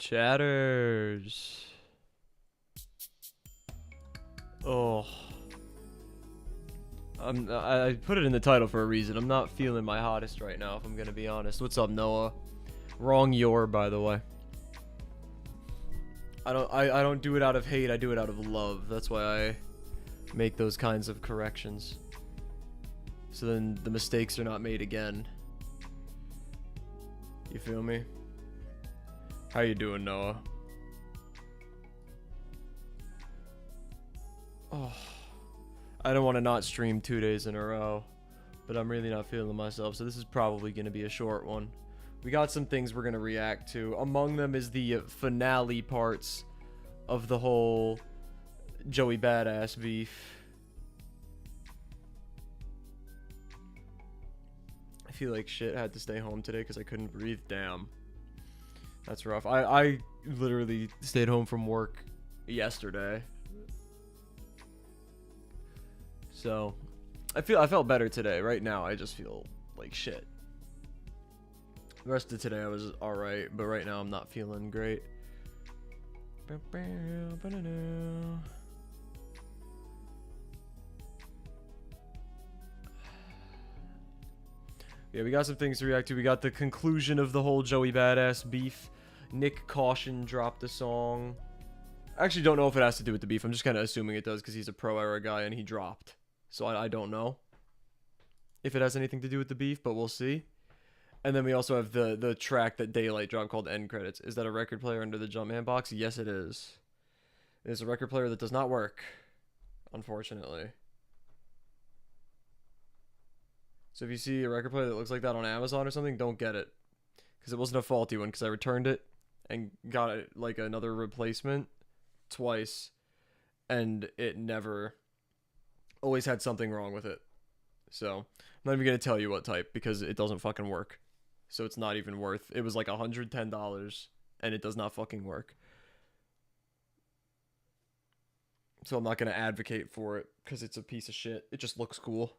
Chatters. Oh. I put it in the title for a reason. I'm not feeling my hottest right now, if I'm gonna be honest. What's up, Noah? Wrong your, by the way. I don't do it out of hate, I do it out of love. That's why I make those kinds of corrections. So then the mistakes are not made again. You feel me? How you doing, Noah? Oh, I don't want to not stream 2 days in a row, but I'm really not feeling myself, so this is probably going to be a short one. We got some things we're going to react to. Among them is the finale parts of the whole Joey Badass beef. I feel like shit. I had to stay home today because I couldn't breathe. Damn. That's rough. I literally stayed home from work yesterday. So, I felt better today. Right now, I just feel like shit. The rest of today I was alright, but right now I'm not feeling great. Yeah, we got some things to react to. We got the conclusion of the whole Joey Badass beef. Nick Caution dropped a song. I actually don't know if it has to do with the beef. I'm just kind of assuming it does because he's a pro era guy and he dropped. So I don't know if it has anything to do with the beef, but we'll see. And then we also have the track that Daylight dropped called End Credits. Is that a record player under the Jumpman box? Yes, it is. It is a record player that does not work, unfortunately. So if you see a record player that looks like that on Amazon or something, don't get it. Because it wasn't a faulty one, because I returned it and got it like another replacement twice. And it never... always had something wrong with it. So, I'm not even going to tell you what type, because it doesn't fucking work. So it's not even worth... It was like $110, and it does not fucking work. So I'm not going to advocate for it, because it's a piece of shit. It just looks cool.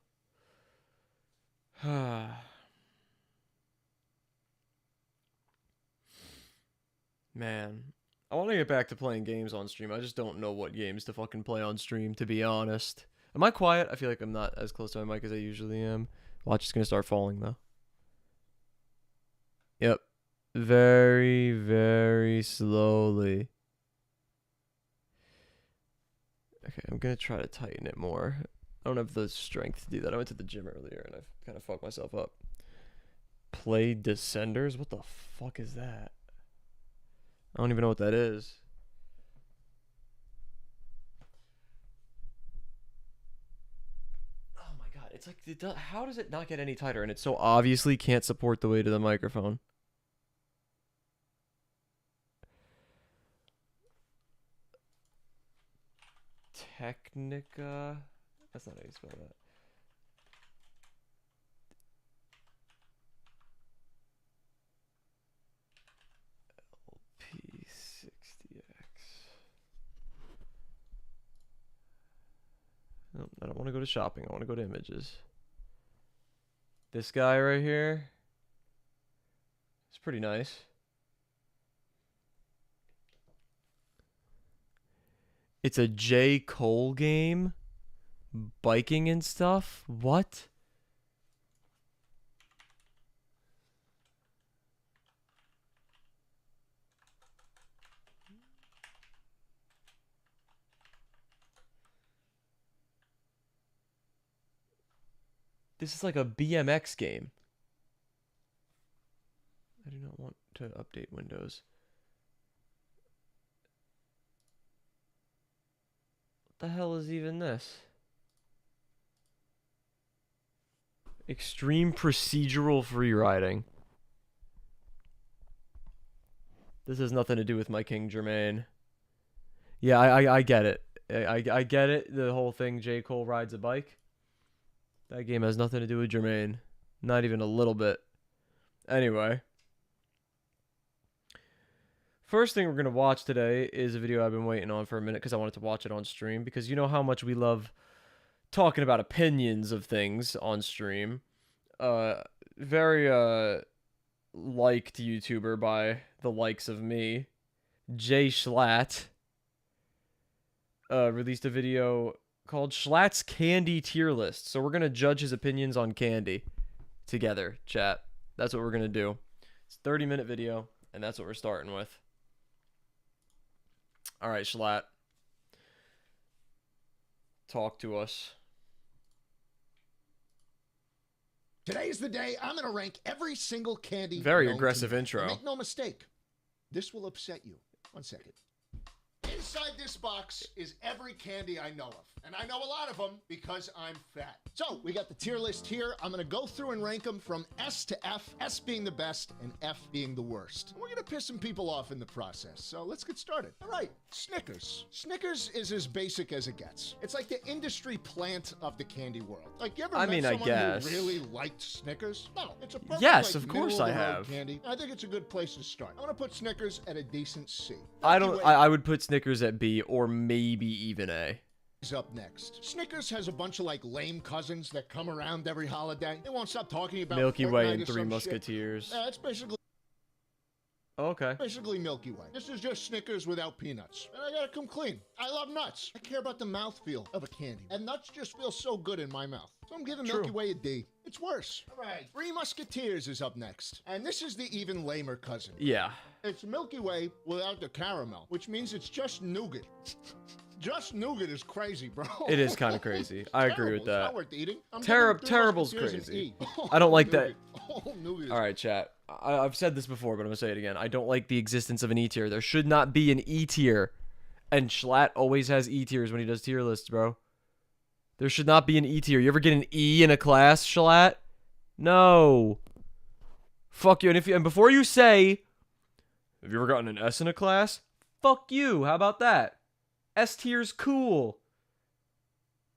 Man. I want to get back to playing games on stream. I just don't know what games to fucking play on stream, to be honest. Am I quiet? I feel like I'm not as close to my mic as I usually am. Watch, it's going to start falling, though. Yep. Very, very slowly. Okay, I'm going to try to tighten it more. I don't have the strength to do that. I went to the gym earlier, and I've kind of fucked myself up. Play Descenders? What the fuck is that? I don't even know what that is. Oh my god, it's like, how does it not get any tighter? And it so obviously can't support the weight of the microphone. Technica? That's not how you spell that. LP60X. No, I don't want to go to shopping. I want to go to images. This guy right here. It's pretty nice. It's a J. Cole game. Biking and stuff. What? This is like a BMX game. I do not want to update Windows. What the hell is even this? Extreme procedural freeriding. This has nothing to do with my King Jermaine. Yeah, I get it. I get it. The whole thing, J. Cole rides a bike. That game has nothing to do with Jermaine. Not even a little bit. Anyway. First thing we're going to watch today is a video I've been waiting on for a minute because I wanted to watch it on stream. Because you know how much we love talking about opinions of things on stream. Very liked YouTuber by the likes of me. Jay Schlatt released a video called Schlatt's Candy Tier List. So we're going to judge his opinions on candy together, chat. That's what we're going to do. It's a 30-minute video, and that's what we're starting with. All right, Schlatt. Talk to us. Today is the day I'm going to rank every single candy. Very aggressive intro. And make no mistake, this will upset you. 1 second. Inside this box is every candy I know of. And I know a lot of them because I'm fat. So we got the tier list here. I'm going to go through and rank them from S to F, S being the best and F being the worst. And we're going to piss some people off in the process. So let's get started. All right, Snickers. Snickers is as basic as it gets. It's like the industry plant of the candy world. Like, you ever met someone who really liked Snickers? No, it's a perfect, yes, of course I have. Candy. I think it's a good place to start. I'm going to put Snickers at a decent C. I would put Snickers at B or maybe even A. Is up next. Snickers has a bunch of like lame cousins that come around every holiday. They won't stop talking about Milky Way and Fortnite or Three some Musketeers. shit. It's basically Okay. basically Milky Way. This is just Snickers without peanuts. And I gotta come clean. I love nuts. I care about the mouthfeel of a candy. And nuts just feel so good in my mouth. So I'm giving Milky Way a D. It's worse. All right. Three Musketeers is up next. And this is the even lamer cousin. Yeah. It's Milky Way without the caramel, which means it's just nougat. Just nougat is crazy, bro. It is kind of crazy. I agree with It's that. not worth eating. Terrible's crazy. I don't like that. Nougat. All right, chat. I've said this before, but I'm going to say it again. I don't like the existence of an E tier. There should not be an E tier. And Schlatt always has E tiers when he does tier lists, bro. There should not be an E tier. You ever get an E in a class, Schlatt? No. Fuck you. And before you say, have you ever gotten an S in a class? Fuck you. How about that? S tier's cool.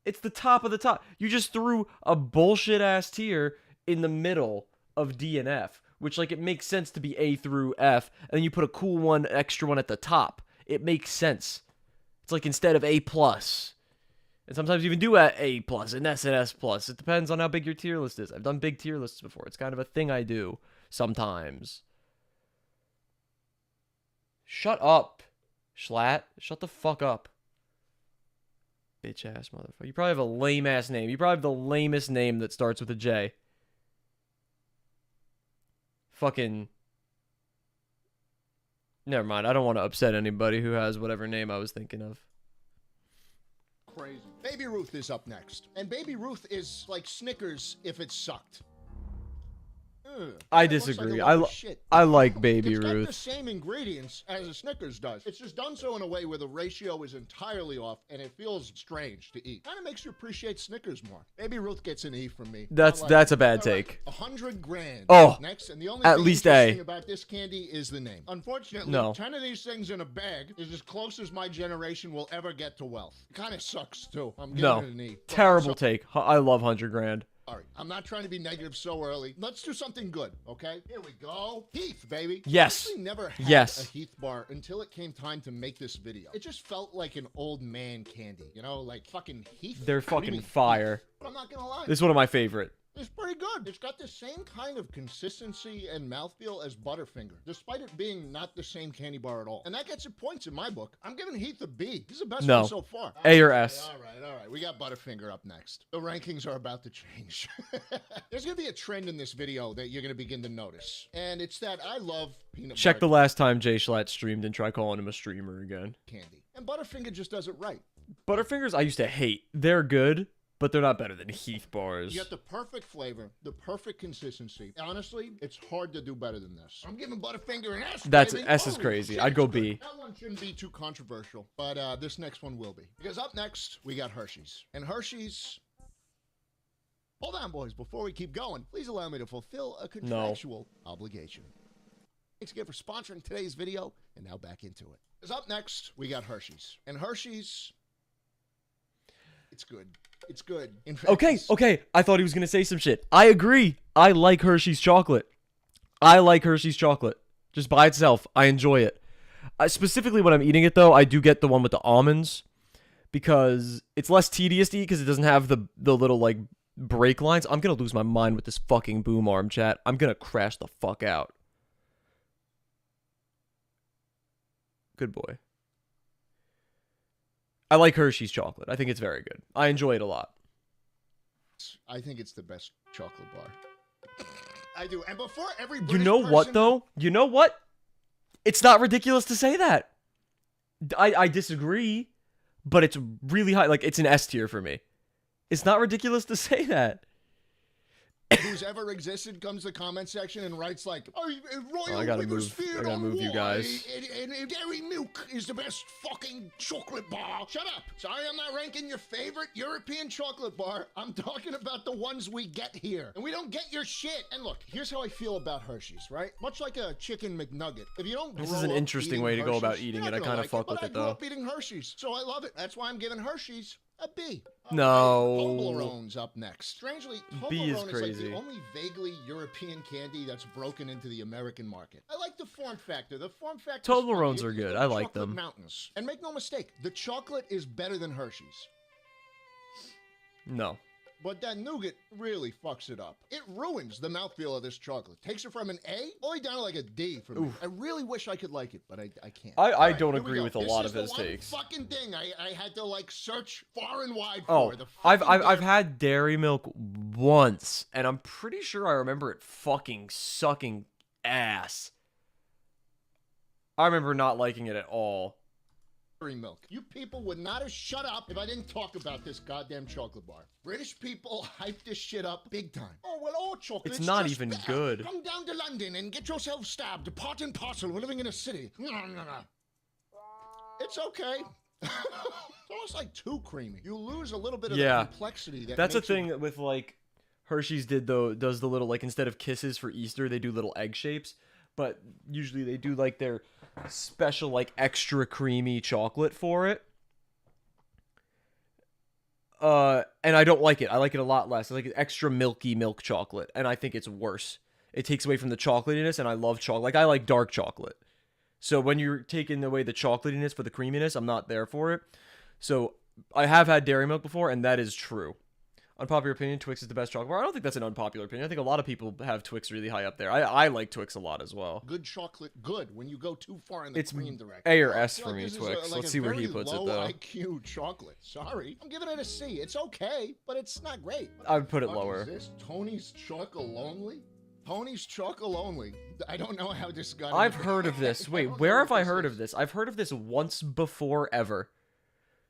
It's the top of the top. You just threw a bullshit ass tier in the middle of D and F, which like it makes sense to be A through F, and then you put a cool one, extra one at the top. It makes sense. It's like instead of A plus, and sometimes you even do A plus and S plus. It depends on how big your tier list is. I've done big tier lists before. It's kind of a thing I do sometimes. Shut up, Schlatt. Shut the fuck up. Bitch ass motherfucker. You probably have a lame ass name. You probably have the lamest name that starts with a J. Fucking. Never mind. I don't want to upset anybody who has whatever name I was thinking of. Crazy. Baby Ruth is up next. And Baby Ruth is like Snickers if it sucked. I disagree. I like Baby Ruth. It's got the same ingredients as a Snickers does. It's just done so in a way where the ratio is entirely off and it feels strange to eat. Kind of makes you appreciate Snickers more. Baby Ruth gets an E from me. That's a bad take. 100 grand. Oh, next, and the only at thing least interesting A. about this candy is the name. Unfortunately, No. 10 of these things in a bag is as close as my generation will ever get to wealth. It kind of sucks too. I'm giving it an E. Terrible take. I love 100 grand. Sorry, I'm not trying to be negative so early. Let's do something good, okay? Here we go. Heath, baby. Yes. I actually never had Yes. a Heath bar until it came time to make this video. It just felt like an old man candy, you know, like fucking Heath. They're What do you fucking mean, fire. Heath? But I'm not gonna lie. This is one of my favorite. It's pretty good. It's got the same kind of consistency and mouthfeel as Butterfinger, despite it being not the same candy bar at all. And that gets it points in my book. I'm giving Heath a B. He's the best No. one so far. A or S. All right. We got Butterfinger up next. The rankings are about to change. There's going to be a trend in this video that you're going to begin to notice. And it's that I love peanut Check butter the last time Jay Schlatt streamed and try calling him a streamer again. candy. And Butterfinger just does it right. Butterfingers I used to hate. They're good, but they're not better than Heath bars. You got the perfect flavor, the perfect consistency. Honestly, it's hard to do better than this. I'm giving Butterfinger an S. That's baby. S is Holy crazy. shit, I'd go it's good. B. That one shouldn't be too controversial, but this next one will be. Because up next, we got Hershey's. And Hershey's... Hold on, boys. Before we keep going, please allow me to fulfill a contractual obligation. Thanks again for sponsoring today's video, and now back into it. Because up next, we got Hershey's. And Hershey's... It's good. It's good. In fact, Okay. I thought he was going to say some shit. I agree. I like Hershey's chocolate. I like Hershey's chocolate. Just by itself, I enjoy it. Specifically when I'm eating it, though, I do get the one with the almonds. Because it's less tedious to eat because it doesn't have the little, like, break lines. I'm going to lose my mind with this fucking boom arm, chat. I'm going to crash the fuck out. Good boy. I like Hershey's chocolate. I think it's very good. I enjoy it a lot. I think it's the best chocolate bar. I do. And before every You British know what, person- though? You know what? It's not ridiculous to say that. I disagree, but it's really high. Like, it's an S tier for me. It's not ridiculous to say that. who's ever existed comes to the comment section and writes like, Royal I gotta Withersfield move. I gotta move you guys. And Dairy Milk is the best fucking chocolate bar. Shut up. Sorry, I'm not ranking your favorite European chocolate bar. I'm talking about the ones we get here. And we don't get your shit. And look, here's how I feel about Hershey's, right? Much like a chicken McNugget. If you don't This grow is an up interesting eating way to go about Hershey's, eating you're it. I not kind gonna of fuck like with it, But I grew though. up eating Hershey's, so I love it. That's why I'm giving Hershey's a B. No. Toblerone's up next. Strangely, B is Toblerone is like crazy. the only vaguely European candy that's broken into the American market. I like the form factor. The form factor. Toblerones are good. I like them. Mountains. And make no mistake, the chocolate is better than Hershey's. No. But that nougat really fucks it up. It ruins the mouthfeel of this chocolate. Takes it from an A all the way down to like a D for me. Oof. I really wish I could like it, but I can't. I All right, don't here we agree go. with a This lot is of the his one takes. fucking thing I had to like search far and wide Oh, for. The I've fucking I've damn- had Dairy Milk once, and I'm pretty sure I remember it fucking sucking ass. I remember not liking it at all. Dairy Milk. You people would not have shut up if I didn't talk about this goddamn chocolate bar. British people hype this shit up big time. Oh, well, all chocolate. It's not even good. Come down to London and get yourself stabbed. Part and parcel. We're living in a city. It's okay. It's almost like too creamy. You lose a little bit of Yeah. the complexity. That's a makes it- thing with like Hershey's does the little like instead of kisses for Easter they do little egg shapes, but usually they do like their special like extra creamy chocolate for it. And I don't like it. I like it a lot less. I like extra milky milk chocolate, and I think it's worse. It takes away from the chocolatiness, and I love chocolate. Like I like dark chocolate. So when you're taking away the chocolatiness for the creaminess, I'm not there for it. So I have had Dairy Milk before, and that is true. Unpopular opinion, Twix is the best chocolate bar. I don't think that's an unpopular opinion. I think a lot of people have Twix really high up there. I like Twix a lot as well. good chocolate good when you go too far in the It's cream direction. A or I S feel for like me, this is Twix. like Let's a see where he very puts it, low though. IQ chocolate. Sorry, I'm giving it a C. It's okay, but it's not great. I would put it What the fuck lower. is this Tony's Chocolonely? Tony's Chocolonely. I don't know how this got. I've into- heard of this. I Wait, don't know where what have I this heard is. of this? I've heard of this once before ever.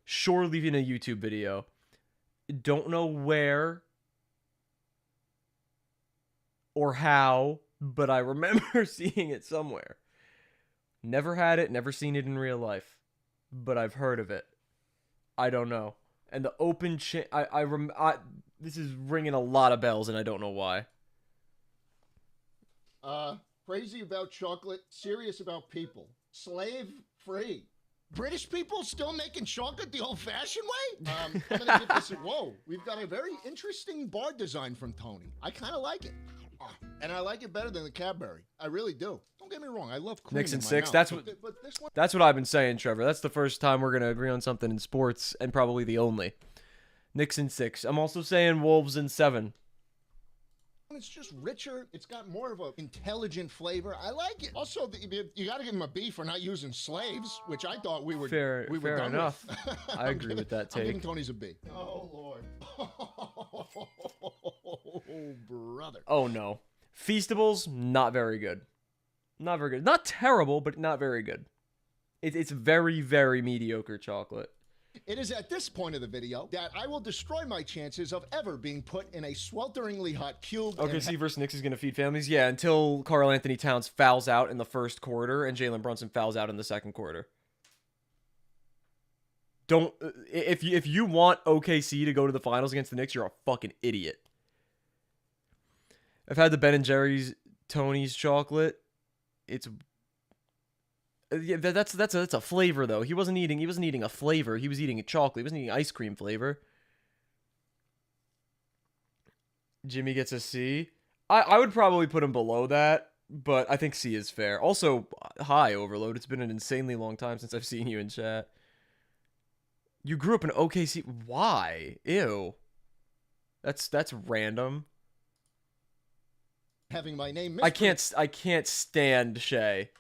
Surely in a YouTube video. Don't know where or how, but I remember seeing it somewhere. Never had it, never seen it in real life, but I've heard of it. I don't know. And the open this is ringing a lot of bells, and I don't know why. Crazy about chocolate, serious about people. Slave free. British people still making chocolate the old-fashioned way? I'm gonna give this a whoa. We've got a very interesting bar design from Tony. I kind of like it. And I like it better than the Cadbury. I really do. Don't get me wrong. I love cream Nixon in my 6, mouth, that's but what- but this one, That's what I've been saying, Trevor. That's the first time we're going to agree on something in sports, and probably the only. Nixon 6. I'm also saying Wolves in 7. it's just richer. It's got more of an intelligent flavor. I like it. Also, you got to give him a B for not using slaves, which I thought we were Fair done enough. with. I agree with that I'm giving take. Tony's a B. Oh Lord. Oh brother. Oh, no. Feastables, not very good. Not very good. Not terrible, but not very good. It's very, very mediocre chocolate. It is at this point of the video that I will destroy my chances of ever being put in a swelteringly hot cube. and OKC versus Knicks is going to feed families? Yeah, until Karl Anthony Towns fouls out in the first quarter and Jalen Brunson fouls out in the second quarter. Don't if you want OKC to go to the finals against the Knicks, you're a fucking idiot. I've had the Ben & Jerry's Tony's chocolate. It's yeah, that's a flavor though. He wasn't eating a flavor. He was eating a chocolate. He wasn't eating ice cream flavor. Jimmy gets a C. I would probably put him below that, but I think C is fair. Also, hi Overload. It's been an insanely long time since I've seen you in chat. You grew up in OKC. Why? Ew. That's random. having my name I can't stand Shay.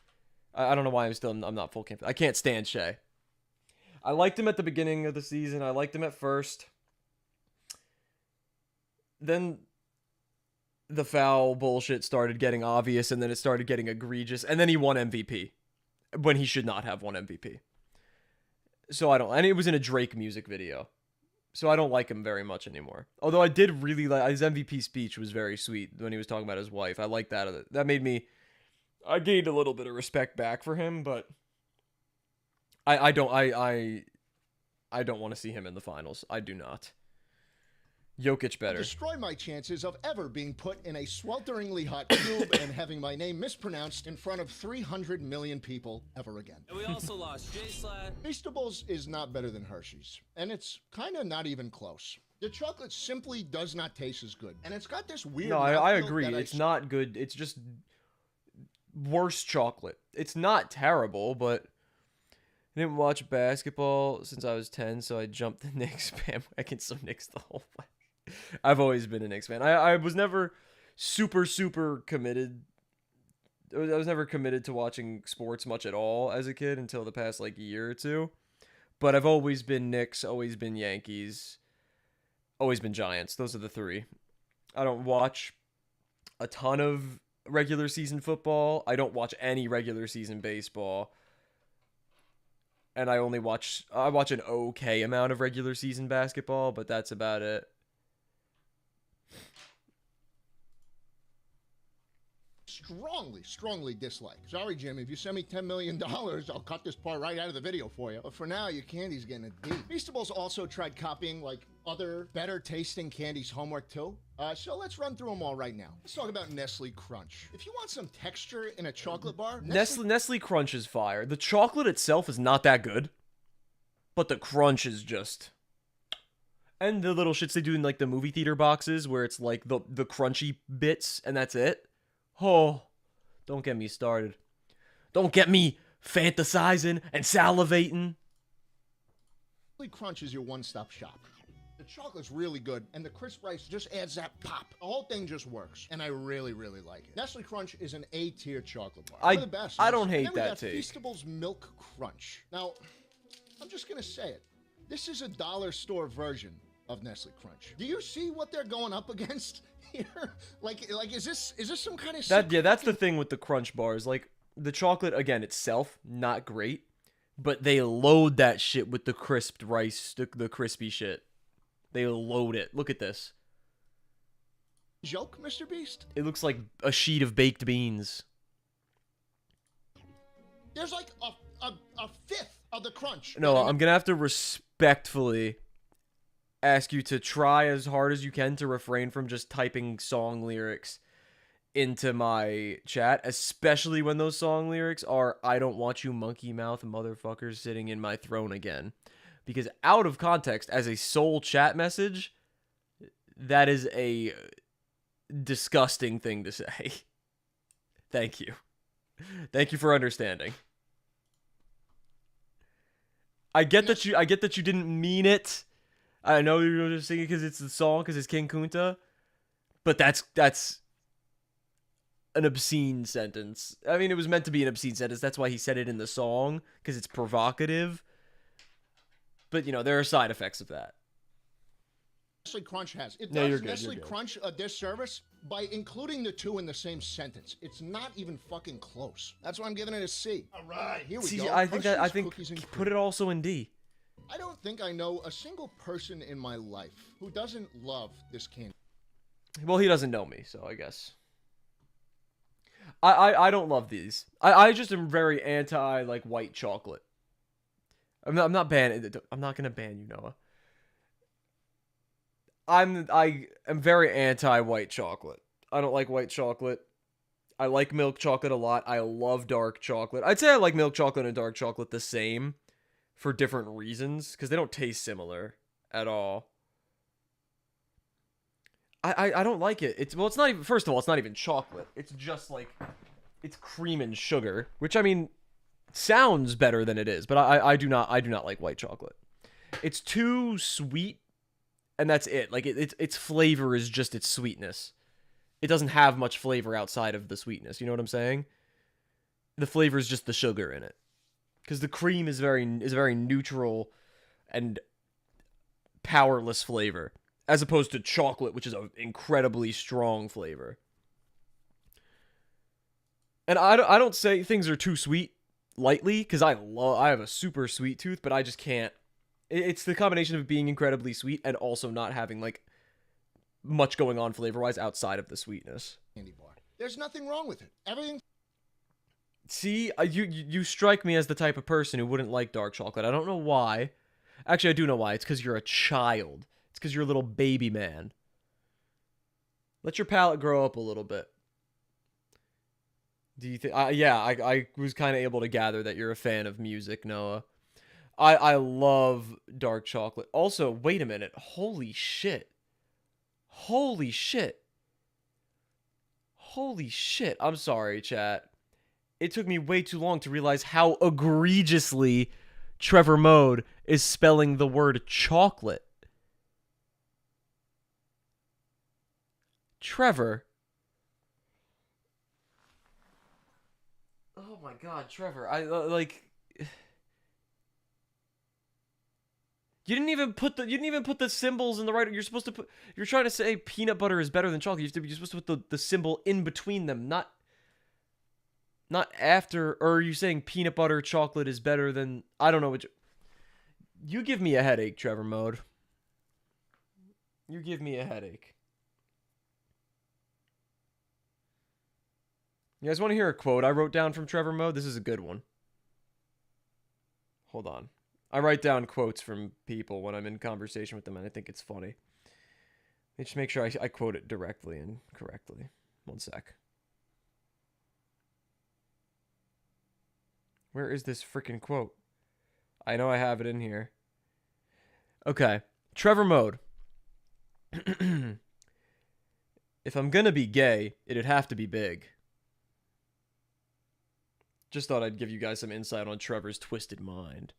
I don't know why I'm not full camp. I can't stand Shea. I liked him at the beginning of the season. I liked him at first. Then the foul bullshit started getting obvious, and then it started getting egregious, and then he won MVP when he should not have won MVP. So and it was in a Drake music video. So I don't like him very much anymore. Although I did really like his MVP speech was very sweet when he was talking about his wife. I like that. That made me, I gained a little bit of respect back for him, but I don't want to see him in the finals. I do not. Jokic better. Destroy my chances of ever being put in a swelteringly hot tube and having my name mispronounced in front of 300 million people ever again. And we also lost J-Slat. Feastables is not better than Hershey's, and it's kind of not even close. The chocolate simply does not taste as good, and it's got this weird. No, I agree. It's not good. It's just worse chocolate. It's not terrible, but I didn't watch basketball since I was 10, so I jumped the Knicks bandwagon. So Knicks the whole way. I've always been a Knicks fan. I was never super committed. I was never committed to watching sports much at all as a kid until the past like year or two. But I've always been Knicks, always been Yankees, always been Giants. Those are the three. I don't watch a ton of regular season football. I don't watch any regular season baseball. And I watch an okay amount of regular season basketball, but that's about it. Strongly dislike. Sorry, Jim, if you send me $10 million, I'll cut this part right out of the video for you. But for now, your candy's getting a D. Feastables also tried copying, like, other better tasting candies' homework, too. So let's run through them all right now. Let's talk about Nestle Crunch. If you want some texture in a chocolate bar, Nestle Crunch is fire. The chocolate itself is not that good, but the crunch is just... And the little shits they do in, like, the movie theater boxes where it's, like, the crunchy bits, and that's it. Oh, don't get me started. Don't get me fantasizing and salivating. Nestle Crunch is your one-stop shop. The chocolate's really good, and the crisp rice just adds that pop. The whole thing just works, and I really like it. Nestle Crunch is an A-tier chocolate bar. One of the best. I don't hate and then that take. Feastables Milk Crunch. Now, I'm just gonna say it. This is a dollar store version of Nestle Crunch. Do you see what they're going up against here? like is this some kind of that's the thing with the Crunch bars. Like, the chocolate again itself not great, but they load that shit with the crisped rice, the crispy shit. They load it. Look at this. Joke, Mr. Beast? It looks like a sheet of baked beans. There's like a fifth of the crunch. No, I'm gonna have to respectfully ask you to try as hard as you can to refrain from just typing song lyrics into my chat, especially when those song lyrics are "I don't want you monkey mouth motherfuckers sitting in my throne again," because out of context as a sole chat message, that is a disgusting thing to say. Thank you for understanding. I get that you didn't mean it. I know you're just singing because it's the song, because it's King Kunta, but that's an obscene sentence. I mean, it was meant to be an obscene sentence. That's why he said it in the song, because it's provocative. But, you know, there are side effects of that. Nestle Crunch has. It No, does Nestle Crunch a disservice by including the two in the same sentence. It's not even fucking close. That's why I'm giving it a C. All right, here we go. I think put it also in D. I don't think I know a single person in my life who doesn't love this candy. Well, he doesn't know me, so I guess. I don't love these. I just am very anti, like, white chocolate. I'm not gonna ban you, Noah. I am very anti white chocolate. I don't like white chocolate. I like milk chocolate a lot. I love dark chocolate. I'd say I like milk chocolate and dark chocolate the same for different reasons, because they don't taste similar at all. I don't like it. It's not even, first of all, it's not even chocolate. It's just like, it's cream and sugar, which, I mean, sounds better than it is, but I do not like white chocolate. It's too sweet, and that's it. Like, its flavor is just its sweetness. It doesn't have much flavor outside of the sweetness. You know what I'm saying? the flavor is just the sugar in it. Because the cream is very neutral and powerless flavor, as opposed to chocolate, which is an incredibly strong flavor. And I don't say things are too sweet lightly, because I have a super sweet tooth, but I just can't. It's the combination of being incredibly sweet and also not having, like, much going on flavor-wise outside of the sweetness. Candy bar. There's nothing wrong with it. Everything. See, you strike me as the type of person who wouldn't like dark chocolate. I don't know why. Actually, I do know why. It's because you're a child. It's because you're a little baby man. Let your palate grow up a little bit. Do you think? Yeah, I was kind of able to gather that you're a fan of music, Noah. I love dark chocolate. Also, wait a minute. Holy shit. Holy shit. Holy shit. I'm sorry, chat. It took me way too long to realize how egregiously Trevor Mode is spelling the word chocolate. Trevor. Oh my god, Trevor. I like You didn't even put the symbols in the right. You're supposed to put. You're trying to say peanut butter is better than chocolate. You're supposed to put the symbol in between them, not after. Or are you saying peanut butter chocolate is better than? I don't know what. You give me a headache, Trevor Mode. You give me a headache. You guys want to hear a quote I wrote down from Trevor Mode? This is a good one. Hold on. I write down quotes from people when I'm in conversation with them, and I think it's funny. Let me just make sure I quote it directly and correctly. One sec. Where is this freaking quote? I know I have it in here. Okay. Trevor Mode. If I'm gonna be gay, it'd have to be big. Just thought I'd give you guys some insight on Trevor's twisted mind.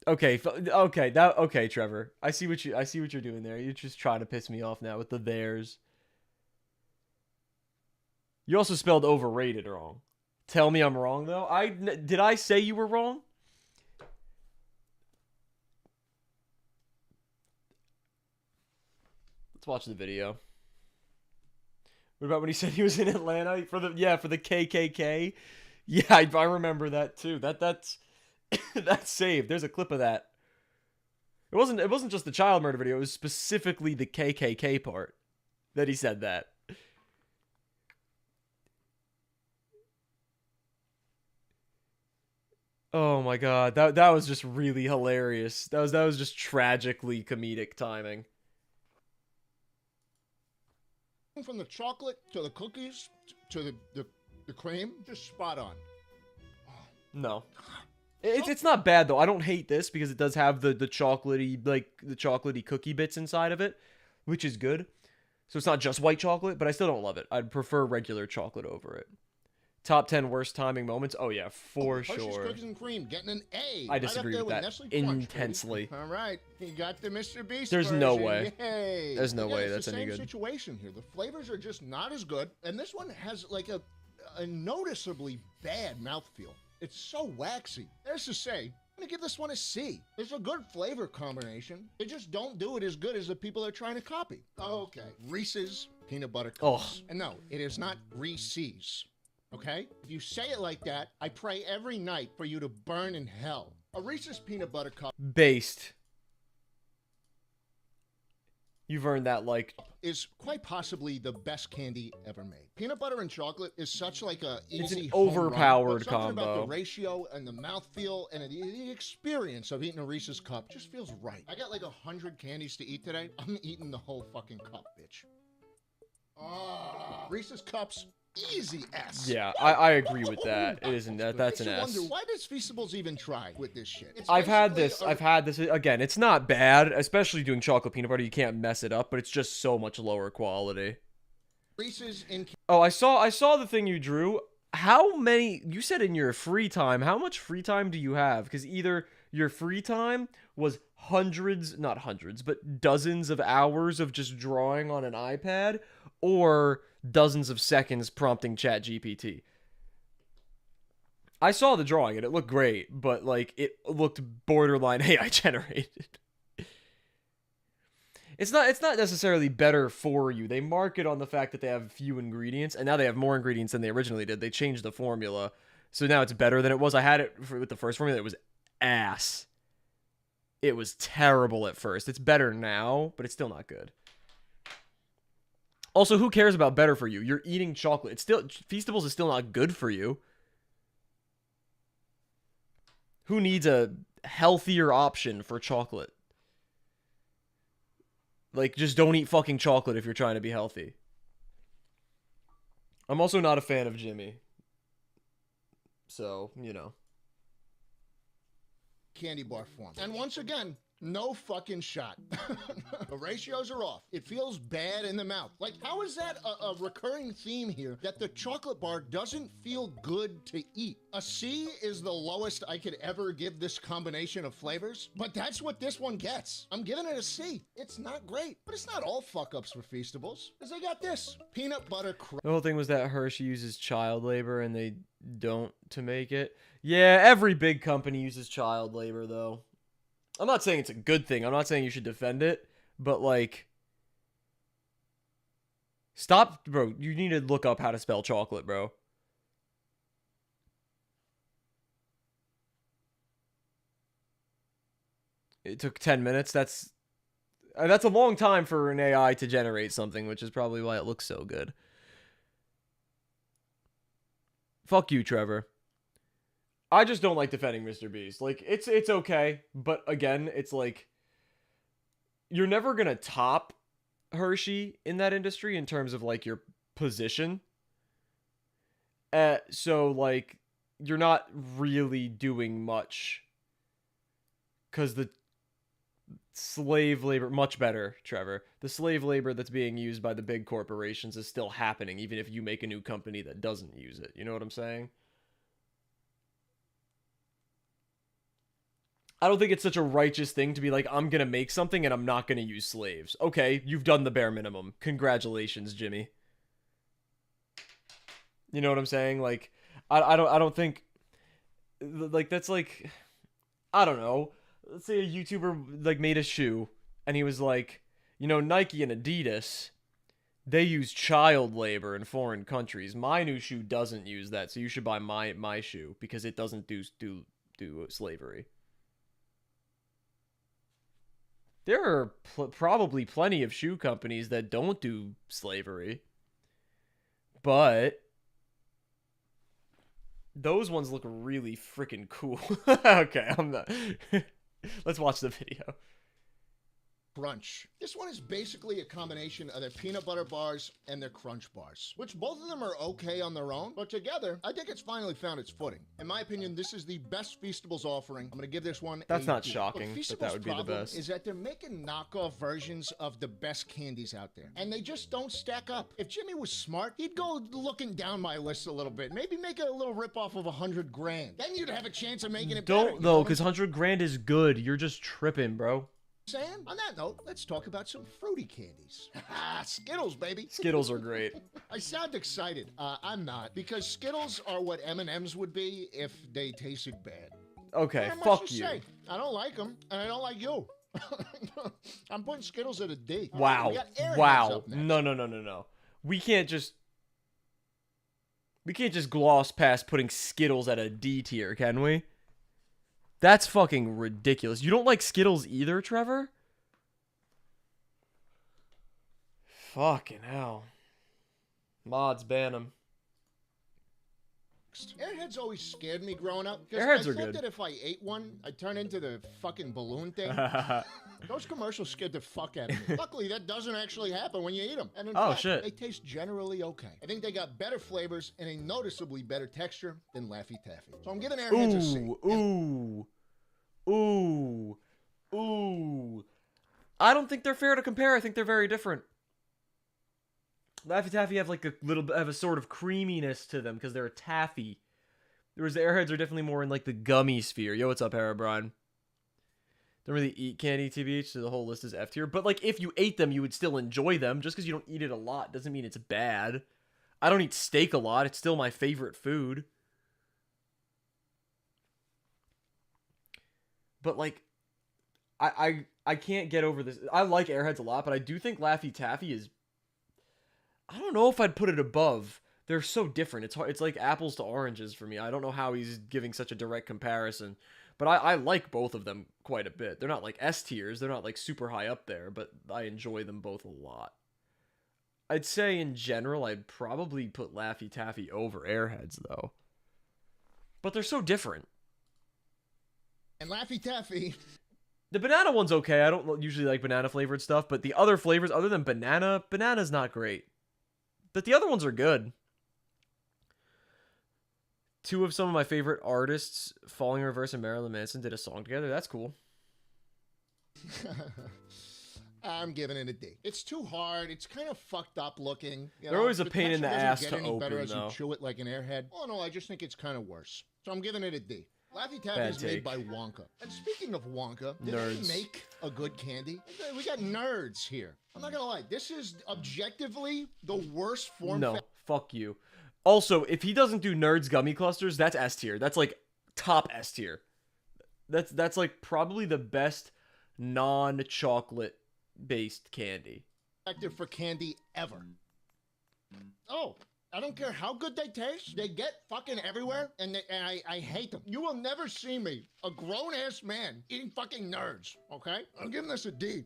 Okay, okay, Trevor. I see what you're doing there. You're just trying to piss me off now with the theirs. You also spelled overrated wrong. Tell me I'm wrong though. Did I say you were wrong? Let's watch the video. What about when he said he was in Atlanta for the KKK? Yeah, I remember that too. That's that's saved. There's a clip of that. It wasn't just the child murder video. It was specifically the KKK part that he said that. Oh my god, that was just really hilarious. That was just tragically comedic timing. From the chocolate to the cookies to the cream, just spot on. No. It's not bad though. I don't hate this because it does have the chocolatey, like the chocolatey cookie bits inside of it, which is good. So it's not just white chocolate, but I still don't love it. I'd prefer regular chocolate over it. Top 10 worst timing moments? Oh yeah, for Hershey's sure. Cookies and Cream getting an A. I disagree with that Nestle intensely. All right, you got the Mr. Beast. There's no version. way. Yay. There's no Again, way it's that's the any same good. Situation here. The flavors are just not as good, and this one has like a noticeably bad mouthfeel. It's so waxy. There's to say, I'm gonna give this one a C. It's a good flavor combination. They just don't do it as good as the people they're trying to copy. Okay, Reese's peanut butter cups. Oh. And no, it is not Reese's. Okay? If you say it like that, I pray every night for you to burn in hell. A Reese's peanut butter cup Based. You've earned that like. is quite possibly the best candy ever made. Peanut butter and chocolate is such like a easy an home overpowered run, but something about combo. the ratio and the mouthfeel and the experience of eating a Reese's cup just feels right. I got like 100 candies to eat today. I'm eating the whole fucking cup, bitch. Reese's cups. Easy S. Yeah, I agree with that. It isn't that. That's an Makes you S. wonder, why does Feastables even try with this shit? It's I've had basically this again. It's not bad, especially doing chocolate peanut butter. You can't mess it up, but it's just so much lower quality. Reese's in Oh, I saw the thing you drew. How many? You said in your free time. How much free time do you have? Because either your free time was not hundreds, but dozens of hours of just drawing on an iPad, or dozens of seconds prompting ChatGPT. I saw the drawing and it looked great, but like it looked borderline AI generated. It's not necessarily better for you. They market on the fact that they have few ingredients, and now they have more ingredients than they originally did. They changed the formula. So now it's better than it was. I had it with the first formula. It was ass. It was terrible at first. It's better now, but it's still not good. Also, who cares about better for you? You're eating chocolate. It's still Feastables is still not good for you. Who needs a healthier option for chocolate? Like, just don't eat fucking chocolate if you're trying to be healthy. I'm also not a fan of Jimmy. So, you know. Candy bar form. And once again, no fucking shot. The ratios are off. It feels bad in the mouth. Like, how is that a recurring theme here that the chocolate bar doesn't feel good to eat? A C is the lowest I could ever give this combination of flavors, but that's what this one gets. I'm giving it a C. It's not great, but it's not all fuck-ups for Feastables, because they got this. Peanut butter crunch. The whole thing was that Hershey uses child labor and they don't to make it. Yeah, every big company uses child labor, though. I'm not saying it's a good thing. I'm not saying you should defend it, but like, stop, bro. You need to look up how to spell chocolate, bro. It took 10 minutes. That's a long time for an AI to generate something, which is probably why it looks so good. Fuck you, Trevor. I just don't like defending Mr. Beast. Like, it's okay, but again, it's like, you're never gonna top Hershey in that industry in terms of like your position. So like, you're not really doing much, because the slave labor, much better, Trevor. The slave labor that's being used by the big corporations is still happening, even if you make a new company that doesn't use it. You know what I'm saying? I don't think it's such a righteous thing to be like, I'm going to make something and I'm not going to use slaves. Okay, you've done the bare minimum. Congratulations, Jimmy. You know what I'm saying? Like, I don't think, like, that's like, I don't know. Let's say a YouTuber, like, made a shoe and he was like, you know, Nike and Adidas, they use child labor in foreign countries. My new shoe doesn't use that, so you should buy my shoe because it doesn't do slavery. There are probably plenty of shoe companies that don't do slavery. But those ones look really freaking cool. Okay, I'm not. Let's watch the video. Crunch. This one is basically a combination of their peanut butter bars and their crunch bars, which both of them are okay on their own, but together, I think it's finally found its footing. In my opinion, this is the best Feastables offering. I'm gonna give this one That's a not D. shocking, Look, but that would be the problem best. Is that they're making knockoff versions of the best candies out there, and they just don't stack up. If Jimmy was smart, he'd go looking down my list a little bit, maybe make a little ripoff of 100 grand. Then you'd have a chance of making it better. Don't though, because 100 grand is good. You're just tripping, bro. Saying? On that note, let's talk about some fruity candies. Skittles, baby. Skittles are great. I sound excited. I'm not, because Skittles are what M&Ms would be if they tasted bad. Okay, Not much fuck to you. say. I don't like them, and I don't like you. I'm putting Skittles at a D. Wow. We got Airheads Wow. up next. No. We can't just gloss past putting Skittles at a D tier, can we? That's fucking ridiculous. You don't like Skittles either, Trevor? Fucking hell. Mods ban them. Airheads always scared me growing up. 'Cause Airheads I are thought good. that if I ate one, I'd turn into the fucking balloon thing. Those commercials scared the fuck out of me. Luckily, that doesn't actually happen when you eat them. And in Oh, fact, shit. they taste generally okay. I think they got better flavors and a noticeably better texture than Laffy Taffy. So I'm giving Airheads a C. Ooh. I don't think they're fair to compare. I think they're very different. Laffy Taffy have like have a sort of creaminess to them because they're a taffy. Whereas the Airheads are definitely more in like the gummy sphere. Yo, what's up, Herobrine? Don't really eat candy, TBH, so the whole list is F tier. But, like, if you ate them, you would still enjoy them. Just because you don't eat it a lot doesn't mean it's bad. I don't eat steak a lot. It's still my favorite food. But, like, I can't get over this. I like Airheads a lot, but I do think Laffy Taffy is... I don't know if I'd put it above. They're so different. It's hard. It's like apples to oranges for me. I don't know how he's giving such a direct comparison. But I like both of them quite a bit. They're not like S tiers. They're not like super high up there, but I enjoy them both a lot. I'd say in general, I'd probably put Laffy Taffy over Airheads, though. But they're so different. And Laffy Taffy. The banana one's okay. I don't usually like banana flavored stuff, but the other flavors, other than banana's not great. But the other ones are good. Two of some of my favorite artists, Falling in Reverse and Marilyn Manson, did a song together. That's cool. I'm giving it a D. It's too hard. It's kind of fucked up looking. They're always a The pain in the texture ass doesn't to get any better open, as though. you chew it like an airhead. Oh no, I just think it's kind of worse. So I'm giving it a D. Laffy Taffy Bad is made take. by Wonka. And speaking of Wonka, did Nerds. they make a good candy? We got nerds here. I'm not gonna lie. This is objectively the worst form. No, fuck you. Also, if he doesn't do Nerds Gummy Clusters, that's S tier. That's like top S tier. That's like probably the best non-chocolate based candy. Effective for candy ever. Oh, I don't care how good they taste. They get fucking everywhere, and I hate them. You will never see me, a grown-ass man, eating fucking nerds, okay? I'm giving this a D.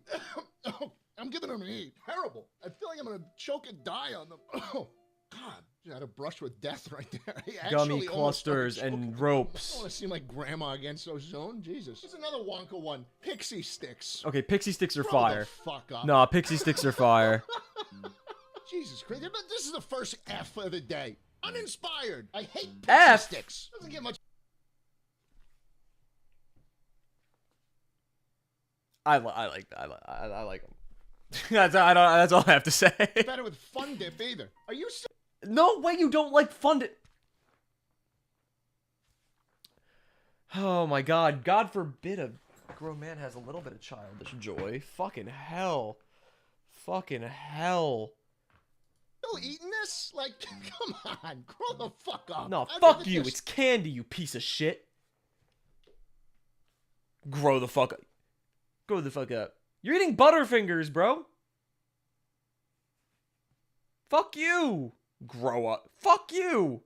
I'm giving them an E. Terrible. I feel like I'm gonna choke and die on them. Oh, God. Just had a brush with death right there. I Gummy actually almost clusters started and choking. ropes. I don't want to see my grandma again so soon. Jesus. There's another Wonka one. Pixie sticks. Okay, Pixie Sticks are Grow fire. the fuck up. Nah, Pixie Sticks are fire. Jesus Christ. But this is the first F of the day. Uninspired. I hate Pixie F? sticks. Doesn't get much I like I like them. That's all I have to say. better with Fun Dip either. Are you serious? No way you don't like Fun Dip. Oh my god. God forbid a grown man has a little bit of childish joy. Fucking hell. Fucking hell. Still eating this? Like, come on. Grow the fuck up. No, I'll fuck give it you. this. It's candy, you piece of shit. Grow the fuck up. Grow the fuck up. You're eating Butterfingers, bro. Fuck you. Grow up. Fuck you.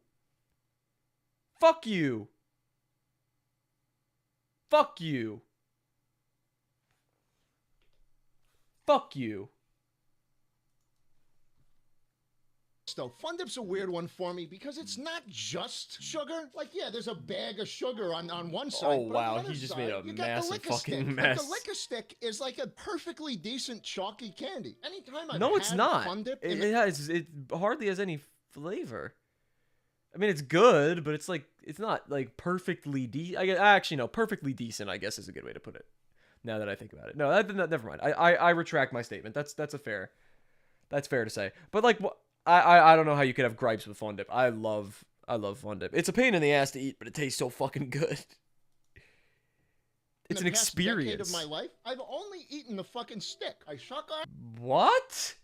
Fuck you. Fuck you. Fuck you. Though Fun Dip's a weird one for me because it's not just sugar. Like, yeah, there's a bag of sugar on one side. Oh, but on wow, the other he just side, made a you got the massive Lick-a fucking Stick. mess. Like, the Lick-a Stick is like a perfectly decent chalky candy. Anytime I've No, it's had not. Fun Dip, It hardly has any flavor. I mean, it's good, but it's like it's not like perfectly actually no, perfectly decent, I guess is a good way to put it. Now that I think about it, no, never mind. I retract my statement. That's fair to say. But like, I don't know how you could have gripes with Fun Dip. I love Fun Dip. It's a pain in the ass to eat, but it tastes so fucking good. It's an in the past decade experience. of my life, I've only eaten the fucking stick. I suck on. What?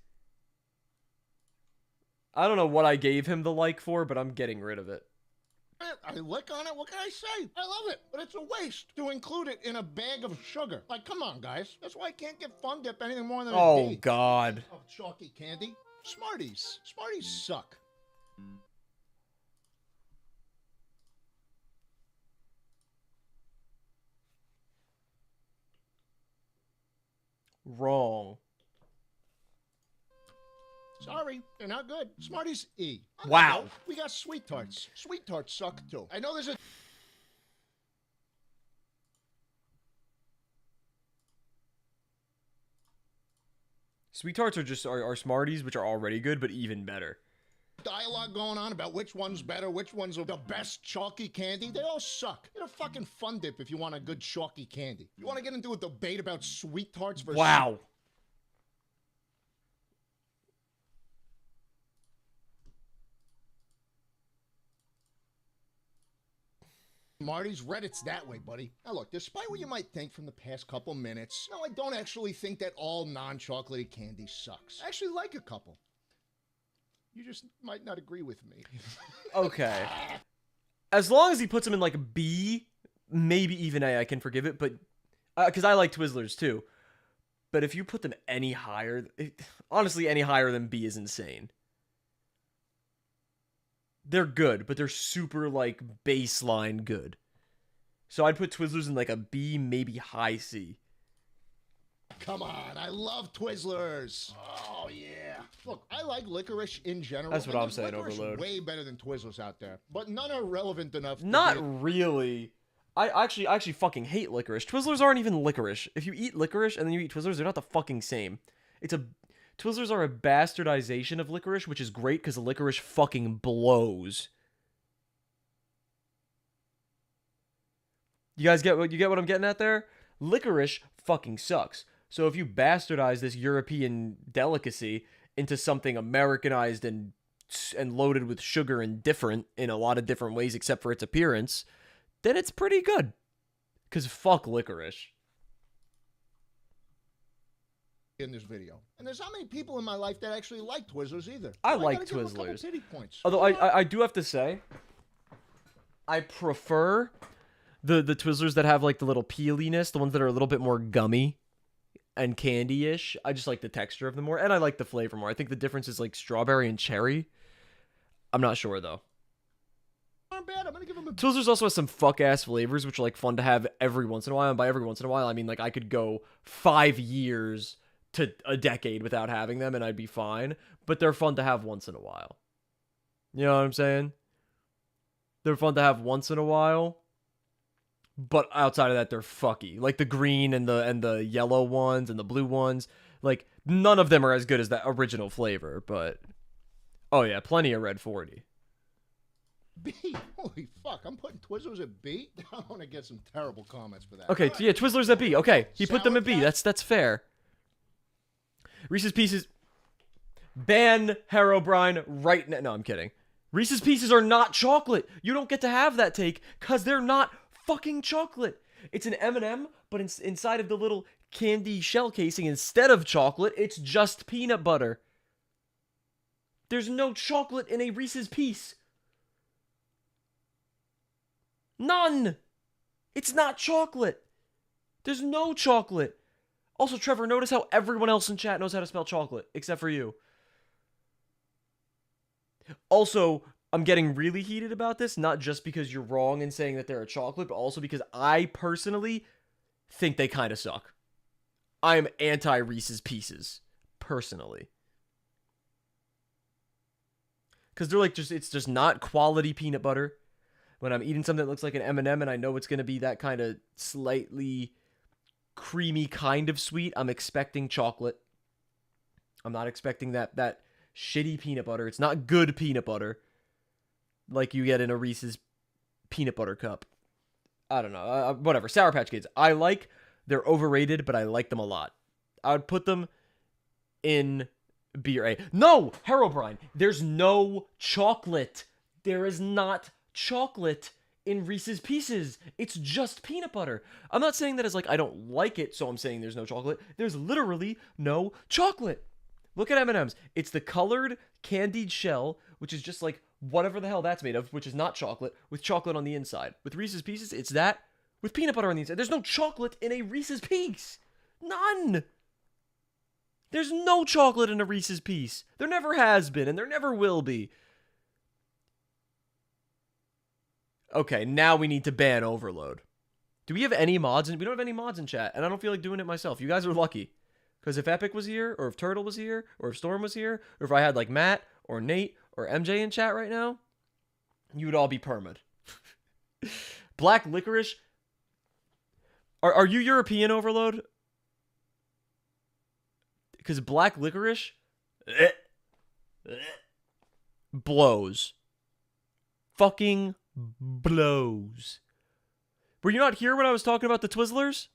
I don't know what I gave him the like for, but I'm getting rid of it. I lick on it. What can I say? I love it, but it's a waste to include it in a bag of sugar. Like, come on, guys. That's why I can't give Fun Dip anything more than a Oh D. God. Of chalky candy. Smarties. Smarties suck. Wrong. Sorry, they're not good. Smarties E. Wow. We got Sweet Tarts. Sweet Tarts suck too. I know there's a Sweet Tarts are just are Smarties, which are already good, but even better. dialogue going on about which one's better, which one's the best chalky candy. They all suck. Get a fucking Fun Dip if you want a good chalky candy. You want to get into a debate about Sweet Tarts versus Wow. Marty's Reddit's that way, buddy. Now look, despite what you might think from the past couple minutes, no, I don't actually think that all non-chocolatey candy sucks. I actually like a couple. You just might not agree with me. Okay. As long as he puts them in like B, maybe even A, I can forgive it, but because I like Twizzlers too. But if you put them any higher, honestly, any higher than B is insane. They're good, but they're super like baseline good. So I'd put Twizzlers in like a B, maybe high C. Come on, I love Twizzlers. Oh, yeah. Look, I like licorice in general. That's what and I'm there's saying, licorice Overload. Way better than Twizzlers out there, but none are relevant enough. To Not be- really. I actually fucking hate licorice. Twizzlers aren't even licorice. If you eat licorice and then you eat Twizzlers, they're not the fucking same. Twizzlers are a bastardization of licorice, which is great because licorice fucking blows. You guys get what I'm getting at there? Licorice fucking sucks. So if you bastardize this European delicacy into something Americanized and loaded with sugar and different in a lot of different ways except for its appearance, then it's pretty good. Because fuck licorice. in this video. And there's not many people in my life that actually like Twizzlers either. I So like gotta give 'em a couple Twizzlers. pity points. Although I do have to say, I prefer the Twizzlers that have like the little peeliness, the ones that are a little bit more gummy and candy-ish. I just like the texture of them more, and I like the flavor more. I think the difference is like strawberry and cherry. I'm not sure though. Aren't bad. I'm gonna give them a Twizzlers also has some fuck-ass flavors, which are like fun to have every once in a while. And by every once in a while, I mean like I could go 5 years to a decade without having them, and I'd be fine. But they're fun to have once in a while. You know what I'm saying? They're fun to have once in a while. But outside of that, they're fucky. Like the green and the yellow ones and the blue ones. Like none of them are as good as that original flavor. But oh yeah, plenty of Red 40. B. Holy fuck! I'm putting Twizzlers at B. I'm gonna get some terrible comments for that. Okay, yeah, Twizzlers at B. Okay, he put them at B. Sour Patch? That's fair. Reese's Pieces. Ban Herobrine right now. No, I'm kidding. Reese's Pieces are not chocolate. You don't get to have that take because they're not fucking chocolate. It's an M&M, but inside of the little candy shell casing, instead of chocolate, it's just peanut butter. There's no chocolate in a Reese's Piece. None. It's not chocolate. There's no chocolate. Also, Trevor, notice how everyone else in chat knows how to spell chocolate, except for you. Also, I'm getting really heated about this, not just because you're wrong in saying that they're a chocolate, but also because I personally think they kind of suck. I am anti-Reese's Pieces, personally. Because they're like it's just not quality peanut butter. When I'm eating something that looks like an M&M and I know it's going to be that kind of slightly creamy kind of sweet, I'm expecting chocolate. I'm not expecting that shitty peanut butter. It's not good peanut butter like you get in a Reese's peanut butter cup. I don't know. Whatever. Sour Patch Kids. They're overrated, but I like them a lot. I would put them in B or A. No! Herobrine. There's no chocolate. There is not chocolate in Reese's Pieces. It's just peanut butter. I'm not saying that as like I don't like it, so I'm saying there's no chocolate. There's literally no chocolate. Look at M&M's. It's the colored candied shell, which is just like whatever the hell that's made of, which is not chocolate, with chocolate on the inside. With Reese's Pieces, it's that with peanut butter on the inside. There's no chocolate in a Reese's Piece. None. There's no chocolate in a Reese's Piece. There never has been, and there never will be. Okay, now we need to ban Overload. Do we have any mods? We don't have any mods in chat, and I don't feel like doing it myself. You guys are lucky. Because if Epic was here, or if Turtle was here, or if Storm was here, or if I had like Matt, or Nate, or MJ in chat right now, you would all be permed. Black Licorice. Are you European, Overload? Because Black Licorice blows. Fucking blows. Were you not here when I was talking about the Twizzlers?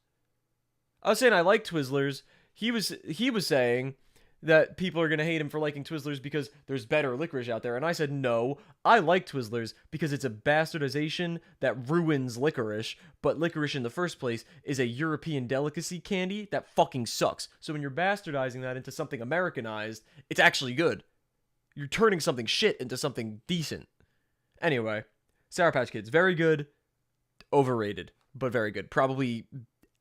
I was saying I like Twizzlers. He was saying that people are going to hate him for liking Twizzlers because there's better licorice out there. And I said, no, I like Twizzlers because it's a bastardization that ruins licorice. But licorice in the first place is a European delicacy candy that fucking sucks. So when you're bastardizing that into something Americanized, it's actually good. You're turning something shit into something decent. Anyway, Sour Patch Kids, very good. Overrated, but very good. Probably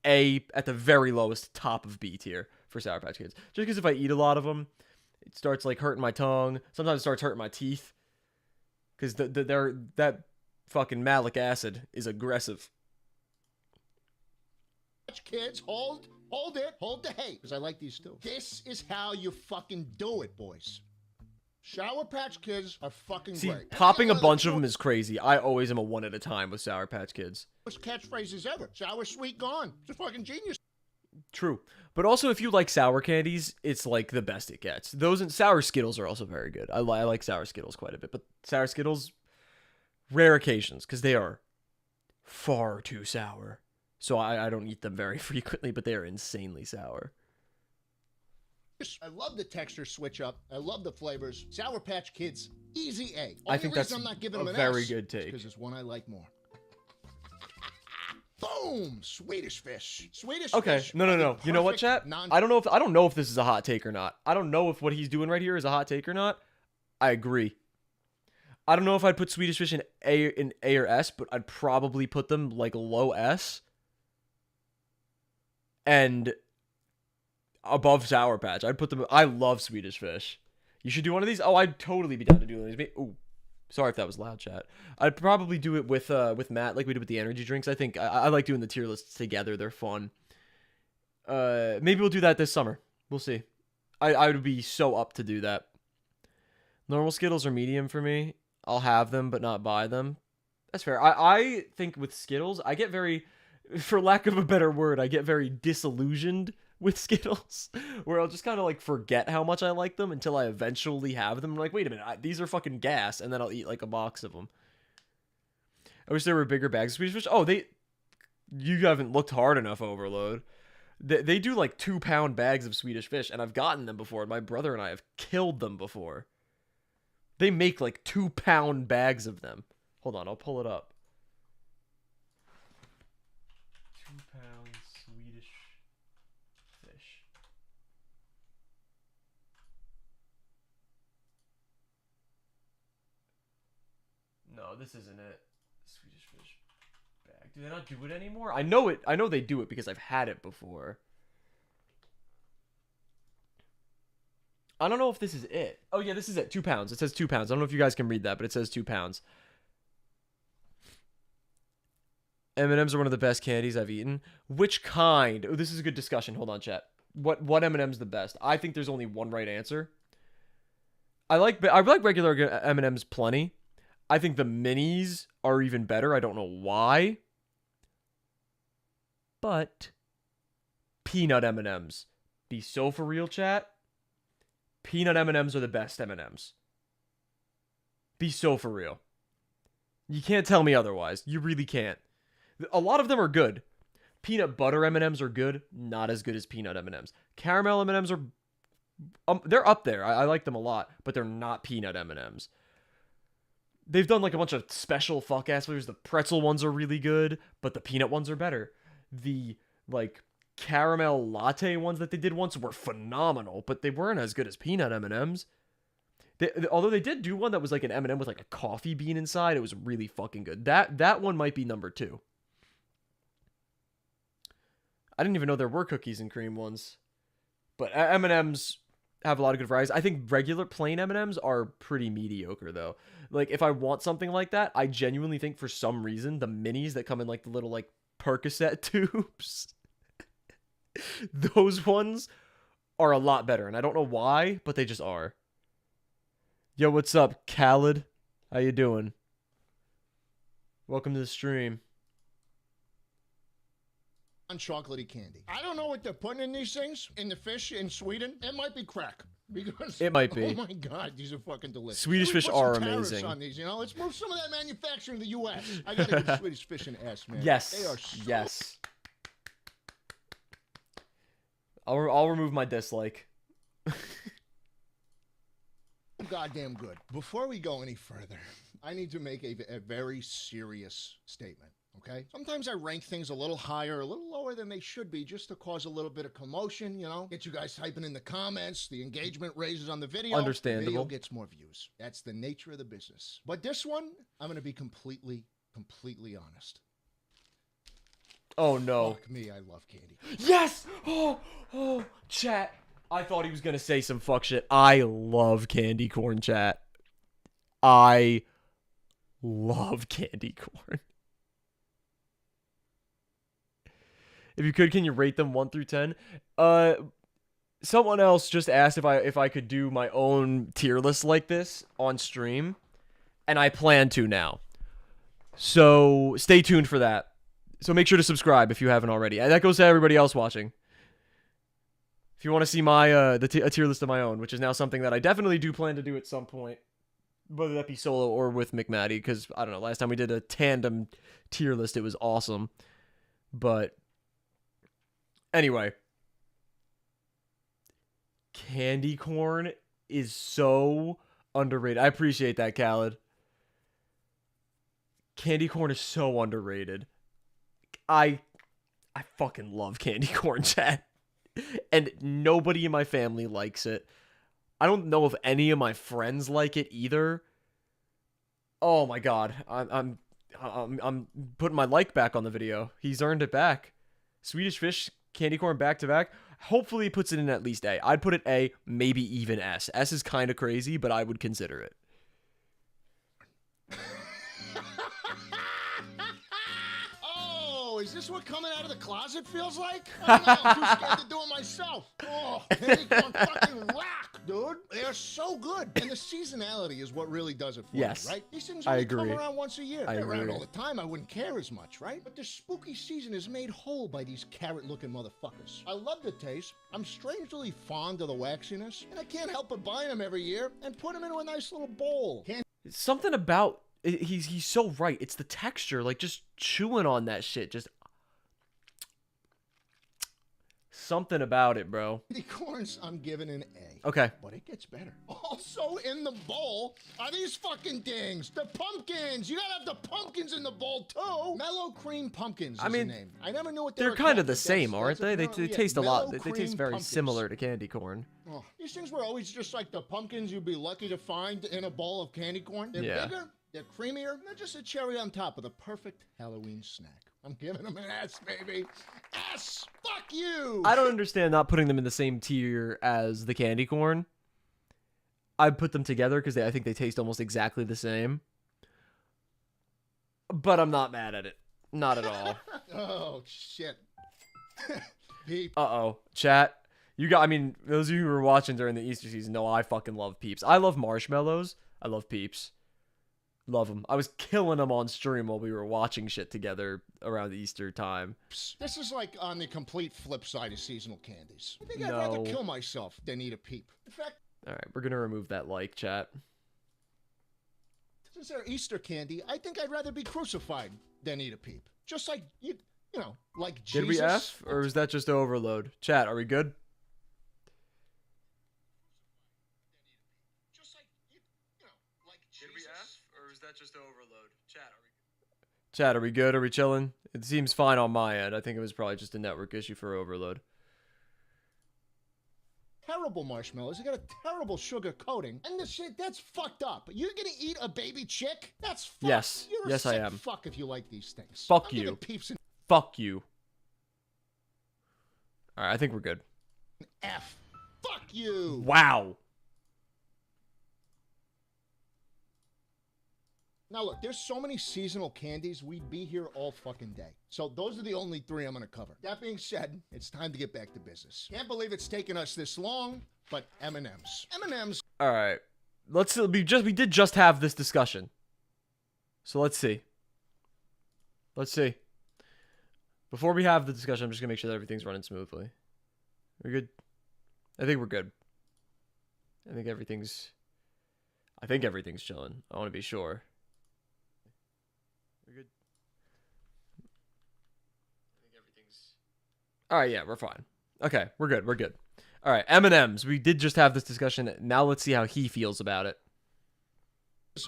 A at the very lowest, top of B tier for Sour Patch Kids. Just because if I eat a lot of them, it starts like hurting my tongue. Sometimes it starts hurting my teeth. Because that fucking malic acid is aggressive. Kids, hold the hate, because I like these too. This is how you fucking do it, boys. Sour Patch Kids are fucking See, great. popping a bunch of them is crazy. I always am a one at a time with Sour Patch Kids. Most catchphrases ever. Sour, sweet, gone. It's a fucking genius. True. But also, if you like sour candies, it's like the best it gets. Those and sour Skittles are also very good. I like sour Skittles quite a bit. But sour Skittles, rare occasions, because they are far too sour. So I don't eat them very frequently, but they are insanely sour. I love the texture switch up. I love the flavors. Sour Patch Kids, easy A. I think that's I'm not giving them a an very S, good take. because it's one I like more. Boom! Swedish Fish. Swedish Okay, Fish. no. You know what, chat? I don't know if this is a hot take or not. I don't know if what he's doing right here is a hot take or not. I agree. I don't know if I'd put Swedish Fish in A or S, but I'd probably put them like low S. And above Sour Patch. I'd put them... I love Swedish Fish. You should do one of these. Oh, I'd totally be down to do one of these. Ooh. Sorry if that was loud, chat. I'd probably do it with Matt, like we did with the energy drinks. I think I like doing the tier lists together. They're fun. Maybe we'll do that this summer. We'll see. I would be so up to do that. Normal Skittles are medium for me. I'll have them, but not buy them. That's fair. I think with Skittles, I get very, for lack of a better word, I get very disillusioned with Skittles, where I'll just kind of like forget how much I like them until I eventually have them. I'm like, wait a minute, these are fucking gas, and then I'll eat like a box of them. I wish there were bigger bags of Swedish Fish. Oh, you haven't looked hard enough, Overload. They do like 2-pound bags of Swedish Fish, and I've gotten them before. My brother and I have killed them before. They make like 2-pound bags of them. Hold on, I'll pull it up. 2-pound Swedish Fish. No, this isn't it. Swedish Fish bag. Do they not do it anymore? I know it. I know they do it because I've had it before. I don't know if this is it. Oh yeah, this is it. 2 pounds. It says 2 pounds. I don't know if you guys can read that, but it says 2 pounds. M&M's are one of the best candies I've eaten. Which kind? Oh, this is a good discussion. Hold on, chat. What M&M's the best? I think there's only one right answer. I like regular M&M's plenty. I think the minis are even better. I don't know why. But peanut M&M's. Be so for real, chat. Peanut M&M's are the best M&M's. Be so for real. You can't tell me otherwise. You really can't. A lot of them are good. Peanut butter M&M's are good. Not as good as peanut M&M's. Caramel M&M's are... they're up there. I like them a lot. But they're not peanut M&M's. They've done like a bunch of special fuck-ass flavors. The pretzel ones are really good. But the peanut ones are better. The, like... caramel latte ones that they did once were phenomenal, but they weren't as good as peanut M&M's. Although they did do one that was like an M&M with like a coffee bean inside. It was really fucking good. That one might be number 2. I didn't even know there were cookies and cream ones. But M&M's have a lot of good varieties. I think regular plain M&M's are pretty mediocre though. Like if I want something like that, I genuinely think for some reason the minis that come in like the little like Percocet tubes, those ones are a lot better. And I don't know why, but they just are. Yo, what's up, Khaled? How you doing? Welcome to the stream. On chocolatey candy. I don't know what they're putting in these things, in the fish in Sweden. It might be crack. Because, it might be. Oh my god, these are fucking delicious. Swedish fish are amazing. On these, you know? Let's move some of that manufacturing to the U.S. I gotta give Swedish fish an S, man. Yes. They are so... Yes. I'll remove my dislike. goddamn good. Before we go any further, I need to make a very serious statement. Okay? Sometimes I rank things a little higher, a little lower than they should be, just to cause a little bit of commotion, you know? Get you guys typing in the comments, the engagement raises on the video. Understandable. The video gets more views. That's the nature of the business. But this one, I'm gonna be completely honest. Oh no. Fuck me, I love candy. Yes! Oh, chat. I thought he was gonna say some fuck shit. I love candy corn, chat. I love candy corn. If you could, can you rate them 1 through 10? Someone else just asked if I could do my own tier list like this on stream, and I plan to now. So stay tuned for that. So make sure to subscribe if you haven't already. And that goes to everybody else watching. If you want to see my a tier list of my own, which is now something that I definitely do plan to do at some point, whether that be solo or with McMatty, because I don't know. Last time we did a tandem tier list, it was awesome. But anyway, candy corn is so underrated. I appreciate that, Khaled. Candy corn is so underrated. I fucking love candy corn, chat. And nobody in my family likes it. I don't know if any of my friends like it either. Oh my god. I'm putting my like back on the video. He's earned it back. Swedish Fish candy corn back to back. Hopefully he puts it in at least A. I'd put it A, maybe even S. S is kind of crazy, but I would consider it. Oh, is this what coming out of the closet feels like? Oh, no, I'm too scared to do it myself. Oh, candy corn fucking rock, dude. They're so good. And the seasonality is what really does it for Yes, me, right? These things I only agree. come around once a year. I They're around agree. all the time. I wouldn't care as much, right? But the spooky season is made whole by these carrot-looking motherfuckers. I love the taste. I'm strangely fond of the waxiness, and I can't help but buy them every year and put them into a nice little bowl. Something about he's so right. It's the texture, like just chewing on that shit. Just something about it, bro. Candy corns, I'm giving an A. Okay. But it gets better. Also in the bowl are these fucking things. The pumpkins. You gotta have the pumpkins in the bowl too. Mellow cream pumpkins is I mean, the name. I never knew what They're were kind called, of the but same, that's aren't they? They apparently it. taste a lot. Mellow They taste cream very pumpkins. similar to candy corn. Oh, these things were always just like the pumpkins you'd be lucky to find in a bowl of candy corn. They're Yeah. bigger, they're creamier, and they're just a cherry on top of the perfect Halloween snack. I'm giving them an S, baby. S! Fuck you! I don't understand not putting them in the same tier as the candy corn. I'd put them together because I think they taste almost exactly the same. But I'm not mad at it. Not at all. Oh, shit. Peep. Uh-oh. Chat. I mean, those of you who were watching during the Easter season know I fucking love Peeps. I love marshmallows. I love Peeps. Love them. I was killing them on stream while we were watching shit together around the Easter time. This is like on the complete flip side of seasonal candies. I think I'd No. rather kill myself than eat a Peep. In fact, All right, we're going to remove that like, chat. since they're Easter candy, I think I'd rather be crucified than eat a Peep. Just like, you know, like Jesus. Did we F, or was that just overload? Chat, are we good? Just like, you know, like Did we Jesus. F, or was that just overload? Chat, are we good? Are we chilling? It seems fine on my end. I think it was probably just a network issue for overload. Terrible marshmallows. They got a terrible sugar coating. And this shit, that's fucked up. You're gonna eat a baby chick? That's fucked. Yes. You're a Yes, I sick am. fuck if you like these things. Fuck I'm giving you. Peeps an Fuck you. All right, I think we're good. F. Fuck you. Wow. Now look, there's so many seasonal candies, we'd be here all fucking day. So those are the only three I'm gonna cover. That being said, it's time to get back to business. Can't believe it's taken us this long, but M&M's. M&M's. All right. We did just have this discussion. So let's see. Let's see. Before we have the discussion, I'm just gonna make sure that everything's running smoothly. We're good. I think we're good. I think everything's chilling. I want to be sure. We're good. I think everything's. All right, yeah, we're fine. Okay, we're good. We're good. All right, M&Ms. We did just have this discussion. Now let's see how he feels about it.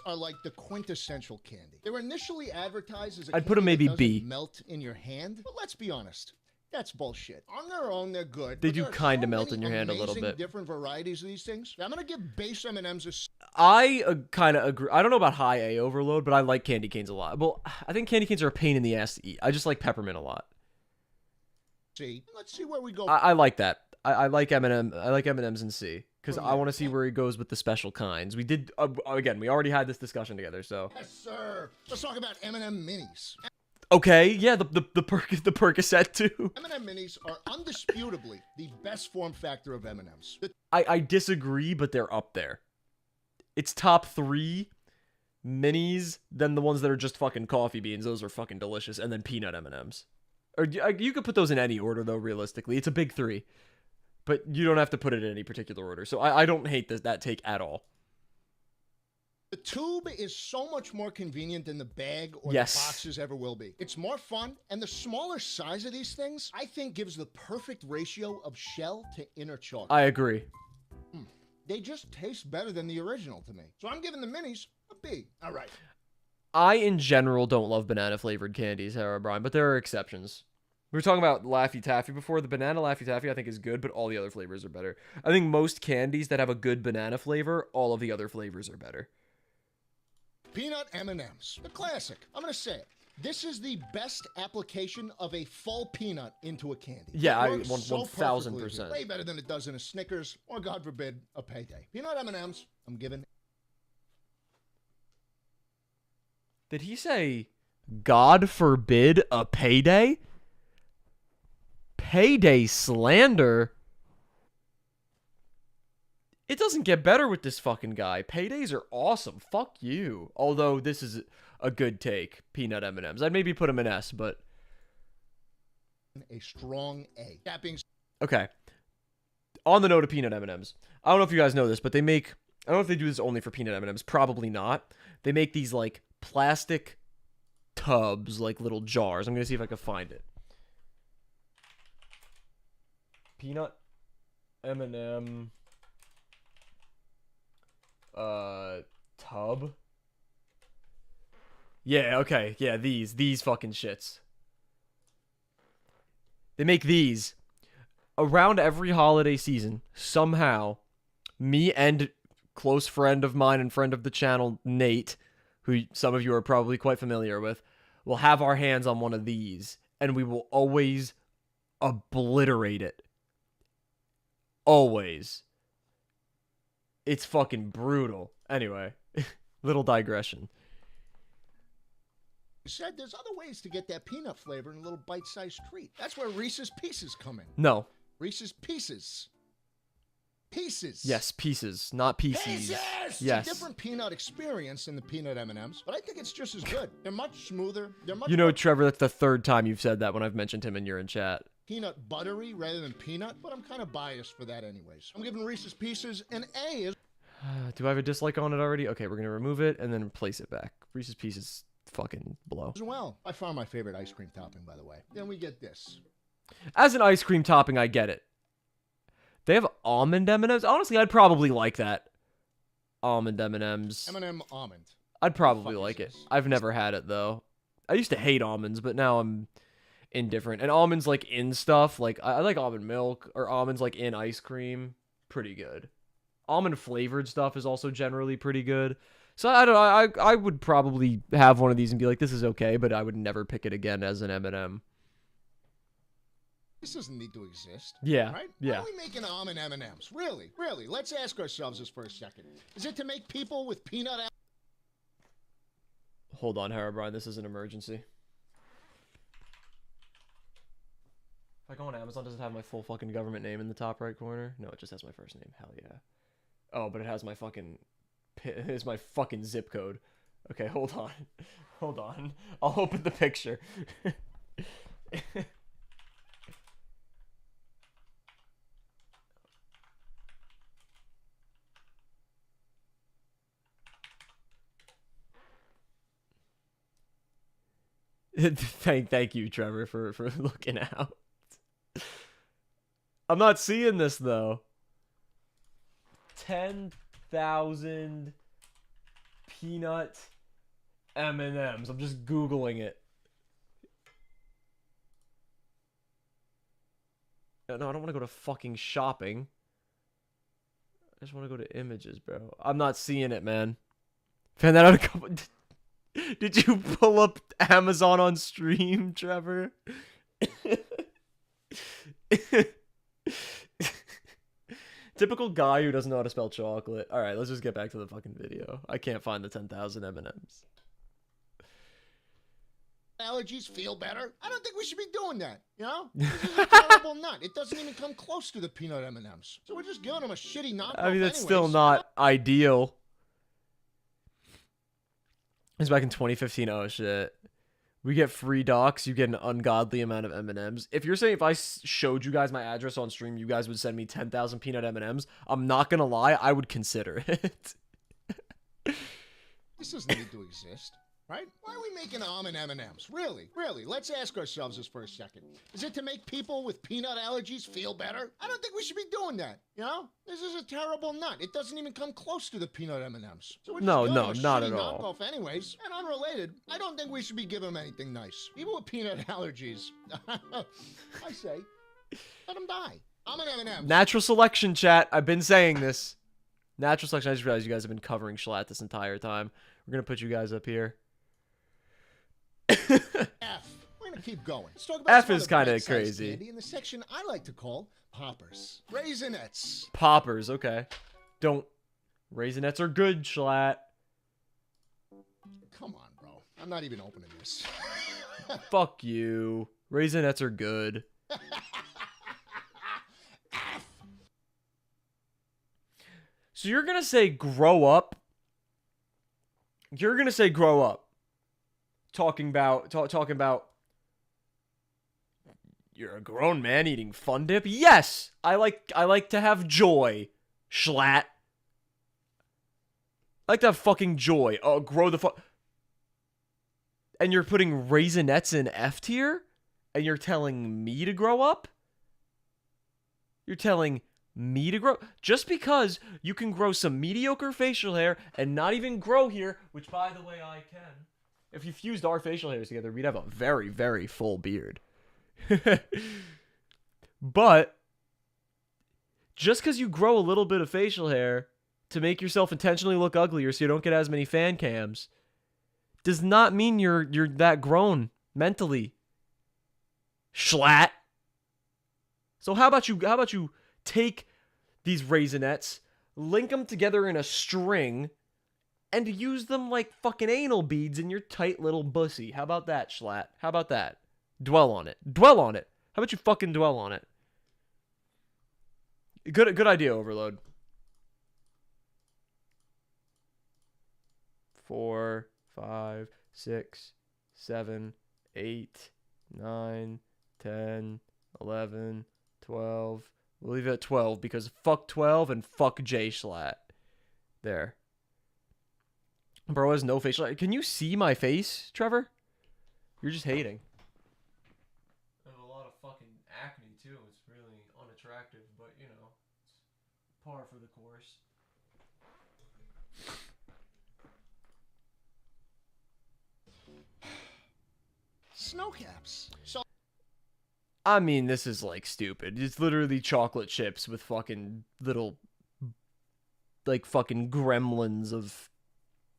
Are like the quintessential candy. They were initially advertised as a I'd put 'em candy maybe that B. doesn't melt in your hand. But let's be honest, that's bullshit. On their own, they're good. They but do there are kinda so melt many in your hand a little amazing bit. Different varieties of these things. I'm gonna give base M&Ms a I kind of agree. I don't know about high A overload, but I like candy canes a lot. Well, I think candy canes are a pain in the ass to eat. I just like peppermint a lot. C. Let's see where we go. I like that. I like M&M. I like M&Ms in C because I yeah. want to see where he goes with the special kinds. We did again. We already had this discussion together. So Yes, sir. Let's talk about M&M minis. okay, yeah, the Percocet too. M&M minis are undisputably the best form factor of M&Ms. I disagree, but they're up there. It's top 3 minis, then the ones that are just fucking coffee beans. Those are fucking delicious, and then peanut M&Ms. Or you could put those in any order though. Realistically, it's a big 3, but you don't have to put it in any particular order. So I don't hate that take at all. The tube is so much more convenient than the bag or Yes. the boxes ever will be. It's more fun, and the smaller size of these things, I think, gives the perfect ratio of shell to inner chocolate. I agree. They just taste better than the original to me. So I'm giving the minis a B. All right. I, in general, don't love banana-flavored candies, Sarah Brian, but there are exceptions. We were talking about Laffy Taffy before. The banana Laffy Taffy, I think, is good, but all the other flavors are better. I think most candies that have a good banana flavor, all of the other flavors are better. Peanut M&Ms. The classic. I'm going to say it. This is the best application of a full peanut into a candy. Yeah, It I works 1000%. Way better than it does in a Snickers or, God forbid, a Payday. Peanut M&Ms, I'm giving. Did he say, God forbid, a payday? Payday slander? It doesn't get better with this fucking guy. Paydays are awesome. Fuck you. Although this is a good take. Peanut M&Ms. I'd maybe put him in S, but... A strong A. That being Okay. On the note of peanut M&Ms. I don't know if you guys know this, but they make... I don't know if they do this only for peanut M&Ms. Probably not. They make these, like, plastic tubs, like little jars. I'm going to see if I can find it. Peanut M&M... tub. Yeah, okay. Yeah, these fucking shits. They make these around every holiday season. Somehow, me and close friend of mine and friend of the channel, Nate, who some of you are probably quite familiar with, will have our hands on one of these, and we will always obliterate it. Always. It's fucking brutal. Anyway, little digression. said, there's other ways to get that peanut flavor in a little bite-sized treat. That's where Reese's Pieces come in. No. Reese's Pieces. Pieces. Yes, pieces, not PCs. Pieces! Yes. It's a different peanut experience than the peanut M&Ms, but I think it's just as good. They're much smoother. They're much You know, more Trevor, that's the 3rd time you've said that when I've mentioned him and you're in chat. peanut buttery rather than peanut, but I'm kind of biased for that anyways. I'm giving Reese's Pieces an A. Do I have a dislike on it already? Okay, we're going to remove it and then place it back. Reese's Pieces fucking blow. As well. By far my favorite ice cream topping, by the way. Then we get this. As an ice cream topping, I get it. They have almond M&Ms. Honestly, I'd probably like that. Almond M&Ms. M&M almond. I'd probably Fuck like is it. this? I've never had it, though. I used to hate almonds, but now I'm indifferent. And almonds, like, in stuff, like, I like almond milk, or almonds, like, in ice cream. Pretty good. Almond-flavored stuff is also generally pretty good. So, I don't know, I would probably have one of these and be like, this is okay, but I would never pick it again as an M&M. This doesn't need to exist. Yeah, Right? yeah. Why are we making almond M&Ms? Really? Really? Let's ask ourselves this for a second. Is it to make people with peanut Hold on, Herobrine, this is an emergency. If I go on Amazon, does it have my full fucking government name in the top right corner? No, it just has my first name. Hell yeah. Oh, but it has my fucking... It's my fucking zip code. Okay, hold on. Hold on. I'll open the picture. Thank you, Trevor, for looking out. I'm not seeing this, though. 10,000 peanut M&Ms. I'm just Googling it. No, I don't want to go to fucking shopping. I just want to go to images, bro. I'm not seeing it, man. Found that out a couple... Did you pull up Amazon on stream, Trevor? Typical guy who doesn't know how to spell chocolate. All right, let's just get back to the fucking video. I can't find the 10,000 M&Ms. Allergies feel better. I don't think we should be doing that. You know, this is a terrible nut. It doesn't even come close to the peanut M&Ms. So we're just giving them a shitty knockoff. I mean, that's anyways. still not ideal. It's back in 2015. Oh shit. We get free docs. You get an ungodly amount of M&Ms. If you're saying if I showed you guys my address on stream, you guys would send me 10,000 peanut M&Ms, I'm not gonna lie, I would consider it. This doesn't need to exist, right? Why are we making almond M&Ms? Really? Really? Let's ask ourselves this for a second. Is it to make people with peanut allergies feel better? I don't think we should be doing that. You know, this is a terrible nut. It doesn't even come close to the peanut M&Ms. So we're just giving them a not shitty at all. knockoff anyways. And unrelated, I don't think we should be giving them anything nice. People with peanut allergies, I say, let them die. Almond M&Ms. Natural selection, chat. I've been saying this. Natural selection. I just realized you guys have been covering Schlatt this entire time. We're gonna put you guys up here. F. We're gonna keep going. Let's talk about F some is of the kinda bite-sized crazy. candy in the section I like to call poppers. Raisinets. Poppers, okay. Don't. Raisinets are good, Schlatt. Come on, bro. I'm not even opening this. Fuck you. Raisinets are good. So you're gonna say grow up? You're gonna say grow up? Talking about you're a grown man eating Fun Dip? Yes, I like to have joy, Schlatt. I like to have fucking joy. Oh, grow the fuck. And you're putting Raisinets in F tier? And you're telling me to grow up? You're telling me to grow? Just because you can grow some mediocre facial hair and not even grow here, which by the way I can. If you fused our facial hairs together, we'd have a very, very full beard. But just because you grow a little bit of facial hair to make yourself intentionally look uglier so you don't get as many fan cams does not mean you're that grown mentally, Schlatt. So how about you take these Raisinets, link them together in a string, and use them like fucking anal beads in your tight little bussy. How about that, Schlatt? How about that? Dwell on it. Dwell on it. How about you fucking dwell on it? Good idea, Overload. 4, 5, 6, 7, 8, 9, 10, 11, 12. We'll leave it at 12 because fuck 12 and fuck J Schlatt. There. Bro has no facial. Can you see my face, Trevor? You're just hating. I have a lot of fucking acne too. It's really unattractive, but you know, it's par for the course. Snow caps. So I mean, this is like stupid. It's literally chocolate chips with fucking little, like fucking gremlins of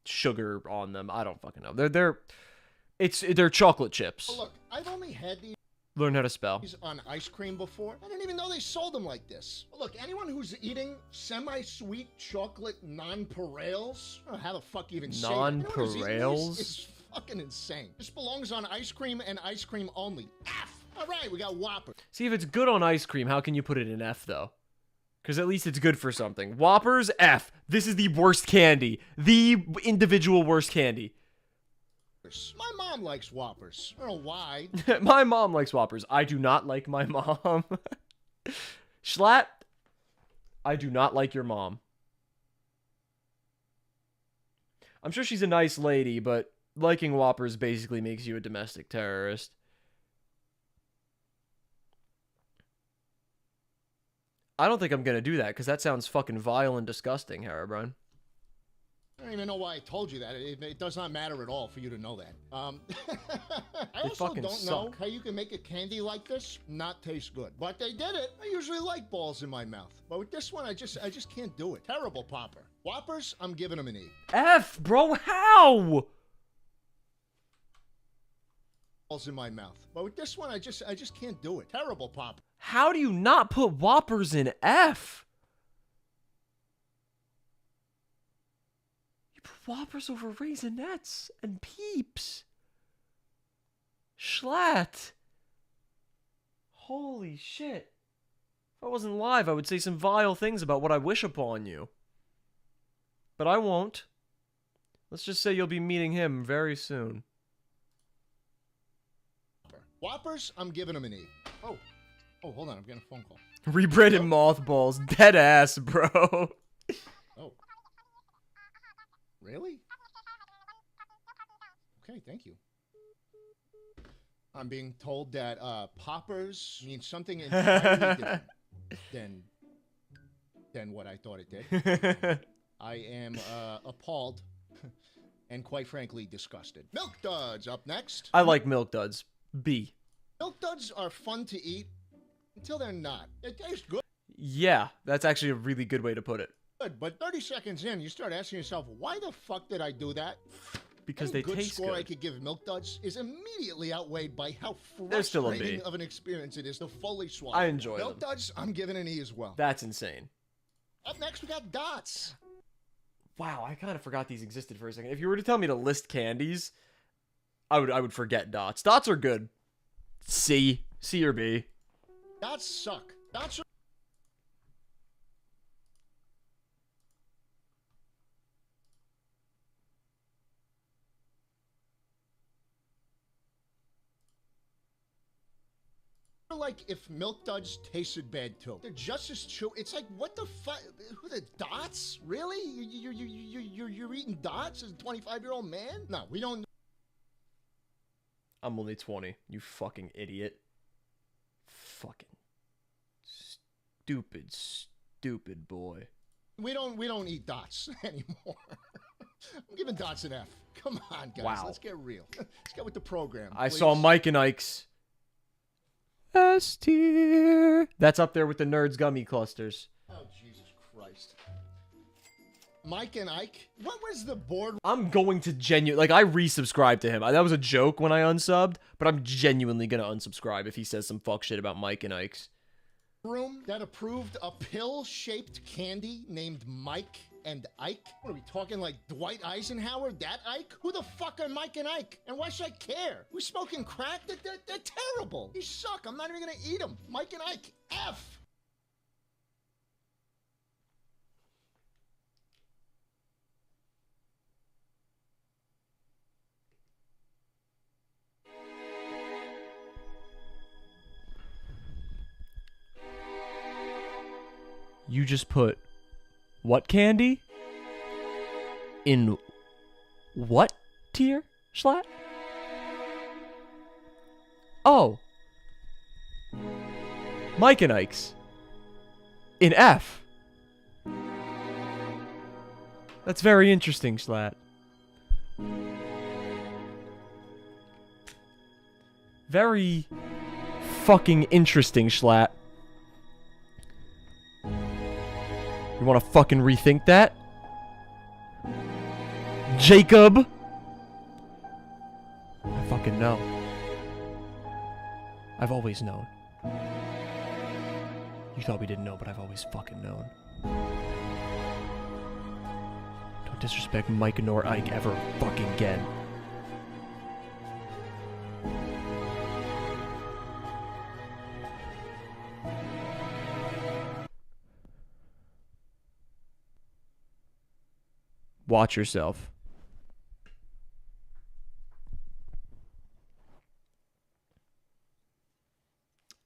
sugar on them. I don't fucking know. They're chocolate chips. look, I've only had these Learn how to spell. on ice cream before. I didn't even know they sold them like this. Look, anyone who's eating semi-sweet chocolate nonpareils, I don't know how the fuck you even say that. Anyone who's eating these Nonpareils? is fucking insane. This belongs on ice cream and ice cream only. F. All right, we got Whopper. See, if it's good on ice cream, how can you put it in F though? Because at least it's good for something. Whoppers, F. This is the worst candy. The individual worst candy. My mom likes Whoppers. I don't know why. My mom likes Whoppers. I do not like my mom. Schlatt, I do not like your mom. I'm sure she's a nice lady, but liking Whoppers basically makes you a domestic terrorist. I don't think I'm gonna do that because that sounds fucking vile and disgusting, Herobrine. I don't even know why I told you that. It does not matter at all for you to know that. I They also fucking don't know suck. how you can make a candy like this not taste good. But they did it. I usually like balls in my mouth. But with this one, I just can't do it. Terrible popper. Whoppers, I'm giving them an E. F, bro, how? Balls in my mouth. But with this one, I just can't do it. Terrible popper. How do you not put Whoppers in F? You put Whoppers over Raisinets and Peeps. Schlatt. Holy shit. If I wasn't live, I would say some vile things about what I wish upon you. But I won't. Let's just say you'll be meeting him very soon. Whoppers, I'm giving them an E. Oh, hold on. I'm getting a phone call. Rebranded mothballs. Dead ass, bro. Oh. Really? Okay, thank you. I'm being told that poppers means something entirely different than what I thought it did. I am appalled and quite frankly disgusted. Milk Duds up next. I like Milk Duds. B. Milk Duds are fun to eat until they're not. They taste good, Yeah, that's actually a really good way to put it. but 30 seconds in, you start asking yourself, why the fuck did I do that? Because Any they taste score I good. could give Milk Duds is immediately outweighed by how They're still a frustrating B. of an experience it is to fully swallow. I enjoy Milk them. Duds, I'm giving an E as well. That's insane. Up next, we got Dots. Wow, I kind of forgot these existed for a second. If you were to tell me to list candies, I would forget Dots. Dots are good. C or B. Dots suck. Dots are like if Milk Duds tasted bad too. They're just as chew. It's like, what the fuck? Who the Dots? Really? You're eating Dots as a 25-year-old man? No, we don't. I'm only 20. You fucking idiot. Fucking stupid boy. We don't eat Dots anymore. I'm giving Dots an F. Come on, guys. Wow. Let's get real. Let's get with the program. I please. saw Mike and Ike's S tier. That's up there with the Nerds gummy clusters. Oh, Jesus Christ. Mike and Ike? What was the board I'm going to I resubscribed to him. That was a joke when I unsubbed, but I'm genuinely gonna unsubscribe if he says some fuck shit about Mike and Ike's. room that approved a pill-shaped candy named Mike and Ike? What are we talking, like Dwight Eisenhower? That Ike? Who the fuck are Mike and Ike? And why should I care? We smoking crack? They're terrible. These suck. I'm not even gonna eat them. Mike and Ike, F. You just put what candy in what tier, Schlatt? Oh. Mike and Ike's in F. That's very interesting, Schlatt. Very fucking interesting, Schlatt. You want to fucking rethink that? Jacob? I fucking know. I've always known. You thought we didn't know, but I've always fucking known. Don't disrespect Mike nor Ike ever fucking again. Watch yourself.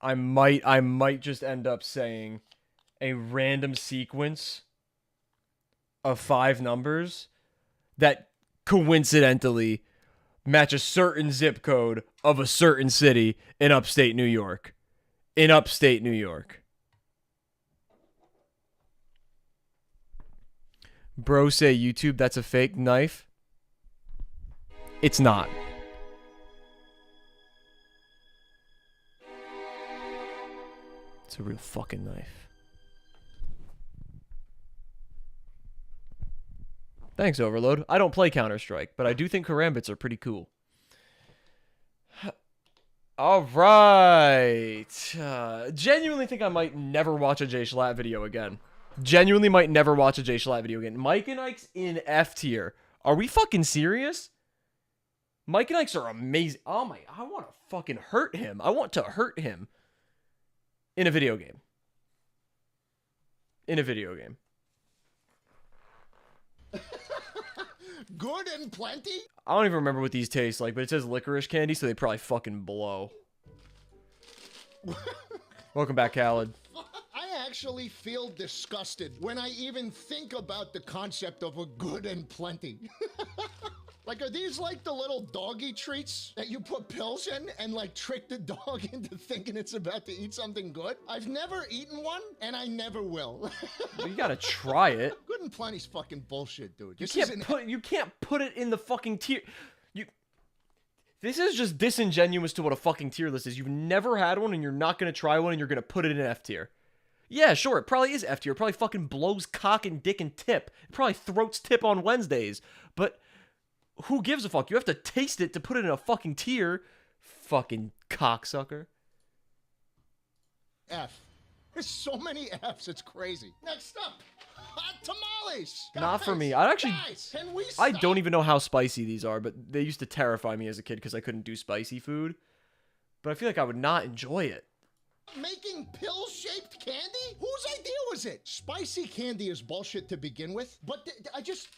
I might just end up saying a random sequence of 5 numbers that coincidentally match a certain zip code of a certain city in upstate New York. In upstate New York. Bro say YouTube, that's a fake knife. It's not. It's a real fucking knife. Thanks, Overload. I don't play Counter-Strike, but I do think karambits are pretty cool. All right. Genuinely think I might never watch a Jay Schlatt video again. Genuinely might never watch a Jay Schlatt video again. Mike and Ike's in F tier. Are we fucking serious? Mike and Ike's are amazing. Oh my, I want to fucking hurt him. I want to hurt him. In a video game. In a video game. Good and plenty? I don't even remember what these taste like, but it says licorice candy, so they probably fucking blow. Welcome back, Khaled. I actually feel disgusted when I even think about the concept of a good and plenty. Like, are these like the little doggy treats that you put pills in and like trick the dog into thinking it's about to eat something good? I've never eaten one and I never will. Well, you gotta try it. Good and plenty's fucking bullshit, dude. You can't put it in the fucking tier. This is just disingenuous to what a fucking tier list is. You've never had one and you're not gonna try one and you're gonna put it in F tier. Yeah, sure, it probably is F tier. It probably fucking blows cock and dick and tip. It probably throats tip on Wednesdays. But who gives a fuck? You have to taste it to put it in a fucking tier. Fucking cocksucker. F. There's so many F's, it's crazy. Next up, hot tamales. Not for Guys, me. I stop? don't even know how spicy these are, but they used to terrify me as a kid because I couldn't do spicy food. But I feel like I would not enjoy it. Making pill-shaped candy? Whose idea was it? Spicy candy is bullshit to begin with, but I just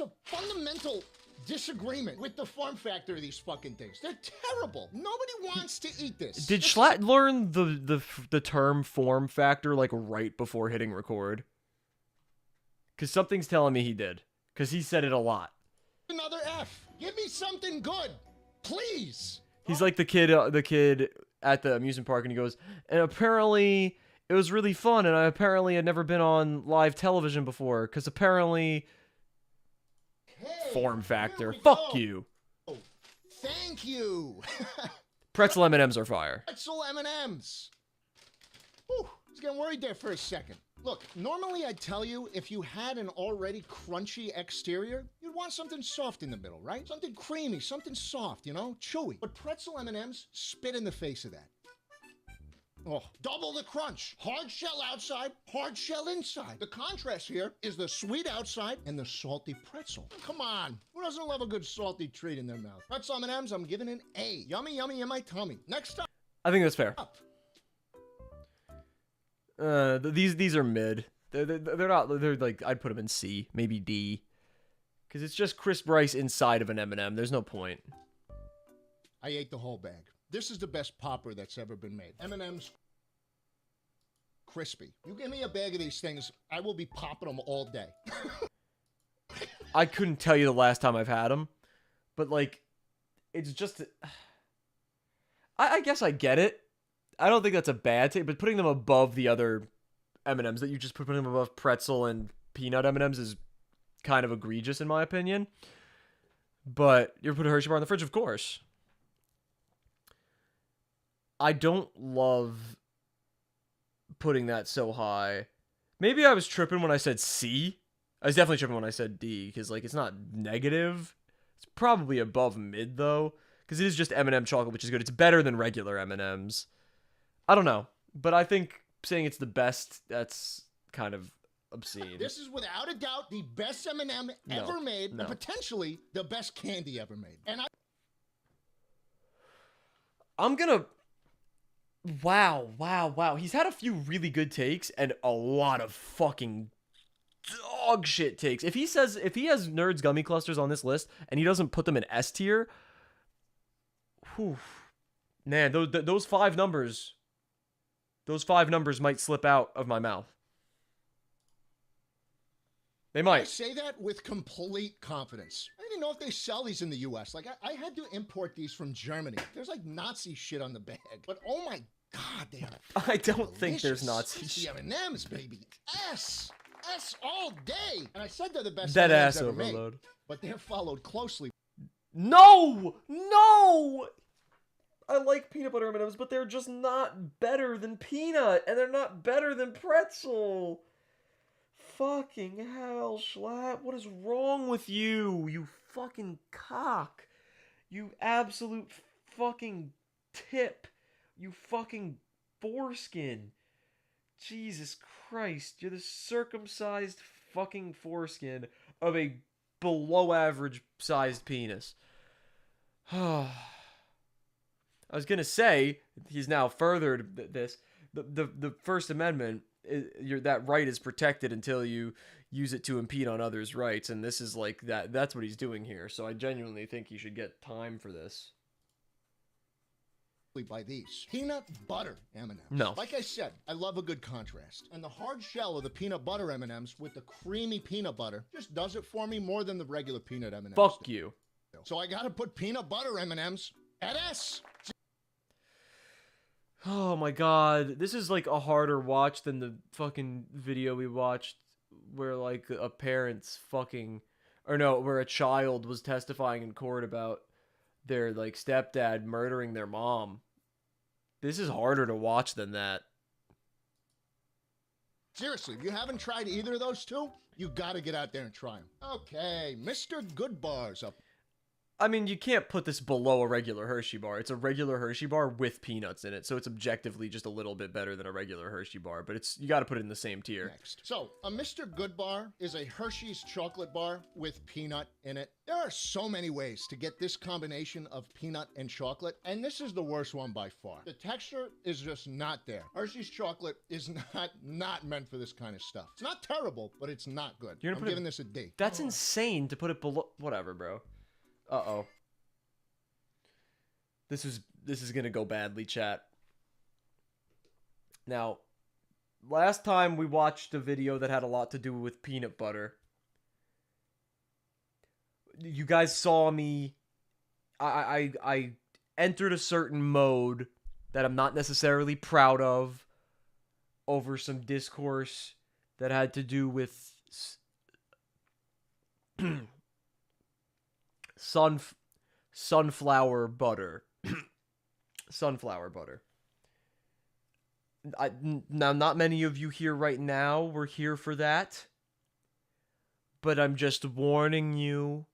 a fundamental disagreement with the form factor of these fucking things. They're terrible. Nobody wants to eat this. Did Schlatt learn the term form factor like right before hitting record? Because something's telling me he did. Because he said it a lot. Another F. Give me something good, please. He's like the kid at the amusement park, and he goes, and apparently it was really fun, and I apparently had never been on live television before, because apparently form factor. Fuck you. Oh, thank you. Pretzel M&Ms are fire. Pretzel M&Ms. Whew, I was getting worried there for a second. Look, normally I'd tell you if you had an already crunchy exterior, you'd want something soft in the middle, right? Something creamy, something soft, you know, chewy. But pretzel M&Ms spit in the face of that. Oh, double the crunch. Hard shell outside, hard shell inside. The contrast here is the sweet outside and the salty pretzel. Come on, who doesn't love a good salty treat in their mouth? Pretzel M&Ms, I'm giving an A. Yummy, yummy in my tummy. Next up. I think that's fair. These are mid. They're not. They're like, I'd put them in C, maybe D, because it's just crisp rice inside of an M&M. There's no point. I ate the whole bag. This is the best popper that's ever been made. M&M's crispy. You give me a bag of these things, I will be popping them all day. I couldn't tell you the last time I've had them, but like, it's just. I guess I get it. I don't think that's a bad thing, but putting them above the other M&Ms that you just put them above pretzel and peanut M&Ms is kind of egregious in my opinion. But you're putting Hershey bar in the fridge, of course. I don't love putting that so high. Maybe I was tripping when I said C. I was definitely tripping when I said D, because like it's not negative. It's probably above mid though, because it is just M&M chocolate, which is good. It's better than regular M&Ms. I don't know, but I think saying it's the best, that's kind of obscene. This is without a doubt the best M&M ever made, and potentially the best candy ever made. And I'm gonna... Wow. He's had a few really good takes and a lot of fucking dog shit takes. If he has Nerds Gummy Clusters on this list and he doesn't put them in S tier, whew, man, those five numbers might slip out of my mouth. They I might. say that with complete confidence. I don't even know if they sell these in the U.S. Like, I had to import these from Germany. There's like Nazi shit on the bag. But oh my God, they are I don't think there's Nazi It's shit. the M&M's, baby. S. S all day. And I said they're the best Dead M&Ms ass ever made, overload. but they're followed closely. No! No! I like peanut butter M&Ms, but they're just not better than peanut, and they're not better than pretzel. Fucking hell, Schlatt. What is wrong with you? You fucking cock. You absolute fucking tip. You fucking foreskin. Jesus Christ. You're the circumcised fucking foreskin of a below average sized penis. I was gonna say, he's now furthered this. The First Amendment, that right is protected until you use it to impede on others' rights, and this is like that. That's what he's doing here. So I genuinely think he should get time for this. By these peanut butter M&Ms. No. Like I said, I love a good contrast, and the hard shell of the peanut butter M&Ms with the creamy peanut butter just does it for me more than the regular peanut M&Ms. Fuck do. you. So I gotta put peanut butter M&Ms at S. Oh my god, this is like a harder watch than the fucking video we watched where like a parent's fucking, or no, where a child was testifying in court about their like stepdad murdering their mom. This is harder to watch than that. Seriously, if you haven't tried either of those two, you gotta get out there and try them. Okay, Mr. Goodbar's up. I mean, you can't put this below a regular Hershey bar. It's a regular Hershey bar with peanuts in it, so it's objectively just a little bit better than a regular Hershey bar, but you got to put it in the same tier. Next. So, a Mr. Goodbar is a Hershey's chocolate bar with peanut in it. There are so many ways to get this combination of peanut and chocolate, and this is the worst one by far. The texture is just not there. Hershey's chocolate is not meant for this kind of stuff. It's not terrible, but it's not good. You're I'm gonna put giving this a D. That's insane to put it below. Whatever, bro. Uh-oh. This is gonna go badly, chat. Now, last time we watched a video that had a lot to do with peanut butter, you guys saw me. I entered a certain mode that I'm not necessarily proud of over some discourse that had to do with sunflower butter. Sunflower butter. Now, not many of you here right now were here for that, but I'm just warning you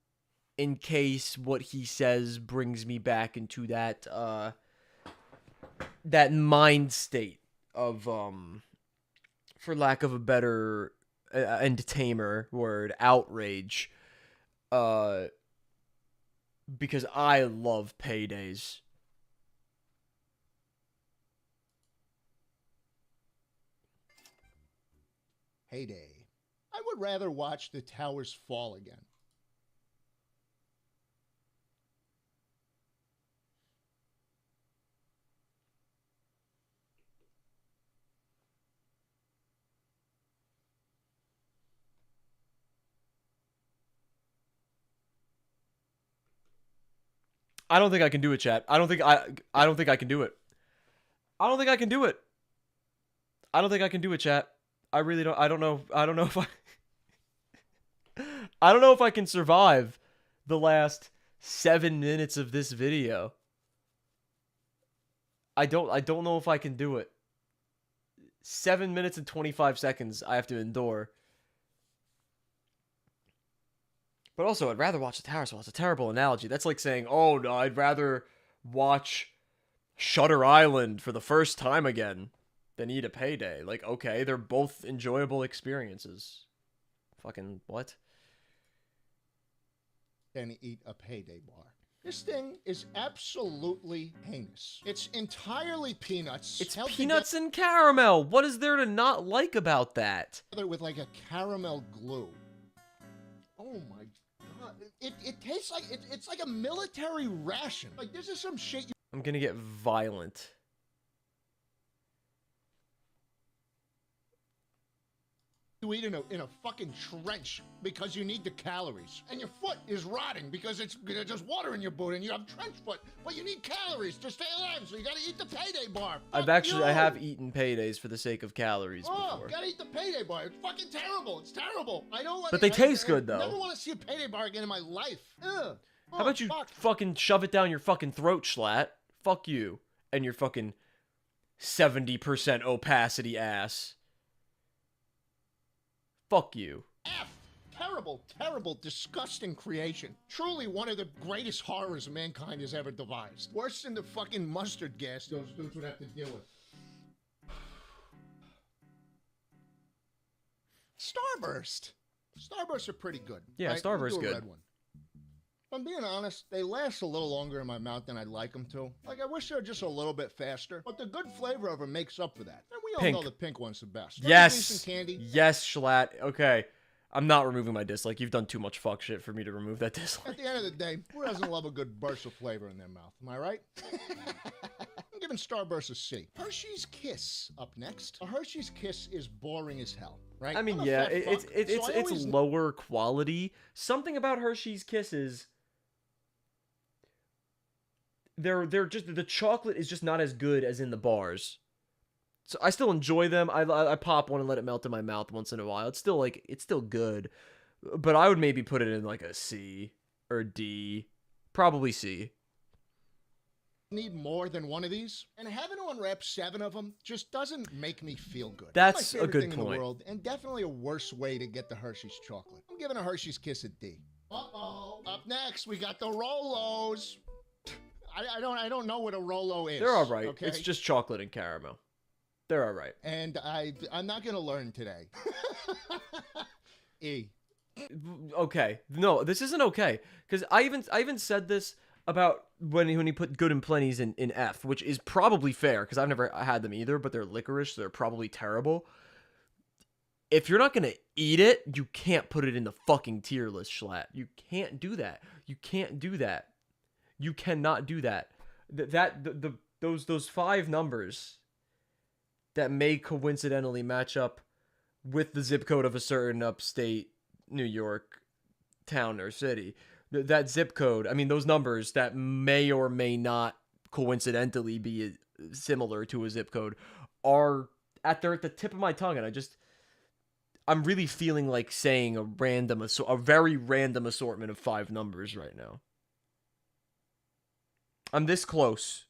in case what he says brings me back into that that mind state of for lack of a better and tamer word, outrage. Because I love paydays. Heyday. I would rather watch the towers fall again. I don't think I can do it, chat. I don't think I can do it. I don't think I can do it. I don't think I can do it, chat. I really don't. I don't know if I I don't know if I can survive the last 7 minutes of this video. I don't know if I can do it. 7 minutes and 25 seconds I have to endure. But also, I'd rather watch the Towers Fall. It's a terrible analogy. That's like saying, oh, no, I'd rather watch Shutter Island for the first time again than eat a Payday. Like, okay, they're both enjoyable experiences. Fucking what? Than eat a Payday bar. This thing is absolutely heinous. It's entirely peanuts. It's peanuts and caramel. What is there to not like about that? With like a caramel glue. Oh my god. It tastes like, it's like a military ration. Like, this is some shit you... I'm gonna get violent. You eat in a fucking trench because you need the calories. And your foot is rotting because there's just water in your boot and you have trench foot. But you need calories to stay alive, so you gotta eat the payday bar. I have eaten paydays for the sake of calories before. Gotta eat the payday bar. It's fucking terrible. It's terrible. I don't want. But they taste good, though. I never want to see a payday bar again in my life. Ugh. How about you fucking shove it down your fucking throat, Schlatt? Fuck you. And your fucking 70% opacity ass. Fuck you. F. Terrible, terrible, disgusting creation. Truly one of the greatest horrors mankind has ever devised. Worse than the fucking mustard gas those dudes would have to deal with. Starburst. Starbursts are pretty good. Yeah, right? Starburst We'll do a good. red one. If I'm being honest, they last a little longer in my mouth than I'd like them to. Like, I wish they were just a little bit faster, but the good flavor of them makes up for that. And we all Pink. know the pink one's the best. Very Yes. decent candy. Yes, Schlatt. Okay. I'm not removing my dislike. You've done too much fuck shit for me to remove that dislike. At the end of the day, who doesn't love a good burst of flavor in their mouth? Am I right? I'm giving Starburst a C. Hershey's Kiss up next. A Hershey's Kiss is boring as hell, right? I mean, I'm a yeah, fat it's fuck, it's so I it's always- lower quality. Something about Hershey's Kisses, they're just, the chocolate is just not as good as in the bars. So I still enjoy them. I pop one and let it melt in my mouth once in a while. It's still good, but I would maybe put it in like a C or D, probably C. need more than one of these, and having to unwrap 7 of them just doesn't make me feel good. That's It's my a favorite good thing in the point. world, and definitely a worse way to get the Hershey's chocolate. I'm giving a Hershey's Kiss a D. Uh-oh. Up next, we got the Rolos. I don't know what a Rolo is. They're all right. Okay? It's just chocolate and caramel. They're all right. And I'm not gonna learn today. E. Okay, no, this isn't okay, because I even said this about when he put Good and Plenty's in F, which is probably fair because I've never had them either, but they're licorice, so they're probably terrible. If you're not gonna eat it, you can't put it in the fucking tier list, Schlatt. You can't do that. You can't do that. You cannot do that. Those 5 numbers that may coincidentally match up with the zip code of a certain upstate New York town or city. That zip code, I mean, those numbers that may or may not coincidentally be similar to a zip code are they're at the tip of my tongue, and I'm really feeling like saying a very random assortment of 5 numbers right now. I'm this close.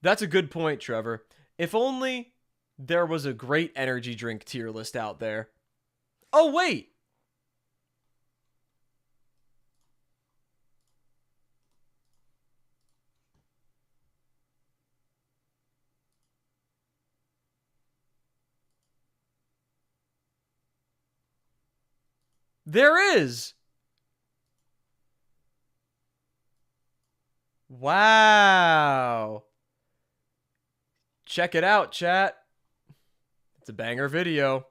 That's a good point, Trevor. If only there was a great energy drink tier list out there. Oh, wait! There is! Wow! Check it out, chat. It's a banger video.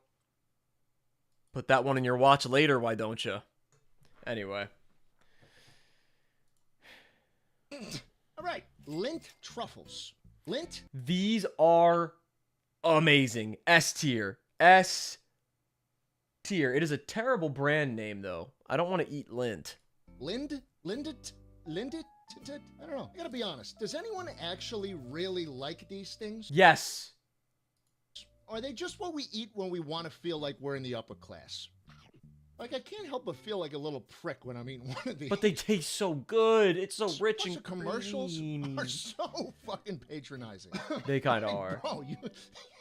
Put that one in your watch later, why don't you? Anyway. All right, Lindt truffles. Lindt. These are amazing. S tier. S tier. It is a terrible brand name, though. I don't want to eat Lindt. Lindt. I don't know. I gotta be honest. Does anyone actually really like these things? Yes. Or are they just what we eat when we want to feel like we're in the upper class? Like, I can't help but feel like a little prick when I'm eating one of these. But they taste so good. It's so rich Plus and the commercials creamy. are so fucking patronizing. They kind of Like, are. Bro,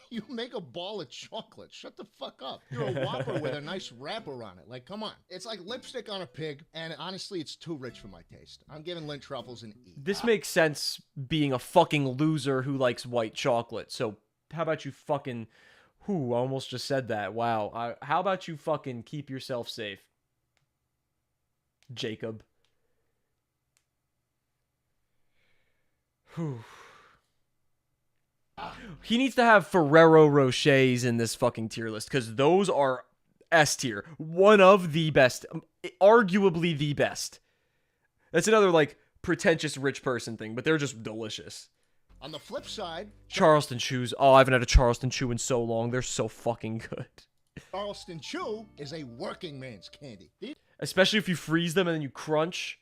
you make a ball of chocolate. Shut the fuck up. You're a Whopper with a nice wrapper on it. Like, come on. It's like lipstick on a pig, and honestly, it's too rich for my taste. I'm giving Lindt truffles an E. This makes sense being a fucking loser who likes white chocolate. So how about you fucking... I almost just said that. Wow. How about you fucking keep yourself safe? Jacob. Whew. He needs to have Ferrero Rochers in this fucking tier list, because those are S tier. One of the best. Arguably the best. That's another, like, pretentious rich person thing, but they're just delicious. On the flip side, Charleston Chews. Oh, I haven't had a Charleston Chew in so long. They're so fucking good. Charleston Chew is a working man's candy. These Especially if you freeze them and then you crunch.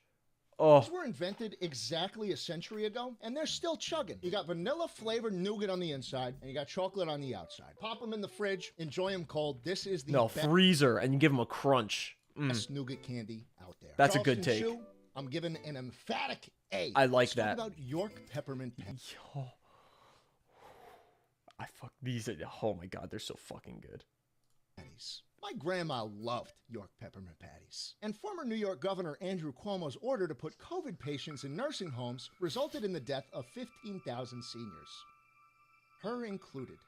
Oh, were invented exactly a century ago, and they're still chugging. You got vanilla flavored nougat on the inside, and you got chocolate on the outside. Pop them in the fridge, enjoy them cold. This is the no, freezer, and you give them a crunch. best nougat candy out there. That's a good Charleston take. Chew, I'm giving an emphatic A. I like Let's talk that. about York peppermint patties. Yo. I fuck these. Oh my god, they're so fucking good. My grandma loved York peppermint patties. And former New York Governor Andrew Cuomo's order to put COVID patients in nursing homes resulted in the death of 15,000 seniors, her included.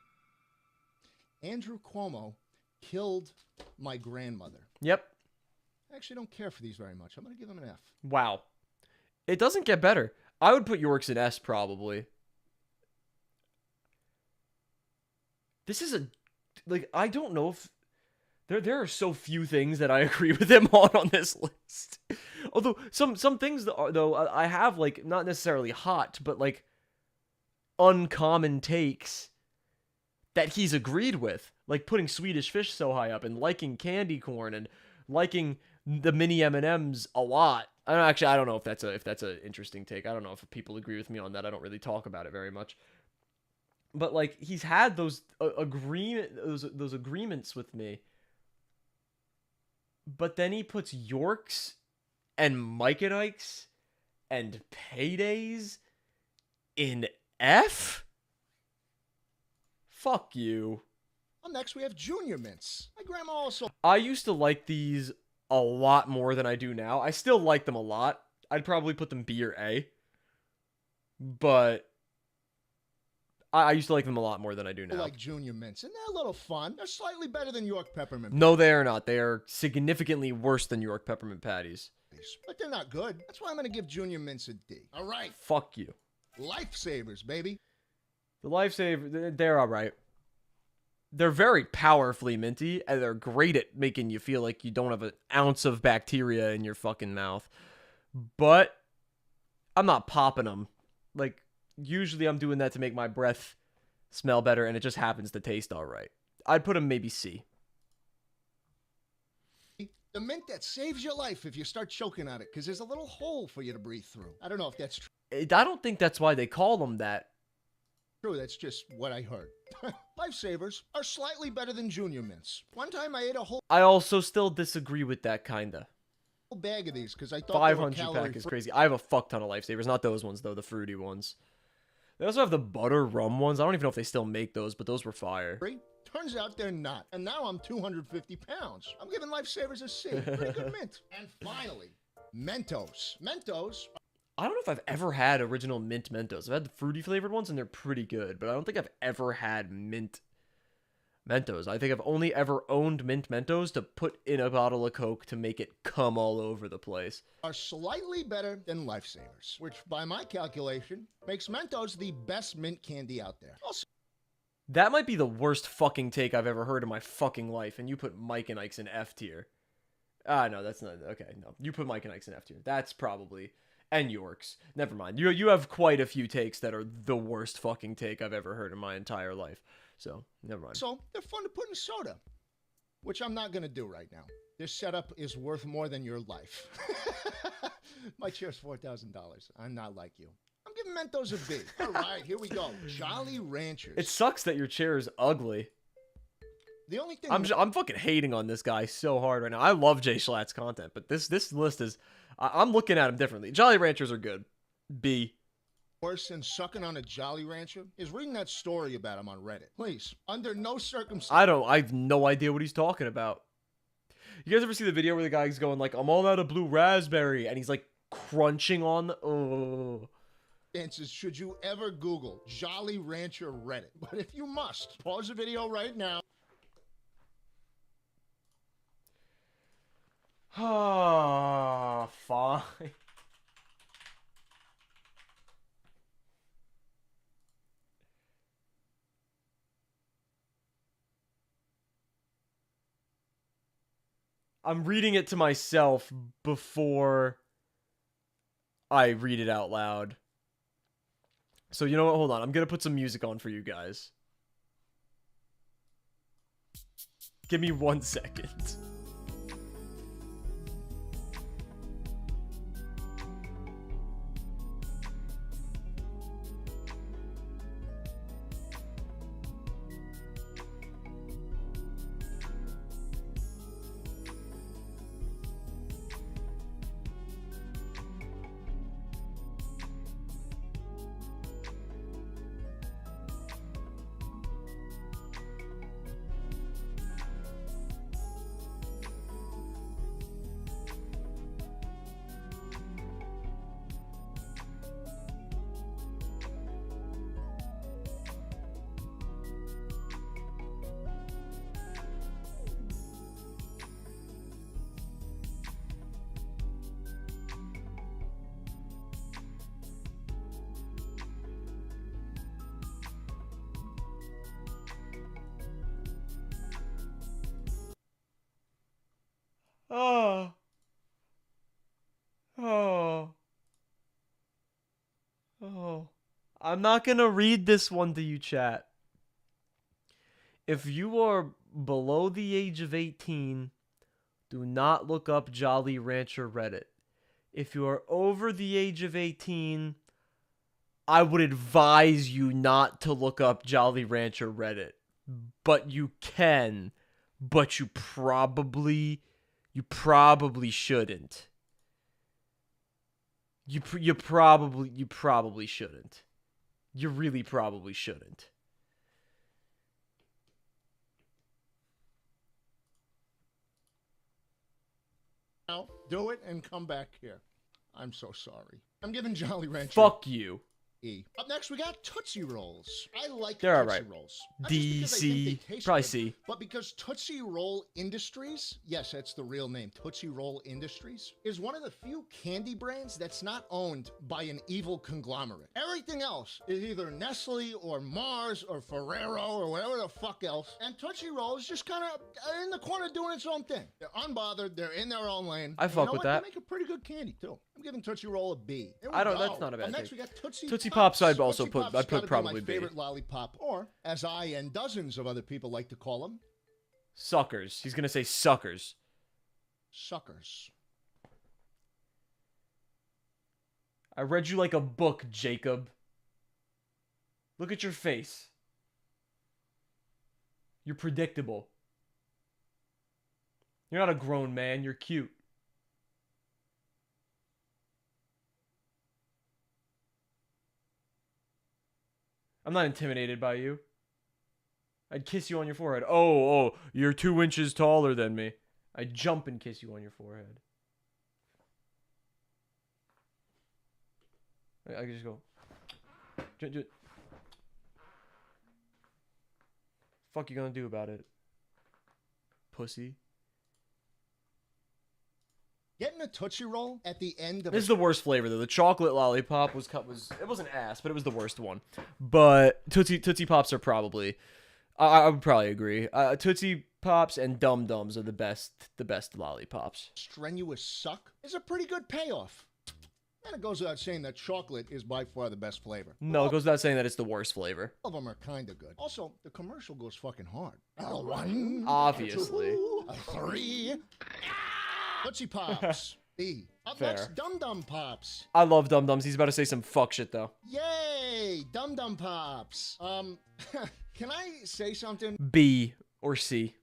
Andrew Cuomo killed my grandmother. Yep. I actually don't care for these very much. I'm going to give them an F. Wow. It doesn't get better. I would put York's in S probably. This is a, like, I don't know if there are so few things that I agree with him on this list. Although some things though I have, like, not necessarily hot, but like uncommon takes that he's agreed with, like putting Swedish Fish so high up and liking candy corn and liking the mini M&Ms a lot. I don't know if that's a interesting take. I don't know if people agree with me on that. I don't really talk about it very much. But like, he's had those those agreements with me. But then he puts Yorks and Mike and Ike's and Paydays in F? Fuck you. Well, next we have Junior Mints. My grandma also I used to like these a lot more than I do now. I still like them a lot. I'd probably put them B or A. But I used to like them a lot more than I do now. like Junior Mints, and they're a little fun. They're slightly better than York peppermint No, they are not. They are significantly worse than York peppermint patties. patties, but they're not good. That's why I'm going to give Junior Mints a D. All right, Fuck you. Lifesavers, baby. The Lifesaver, they're alright. They're very powerfully minty, and they're great at making you feel like you don't have an ounce of bacteria in your fucking mouth. But I'm not popping them. Like, usually I'm doing that to make my breath smell better, and it just happens to taste alright. I'd put them maybe C. The mint that saves your life if you start choking on it, because there's a little hole for you to breathe through. I don't know if that's I don't think that's why they call them that. true. That's just what I heard. Lifesavers are slightly better than Junior Mints. One time I ate a whole I also still disagree with that, kinda. bag of these because I thought they were 500 pack is calorie-free. crazy. I have a fuck ton of Lifesavers. Not those ones, though. The fruity ones. They also have the butter rum ones. I don't even know if they still make those, but those were fire. Turns out they're not. And now I'm 250 pounds. I'm giving Lifesavers a C. Pretty good mint. And finally, Mentos. Mentos I don't know if I've ever had original mint Mentos. I've had the fruity flavored ones, and they're pretty good, but I don't think I've ever had mint Mentos. I think I've only ever owned mint Mentos to put in a bottle of Coke to make it come all over the place. are slightly better than Lifesavers, which by my calculation makes Mentos the best mint candy out there. Also, That might be the worst fucking take I've ever heard in my fucking life, and you put Mike and Ike's in F tier. Ah, no, that's not... Okay, no. You put Mike and Ike's in F tier. That's probably... And York's. Never mind. You have quite a few takes that are the worst fucking take I've ever heard in my entire life. So, never mind. so they're fun to put in soda, which I'm not going to do right now. This setup is worth more than your life. My chair's $4,000. I'm not like you. I'm giving Mentos a B. All right, here we go. Jolly Ranchers. It sucks that your chair is ugly. The only thing I'm fucking hating on this guy so hard right now. I love Jay Schlatt's content, but this list is... I'm looking at him differently. Jolly Ranchers are good. B. worse than sucking on a Jolly Rancher is reading that story about him on Reddit. Please, under no circumstances. I have no idea what he's talking about. You guys ever see the video where the guy's going like, I'm all out of blue raspberry, and he's like crunching on the... Oh. Should you ever Google Jolly Rancher Reddit? But if you must, pause the video right now. Ah, fine. I'm reading it to myself before I read it out loud. So you know what? Hold on. I'm gonna put some music on for you guys. Give me 1 second. Oh. Oh. Oh. I'm not gonna read this one to you, chat. If you are below the age of 18, do not look up Jolly Rancher Reddit. If you are over the age of 18, I would advise you not to look up Jolly Rancher Reddit. But you can. But you probably shouldn't. You probably shouldn't. You really probably shouldn't. Now, do it and come back here. I'm so sorry. I'm giving Jolly Rancher Fuck you. E. Up next, we got Tootsie Rolls. I like They're Tootsie alright. Rolls. Not just because I think DC. they taste Probably good, C. but because Tootsie Roll Industries, yes, that's the real name, Tootsie Roll Industries, is one of the few candy brands that's not owned by an evil conglomerate. Everything else is either Nestle or Mars or Ferrero or whatever the fuck else, and Tootsie Roll is just kind of in the corner doing its own thing. They're unbothered, they're in their own lane. I And fuck you know with what? that. They make a pretty good candy, too. I'm giving Tootsie Roll a B. Here we I don't- go. that's not a bad Up next, thing. we got Tootsie Pops, I'd also Tootsie put- Pops I'd put gotta be probably my B. favorite lollipop, or as I and dozens of other people like to call them, Suckers. He's gonna say suckers. suckers. I read you like a book, Jacob. Look at your face. You're predictable. You're not a grown man, you're cute. I'm not intimidated by you. I'd kiss you on your forehead. Oh, you're 2 inches taller than me. I'd jump and kiss you on your forehead. I could just go. Fuck you gonna do about it, pussy? Getting a Tootsie Roll at the end of This is the worst flavor though. The chocolate lollipop was it wasn't ass, but it was the worst one. But Tootsie Pops are probably, I would probably agree. Tootsie Pops and Dum Dums are the best lollipops. strenuous suck is a pretty good payoff. And it goes without saying that chocolate is by far the best flavor. No, it goes without saying that it's the worst flavor. All of them are kind of good. Also, the commercial goes fucking hard. A 1, Obviously. a 2, a 3. Tootsie Pops. B. Up Fair. next, Dum Dum Pops. I love Dum Dums. He's about to say some fuck shit though. Yay! Dum Dum Pops. Can I say something B or C.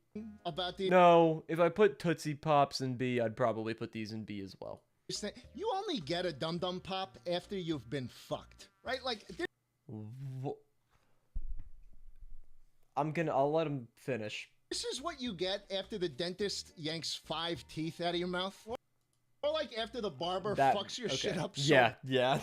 about the No, if I put Tootsie Pops in B, I'd probably put these in B as well. thing? You only get a Dum Dum Pop after you've been fucked, right? Like, I'll let him finish. this is what you get after the dentist yanks 5 teeth out of your mouth. Or like after the barber fucks your shit up so Yeah.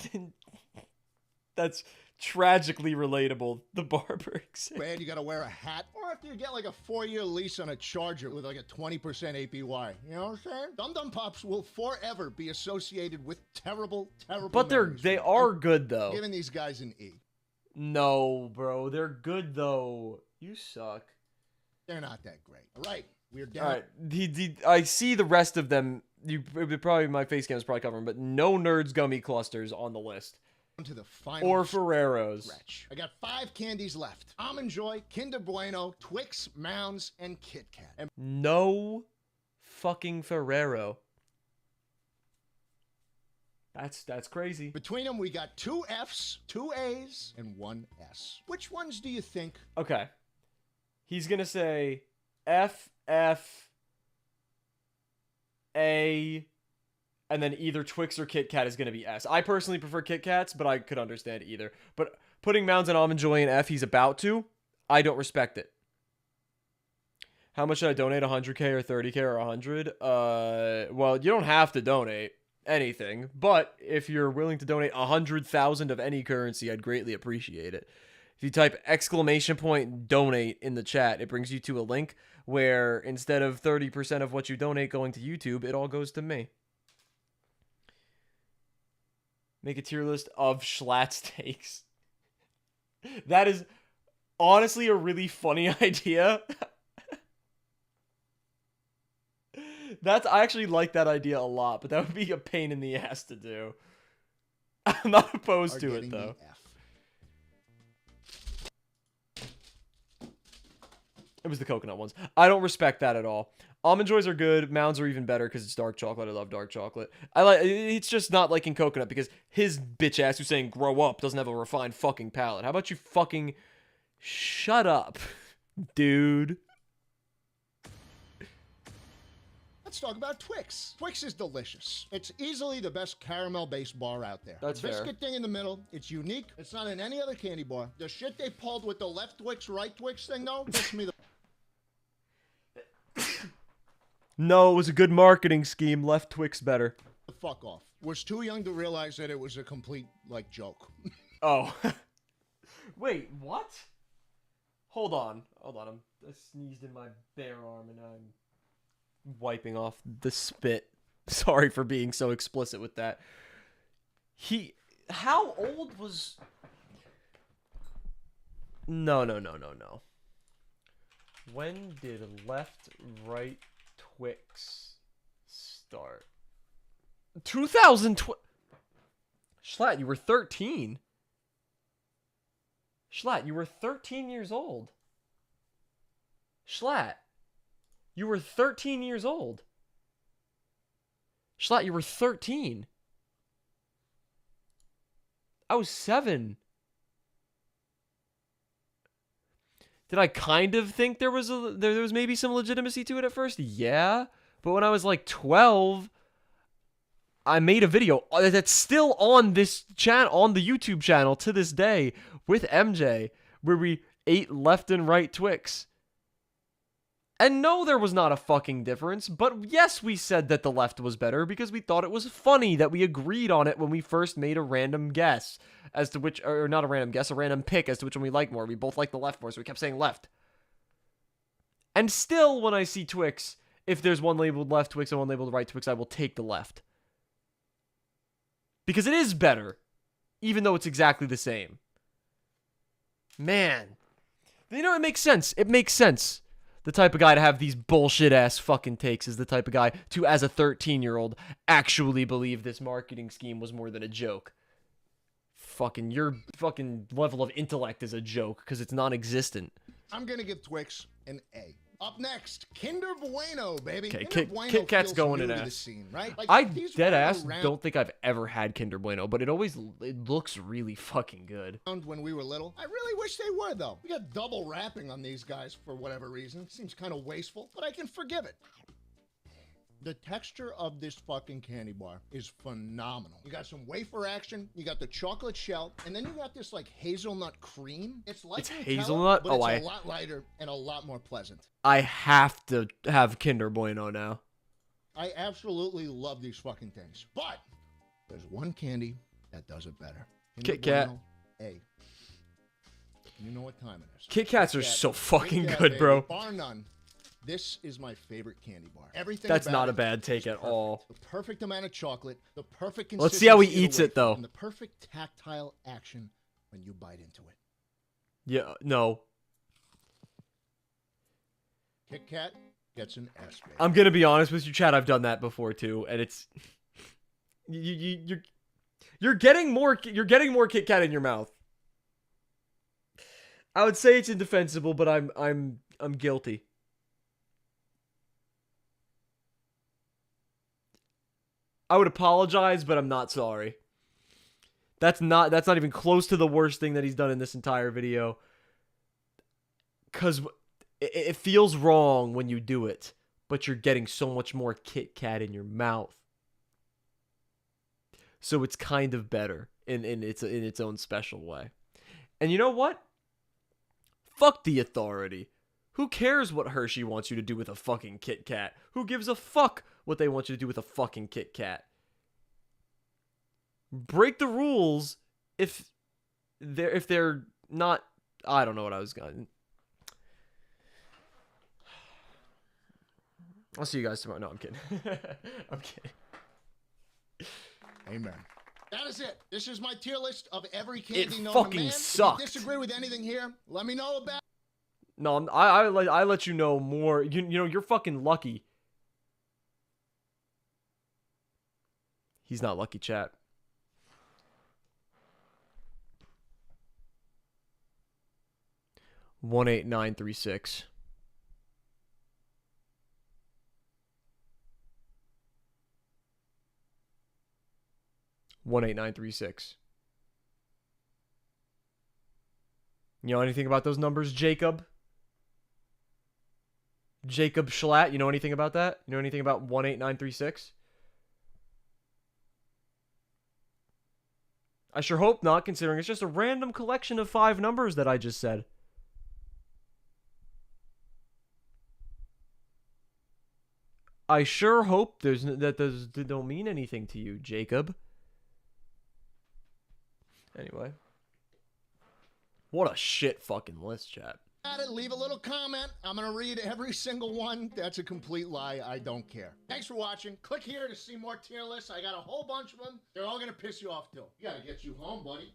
That's tragically relatable. The barber exam. bad you gotta wear a hat. Or after you get like a 4-year lease on a Charger with like a 20% APY. You know what I'm saying? Dum Dum Pops will forever be associated with terrible But memories. they are good I'm though. giving these guys an E. No, bro, they're good though. You suck. They're not that great. All right, we're down. All right, I see the rest of them. Probably my face cam is probably covering, but no Nerds gummy clusters on the list. to the final Or Ferrero's. stretch. I got 5 candies left. Almond Joy, Kinder Bueno, Twix, Mounds, and Kit Kat. And No fucking Ferrero. That's crazy. between them, we got 2 Fs, 2 As, and 1 S. Which ones do you think? Okay. He's gonna say F, F, A, and then either Twix or Kit Kat is gonna be S. I personally prefer Kit Kats, but I could understand either. But putting Mounds and Almond Joy in F, he's about to. I don't respect it. How much should I donate? 100K or 30K or 100? Well, you don't have to donate anything, but if you're willing to donate 100,000 of any currency, I'd greatly appreciate it. If you type !donate in the chat, it brings you to a link where instead of 30% of what you donate going to YouTube, it all goes to me. Make a tier list of Schlatt takes. That is honestly a really funny idea. I actually like that idea a lot, but that would be a pain in the ass to do. I'm not opposed Are to it getting though. the F. It was the coconut ones. I don't respect that at all. Almond Joys are good. Mounds are even better because it's dark chocolate. I love dark chocolate. It's just not liking coconut because his bitch ass who's saying grow up doesn't have a refined fucking palate. How about you fucking shut up, dude? Let's talk about Twix. Twix is delicious. It's easily the best caramel-based bar out there. That's the fair. biscuit thing in the middle, it's unique. It's not in any other candy bar. The shit they pulled with the left Twix, right Twix thing, though, gets me the No, it was a good marketing scheme. Left Twix better. fuck off. Was too young to realize that it was a complete, joke. Oh. Wait, what? Hold on. I sneezed in my bare arm and I'm wiping off the spit. Sorry for being so explicit with that. How old was... No. When did left-right Twix start? 2012... Schlatt, you were 13. Schlatt, you were 13 years old. Schlatt, you were 13 years old. Schlatt, you were 13. I was 7. Did I kind of think there was maybe some legitimacy to it at first? Yeah. But when I was like 12, I made a video that's still on this channel, on the YouTube channel to this day with MJ, where we ate left and right Twix. And no, there was not a fucking difference, but yes, we said that the left was better because we thought it was funny that we agreed on it when we first made a random guess as to which, or not a random guess, a random pick as to which one we like more. We both like the left more, so we kept saying left. And still, when I see Twix, if there's one labeled left Twix and one labeled right Twix, I will take the left. Because it is better, even though it's exactly the same. Man. You know, it makes sense. It makes sense. The type of guy to have these bullshit-ass fucking takes is the type of guy to, as a 13-year-old, actually believe this marketing scheme was more than a joke. Fucking, your fucking level of intellect is a joke, because it's non-existent. I'm gonna give Twix an A. Up next, Kinder Bueno, baby. Okay, Kinder Bueno Kit Kat's feels going new in to the S. scene, right? I these dead were ass around don't think I've ever had Kinder Bueno, but it looks really fucking good. when we were little. I really wish they were, though. We got double wrapping on these guys for whatever reason. Seems kind of wasteful, but I can forgive it. The texture of this fucking candy bar is phenomenal. You got some wafer action, you got the chocolate shell, and then you got this like hazelnut cream. It's like It's Nutella, hazelnut? but Oh, it's a lot lighter and a lot more pleasant. I have to have Kinder Bueno now. I absolutely love these fucking things. But there's one candy that does it better. Kinder Kit Kat. Bueno, A. You know what time it is. Kit Kats are Kit Kat. so fucking Kit Kat, good, baby. bro. Bar none. This is my favorite candy bar. Everything That's about not a it bad take is at perfect. all. The perfect amount of chocolate, the perfect Let's see how he consistency of eats the it, though. wafer, and the perfect tactile action when you bite into it. Yeah, no. Kit Kat gets an S, baby. I'm gonna be honest with you, Chad. I've done that before too, and it's you're You're getting more Kit Kat in your mouth. I would say it's indefensible, but I'm guilty. I would apologize, but I'm not sorry. That's not even close to the worst thing that he's done in this entire video. Cause it feels wrong when you do it, but you're getting so much more Kit Kat in your mouth. So it's kind of better in its own special way. And you know what? Fuck the authority. Who cares what Hershey wants you to do with a fucking Kit Kat? Who gives a fuck what they want you to do with a fucking Kit Kat? Break the rules if they're not. I don't know what I was going. I'll see you guys tomorrow. No, I'm kidding. I'm kidding. Amen. That is it. This is my tier list of every candy known fucking to man. sucked. If you disagree with anything here, let me know about. No, I let you know more. You know, you're fucking lucky. He's not lucky, chat. One 18936. One 18936. You know anything about those numbers, Jacob? Jacob Schlatt, you know anything about that? You know anything about 18936? I sure hope not, considering it's just a random collection of 5 numbers that I just said. I sure hope that don't mean anything to you, Jacob. Anyway. What a shit fucking list, chat. Leave a little comment. I'm going to read every single one. That's a complete lie. I don't care. Thanks for watching. Click here to see more tier lists. I got a whole bunch of them. They're all going to piss you off, too. You got to get you home, buddy.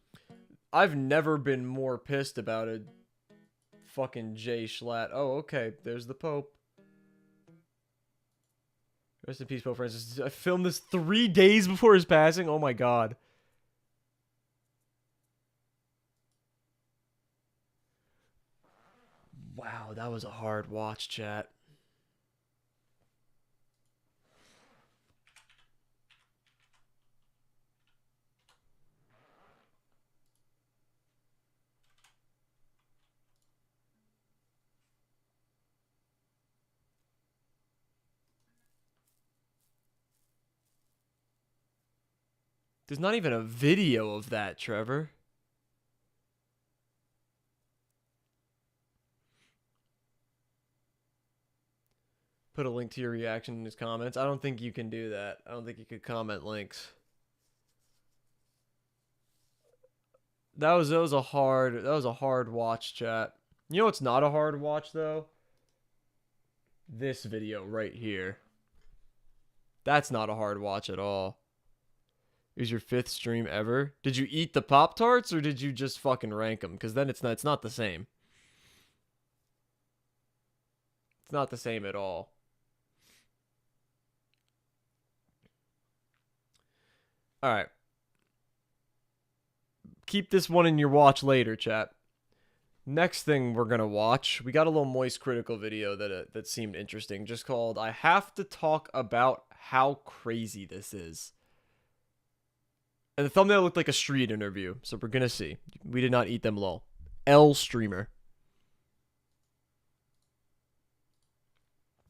I've never been more pissed about a fucking Jay Schlatt. Oh, okay. There's the Pope. Rest in peace, Pope Francis. I filmed this 3 days before his passing. Oh my god. Wow, that was a hard watch, chat. There's not even a video of that, Trevor. Put a link to your reaction in his comments. I don't think you can do that. I don't think you could comment links. That was a hard watch, chat. You know what's not a hard watch though? This video right here. That's not a hard watch at all. It was your 5th stream ever. Did you eat the Pop-Tarts or did you just fucking rank them? Because then it's not the same. It's not the same at all. Alright. Keep this one in your watch later, chat. Next thing we're going to watch, we got a little Moist Critical video that seemed interesting, just called I Have to Talk About How Crazy This Is. And the thumbnail looked like a street interview, so we're going to see. We did not eat them low. L Streamer.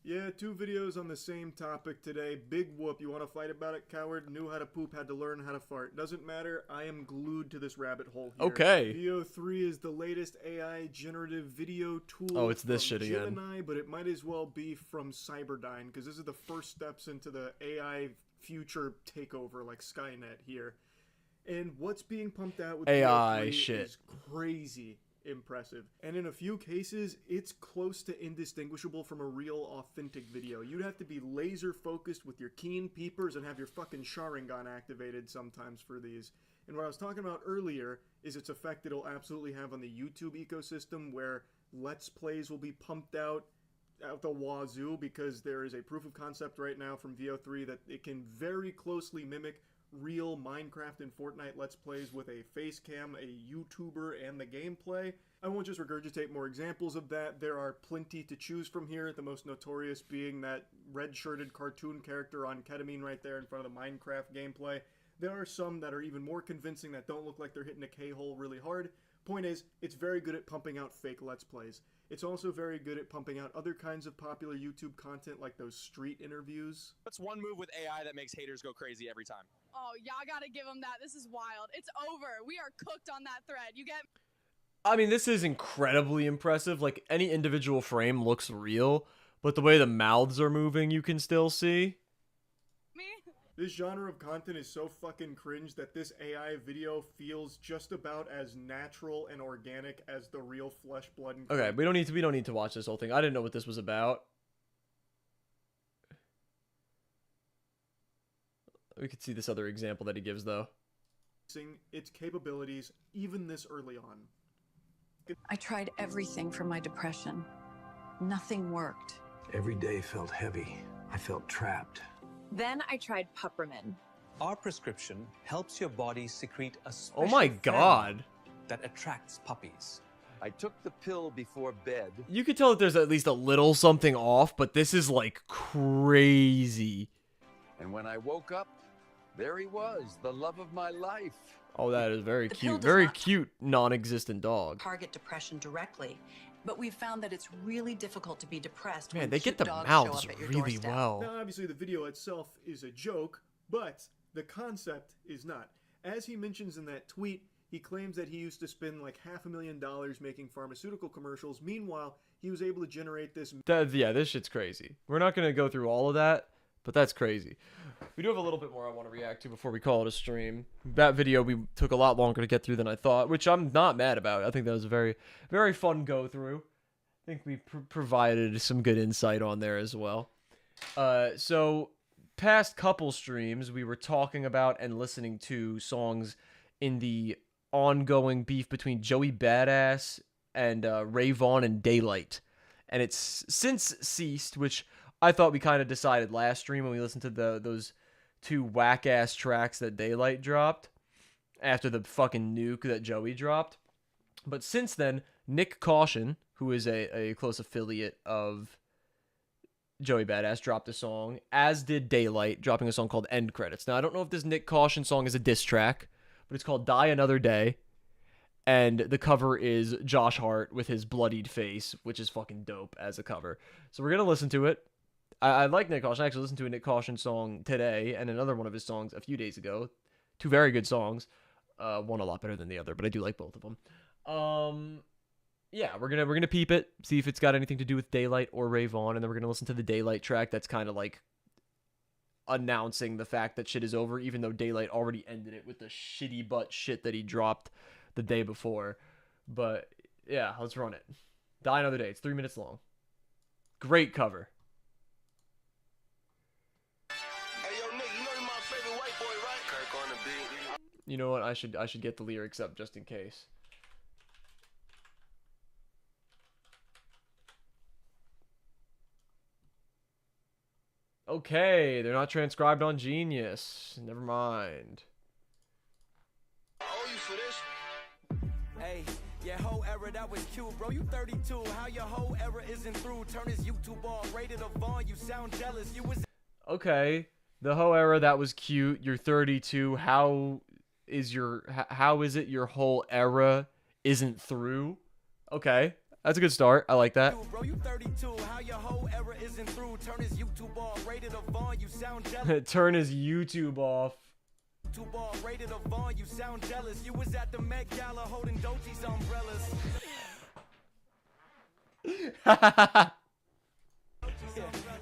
Yeah, 2 videos on the same topic today. Big whoop. You want to fight about it, coward? Knew how to poop, had to learn how to fart. Doesn't matter. I am glued to this rabbit hole here. Okay. Veo 3 is the latest AI generative video tool. Oh, it's this from shit again. Gemini, but it might as well be from Cyberdyne, because this is the first steps into the AI future takeover, like Skynet here. And what's being pumped out with AI Veo 3 shit is crazy impressive, and in a few cases it's close to indistinguishable from a real authentic video. You'd have to be laser focused with your keen peepers and have your fucking Sharingan activated sometimes for these. And what I was talking about earlier is its effect it'll absolutely have on the YouTube ecosystem, where Let's Plays will be pumped out the wazoo, because there is a proof of concept right now from Veo 3 that it can very closely mimic real Minecraft and Fortnite Let's Plays with a face cam, a YouTuber, and the gameplay. I won't just regurgitate more examples of that. There are plenty to choose from here, the most notorious being that red-shirted cartoon character on ketamine right there in front of the Minecraft gameplay. There are some that are even more convincing that don't look like they're hitting a K-hole really hard. Point is, it's very good at pumping out fake Let's Plays. It's also very good at pumping out other kinds of popular YouTube content like those street interviews. What's one move with AI that makes haters go crazy every time? Oh, y'all gotta give him that. This is wild. It's over. We are cooked on that thread. You get... I mean, this is incredibly impressive. Like, any individual frame looks real, but the way the mouths are moving, you can still see. me? This genre of content is so fucking cringe that this AI video feels just about as natural and organic as the real flesh, blood, and Okay, we don't need to watch this whole thing. I didn't know what this was about. We could see this other example that he gives, though. its capabilities even this early on. I tried everything for my depression. Nothing worked. Every day felt heavy. I felt trapped. Then I tried Puppermin. Our prescription helps your body secrete a special Oh my pheromone god. that attracts puppies. I took the pill before bed. You could tell that there's at least a little something off, but this is like crazy. And when I woke up, there he was, the love of my life. Oh, that is very The pill cute. does Very not cute non-existent dog. Target depression directly, but we've found that it's really difficult to be depressed Man, when they get cute the dogs mouths show up at your really doorstep. well. Now, obviously, the video itself is a joke, but the concept is not. As he mentions in that tweet, he claims that he used to spend like $500,000 making pharmaceutical commercials. Meanwhile, he was able to generate this. Yeah, this shit's crazy. We're not going to go through all of that, but that's crazy. We do have a little bit more I want to react to before we call it a stream. That video we took a lot longer to get through than I thought, which I'm not mad about. I think that was a very, very fun go through. I think we provided some good insight on there as well. So past couple streams, we were talking about and listening to songs in the ongoing beef between Joey Badass and Ray Vaughn and Daylight. And it's since ceased, which I thought we kind of decided last stream when we listened to those two whack-ass tracks that Daylight dropped after the fucking nuke that Joey dropped. But since then, Nick Caution, who is a close affiliate of Joey Badass, dropped a song, as did Daylight, dropping a song called End Credits. Now, I don't know if this Nick Caution song is a diss track, but it's called Die Another Day, and the cover is Josh Hart with his bloodied face, which is fucking dope as a cover. So we're going to listen to it. I like Nick Caution. I actually listened to a Nick Caution song today and another one of his songs a few days ago. Two very good songs. One a lot better than the other, but I do like both of them. Yeah, we're gonna peep it, see if it's got anything to do with Daylight or Ray Vaughn, and then we're gonna listen to the Daylight track that's kind of like announcing the fact that shit is over, even though Daylight already ended it with the shitty butt shit that he dropped the day before. But yeah, let's run it. Die Another Day. It's 3 minutes long. Great cover. Hey, yo, Nick, you know you're my favorite white boy, right? Kirk on the beat. You know what? I should get the lyrics up just in case. Okay, they're not transcribed on Genius. Never mind. I owe you for this. Hey, your whole era that was cute, bro. You 32. How your whole era isn't through? Turn his YouTube off. Rated a Vaughn. You sound jealous. You was. Okay, the whole era that was cute. You're 32. How is it your whole era isn't through? Okay. That's a good start. I like that. Bro, you 32. How your whole era isn't through? Turn his YouTube off. Rated a Vaughn. You sound jealous. Turn his YouTube off. YouTube off. Rated a Vaughn. You sound jealous. You was at the Met Gala holding Dolce's umbrellas.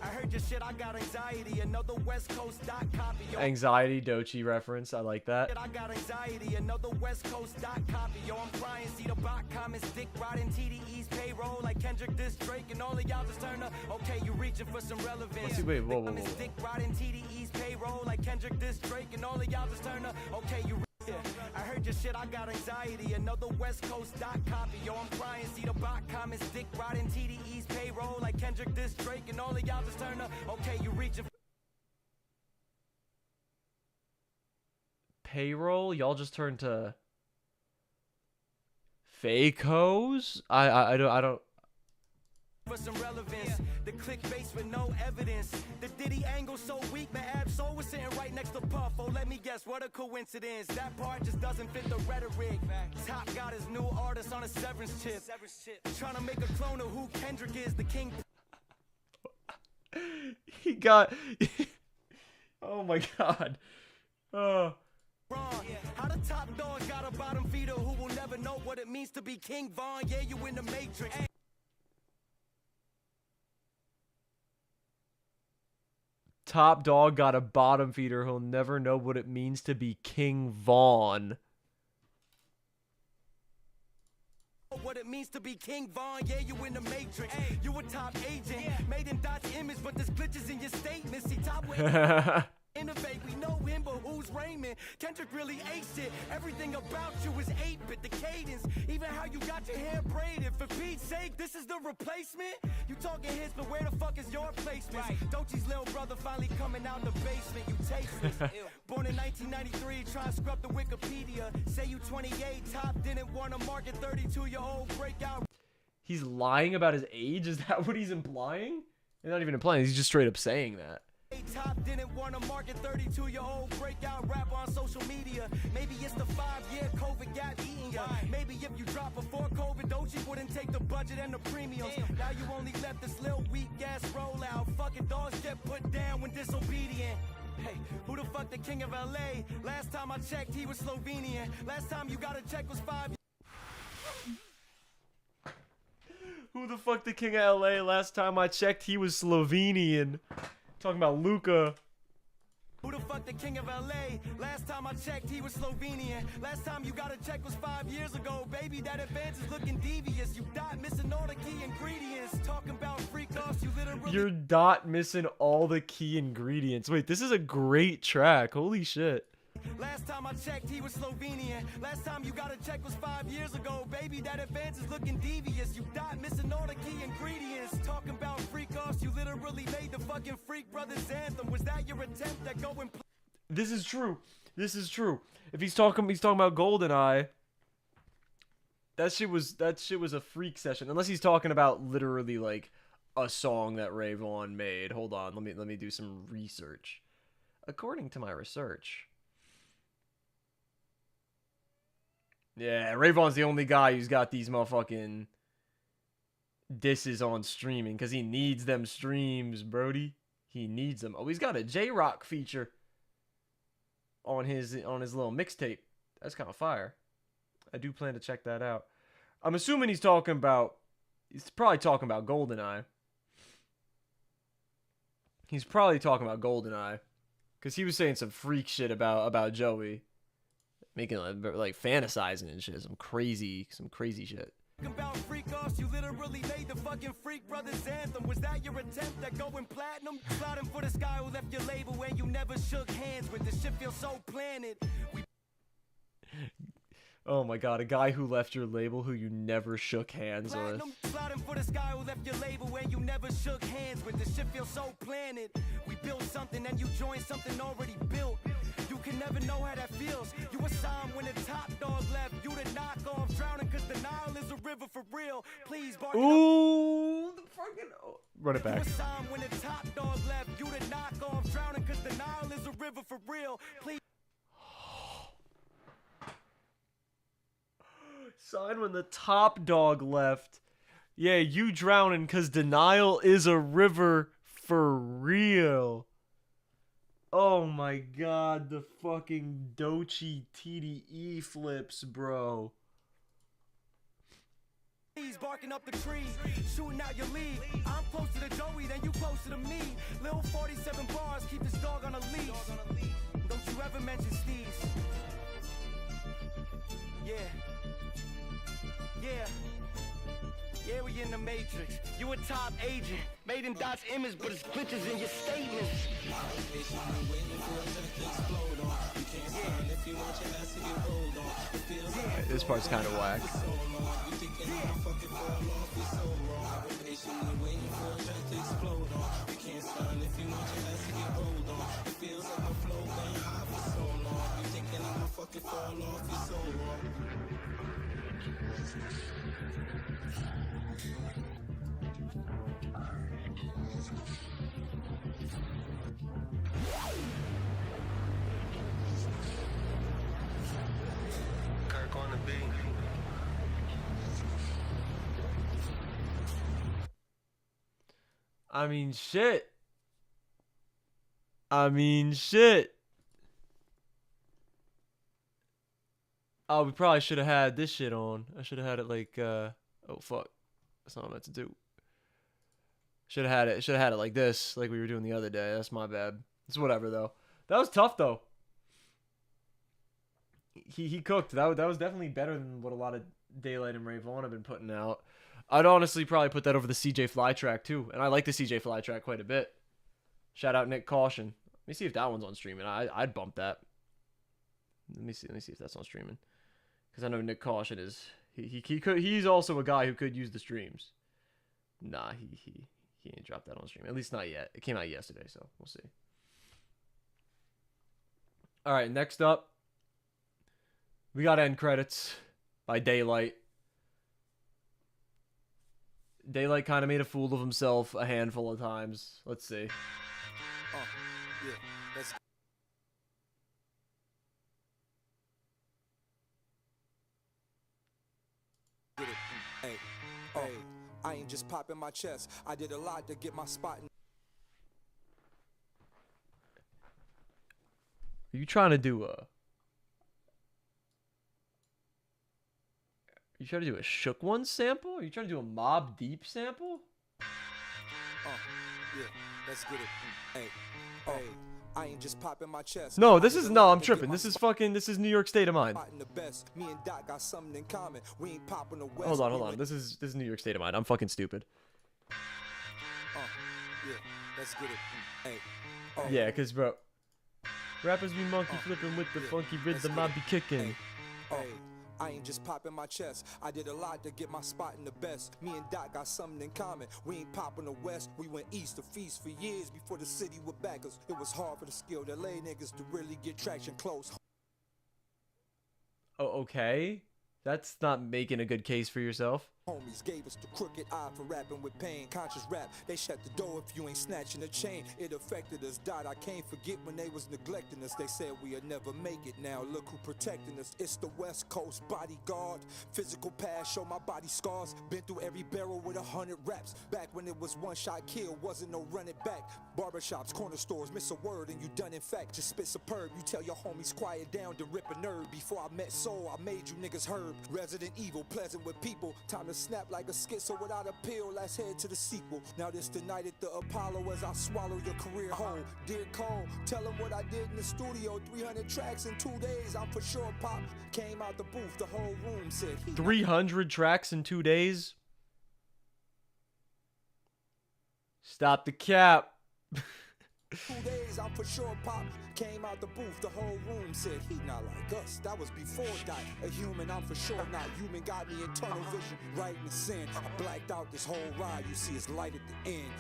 I heard your shit, I got anxiety. Another West Coast dot copy. Yo, Anxiety Dochi reference. I like that. I got anxiety. Another West Coast dot copy. Yo, I'm crying. See the bot comments. Dick riding TDE's payroll like Kendrick, this Drake, and all of y'all just turn up. Okay, you reaching for some relevance. Wait, whoa. Dick riding TDE's payroll like Kendrick, this Drake, and all of y'all just turn up. Okay, you. Yeah. I heard your shit, I got anxiety. Another West Coast dot copy. Yo, I'm crying. See the bot comments. Dick riding TDE's payroll like Kendrick, this Drake, and all of y'all just turn up. Okay, you reaching. payroll? Y'all just turned to fake hoes? I don't. For some relevance, the clickbait with no evidence. The Diddy angle so weak, my Ab-Soul was sitting right next to Puff. Oh, let me guess, what a coincidence. That part just doesn't fit the rhetoric. Top got his new artist on a severance chip. Trying to make a clone of who Kendrick is, the king. He got. Oh my god. Oh. How the top dog got a bottom feeder who will never know what it means to be King Von. Yeah, you in the Matrix. Top dog got a bottom feeder who'll never know what it means to be King Von. What it means to be King Von, yeah, you in the Matrix. You a top agent, made in Dot's image, but there's glitches in your statements. See, top way. Innovate, we know him, but who's Raymond? Kendrick really aced it. Everything about you is 8-bit, the cadence. Even how you got your hair braided. For Pete's sake, this is the replacement? You talking hits, but where the fuck is your placement? Dochi's little brother finally coming out the basement. You tasteless. Born in 1993, trying to scrub the Wikipedia. Say you 28, top didn't want to market 32-year-old breakout. He's lying about his age? Is that what he's implying? He's not even implying, he's just straight up saying that. Top didn't want to market 32-year-old breakout rapper on social media. Maybe it's the 5-year COVID got eating ya. Maybe if you drop before COVID, Dochi wouldn't take the budget and the premiums. Now you only left this little weak ass rollout. Fucking dogs get put down when disobedient. Hey, who the fuck the king of LA? Last time I checked, he was Slovenian. Last time you got a check was 5 years. Who the fuck the king of LA? Last time I checked, he was Slovenian. Talking about Luca. Who the fuck the king of LA? Last time I checked, he was Slovenian. Last time you got a check was 5 years ago. Baby, that advance is looking devious. You dot missing all the key ingredients. Talking about freak offs, you literally. You're dot missing all the key ingredients. Wait, this is a great track. Holy shit. Last time I checked, he was Slovenian. Last time you got a check was 5 years ago. Baby, that advance is looking devious. You dot missing all the key ingredients. Talking about freak offs, you literally made the fucking Freak Brothers anthem. Was that your attempt at going? This is true. This is true. If he's talking about GoldenEye, that shit was a freak session. Unless he's talking about literally like a song that Ray Vaughn made. Hold on, let me do some research. According to my research. Yeah, Ray Vaughn's the only guy who's got these motherfucking disses on streaming because he needs them streams, Brody. He needs them. Oh, he's got a J-Rock feature on his little mixtape. That's kind of fire. I do plan to check that out. I'm assuming he's probably talking about GoldenEye. He's probably talking about GoldenEye because he was saying some freak shit about Joey. Making like fantasizing and shit, some crazy shit. About freak offs, you literally made the fucking Freak Brothers anthem. Was that your attempt at going platinum? Sliding for this guy who left your label and you never shook hands with. This shit feels so planted. Oh my god, a guy who left your label who you never shook hands with. Sliding for this guy who left your label and you never shook hands with. This shit feels so planted. We built something and you joined something already built. You can never know how that feels. You were signed when the top dog left. You the knockoff, drowning cause the Nile is a river for real. Please, bark. Ooh, the fucking run it back. You were signed when the top dog left. You the knockoff, drowning cause the Nile is a river for real. Please. Signed when the top dog left. Yeah, you drowning cause denial is a river for real. Oh my god, the fucking Dochi TDE flips, bro. He's barking up the tree, shooting out your lead. I'm closer to Joey than you closer to me. Lil 47 bars, keep this dog on a leash. Don't you ever mention Steve's. Yeah. Yeah, we in the Matrix. You a top agent, made in Dot's image, but it's glitches in your statements. Right, this part's kind of whack. I mean, shit. I mean, shit. Oh, we probably should have had this shit on. I should have had it like, oh, fuck. That's not what I meant to do. Should have had it like this, like we were doing the other day. That's my bad. It's whatever, though. That was tough, though. He cooked. That was definitely better than what a lot of Daylight and Ray Vaughn have been putting out. I'd honestly probably put that over the CJ Fly track, too. And I like the CJ Fly track quite a bit. Shout out Nick Caution. Let me see if that one's on streaming. I'd bump that. Let me see if that's on streaming. Because I know Nick Caution is... He's also a guy who could use the streams. Nah, he ain't dropped that on stream. At least not yet. It came out yesterday, so we'll see. Alright, next up. We got end credits by Daylight. Daylight kind of made a fool of himself a handful of times. Let's see. Yeah, let's get it. Hey, I ain't just popping my chest. I did a lot to get my spot in. Are you trying to do a... You trying to do a Shook One sample? Are you trying to do a Mobb Deep sample? Yeah, let's get it. Hey, I ain't just popping my chest. No, this is... No, I'm tripping. This is New York State of Mind. Me and Doc got something in common. We ain't popping the West. Hold on. This is New York State of Mind. I'm fucking stupid. Yeah, let's get it. Hey, yeah, because, bro... Rappers be monkey flipping with the funky rhythm I be kicking. I ain't just popping my chest. I did a lot to get my spot in the best. Me and Doc got something in common. We ain't popping the West. We went east to feast for years before the city would back us. It was hard for the skilled LA niggas to really get traction close. Oh, okay. That's not making a good case for yourself. Homies gave us the crooked eye for rapping with pain. Conscious rap, they shut the door if you ain't snatching a chain. It affected us, died. I can't forget when they was neglecting us. They said we'd never make it now. Look who protecting us. It's the West Coast bodyguard. Physical past, show my body scars. Been through every barrel with 100 raps. Back when it was one shot kill, wasn't no running back. Barbershops, corner stores, miss a word and you done in fact. Just spit superb. You tell your homies quiet down to rip a nerve. Before I met Soul, I made you niggas herb. Resident evil, pleasant with people. Time to snap like a schizo without a pill. Let's head to the sequel. Now this the night at the Apollo as I swallow your career whole. Dear Cole, tell him what I did in the studio. 300 tracks in 2 days. I'm for sure pop. Came out the booth, the whole room said 300 tracks in 2 days? Stop the cap. 2 days, I'm for sure pop. Came out the booth, the whole room said he not like us. That was before Dot. A human, I'm for sure not human. Got me in tunnel vision, right in the sin. I blacked out this whole ride. You see it's light at the end.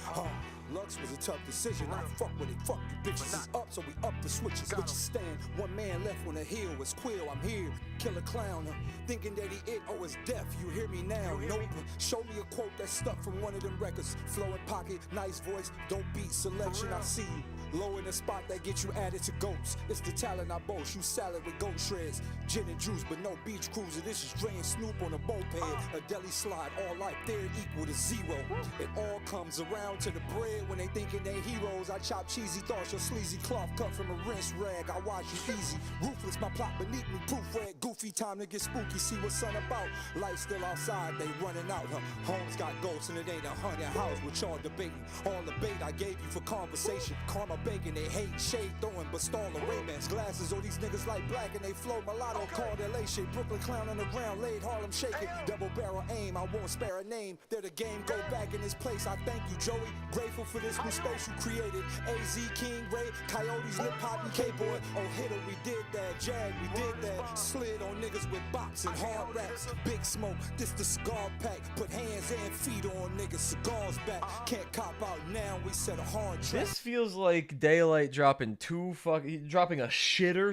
Lux was a tough decision. I fuck with it. Fuck you bitches. It's up, so we up the switches. Switches stand. One man left when the hill was Quill. I'm here. Kill a clown. Thinking that he it's deaf. You hear me now? Nope. Show me a quote that stuck from one of them records. Flow in pocket, nice voice. Don't beat selection. I see you. Low in the spot that get you added to goats. It's the talent I boast. You salad with goat shreds. Gin and juice, but no beach cruiser. This is Dre and Snoop on a moped. A deli slide, all life there equal to zero. It all comes around to the bread when they thinking they heroes. I chop cheesy thoughts, your sleazy cloth cut from a rinse rag. I watch you easy. Ruthless, my plot beneath me. Proofread, goofy time to get spooky. See what sun about. Light still outside, they running out. Homes got ghosts and it ain't a haunted house. What y'all debating? All the bait I gave you for conversation. Karma bacon, they hate shade throwing, but stall a Ray-Bans glasses. All these niggas like black and they flow mulatto. Call their late shit. Brooklyn clown on the ground, laid Harlem shaking. Double barrel aim, I won't spare a name. They're the game, go back in this place. I thank you, Joey. Grateful for this new space you created. AZ, King, Ray, Coyotes, Lip Hop, and K-Boy. Oh, hitter, we did that. Jag, we did that. Slid on niggas with box and hard raps. Big smoke, this the cigar pack. Put hands and feet on niggas, cigars back. Can't cop out now, we set a hard track. This feels like Daylight dropping a shitter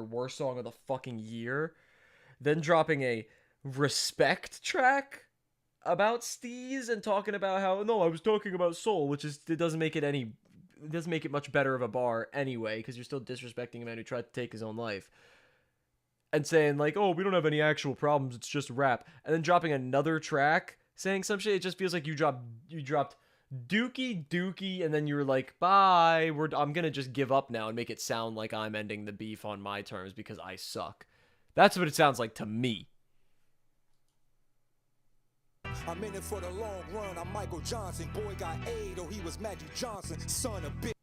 worst song of the fucking year, then dropping a respect track about Steez and talking about how, no, I was talking about Soul, which is, it doesn't make it much better of a bar anyway, because you're still disrespecting a man who tried to take his own life. And saying like, oh, we don't have any actual problems, it's just rap. And then dropping another track saying some shit. It just feels like you dropped Dookie, and then you were like, bye. I'm gonna just give up now and make it sound like I'm ending the beef on my terms because I suck. That's what it sounds like to me. I'm in it for the long run. I'm Michael Johnson. Boy got AIDS, oh, he was Magic Johnson. Son of bitch.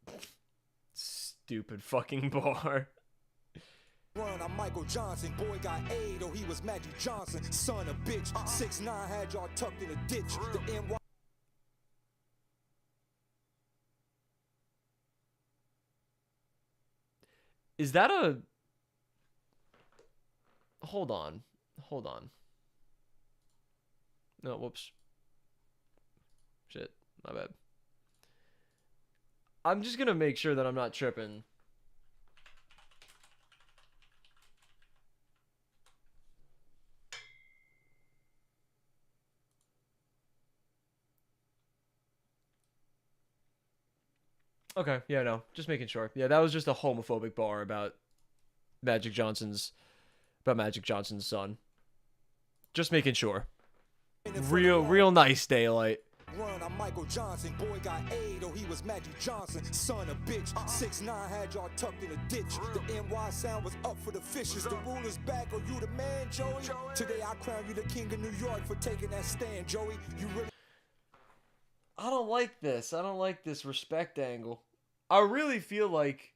Stupid fucking bar. Run, I'm Michael Johnson. Boy got AIDS, oh, he was Magic Johnson. Son of bitch. 6'9" had y'all tucked in a ditch. The NY. Is that a... Hold on. No, whoops. Shit, my bad. I'm just gonna make sure that I'm not tripping. Okay, yeah, no, just making sure. Yeah, that was just a homophobic bar about Magic Johnson's son. Just making sure. Real nice, Daylight. Run, I'm Michael Johnson. Boy got AIDS, oh, he was Magic Johnson. Son of bitch. 6'9" had y'all tucked in a ditch. The NY sound was up for the fishes. The ruler's back, oh, you the man, Joey? Today I crown you the king of New York for taking that stand, Joey. You really... I don't like this. I don't like this respect angle. I really feel like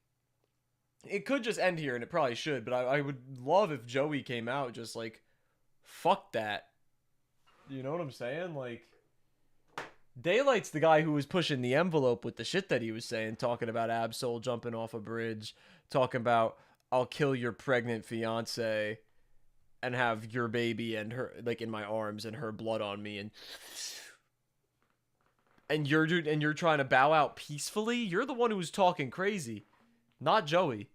it could just end here, and it probably should, but I would love if Joey came out just like, fuck that. You know what I'm saying? Like, Daylight's the guy who was pushing the envelope with the shit that he was saying, talking about Absol jumping off a bridge, talking about, I'll kill your pregnant fiance and have your baby and her, like, in my arms and her blood on me, and you're trying to bow out peacefully? You're the one who was talking crazy, not Joey.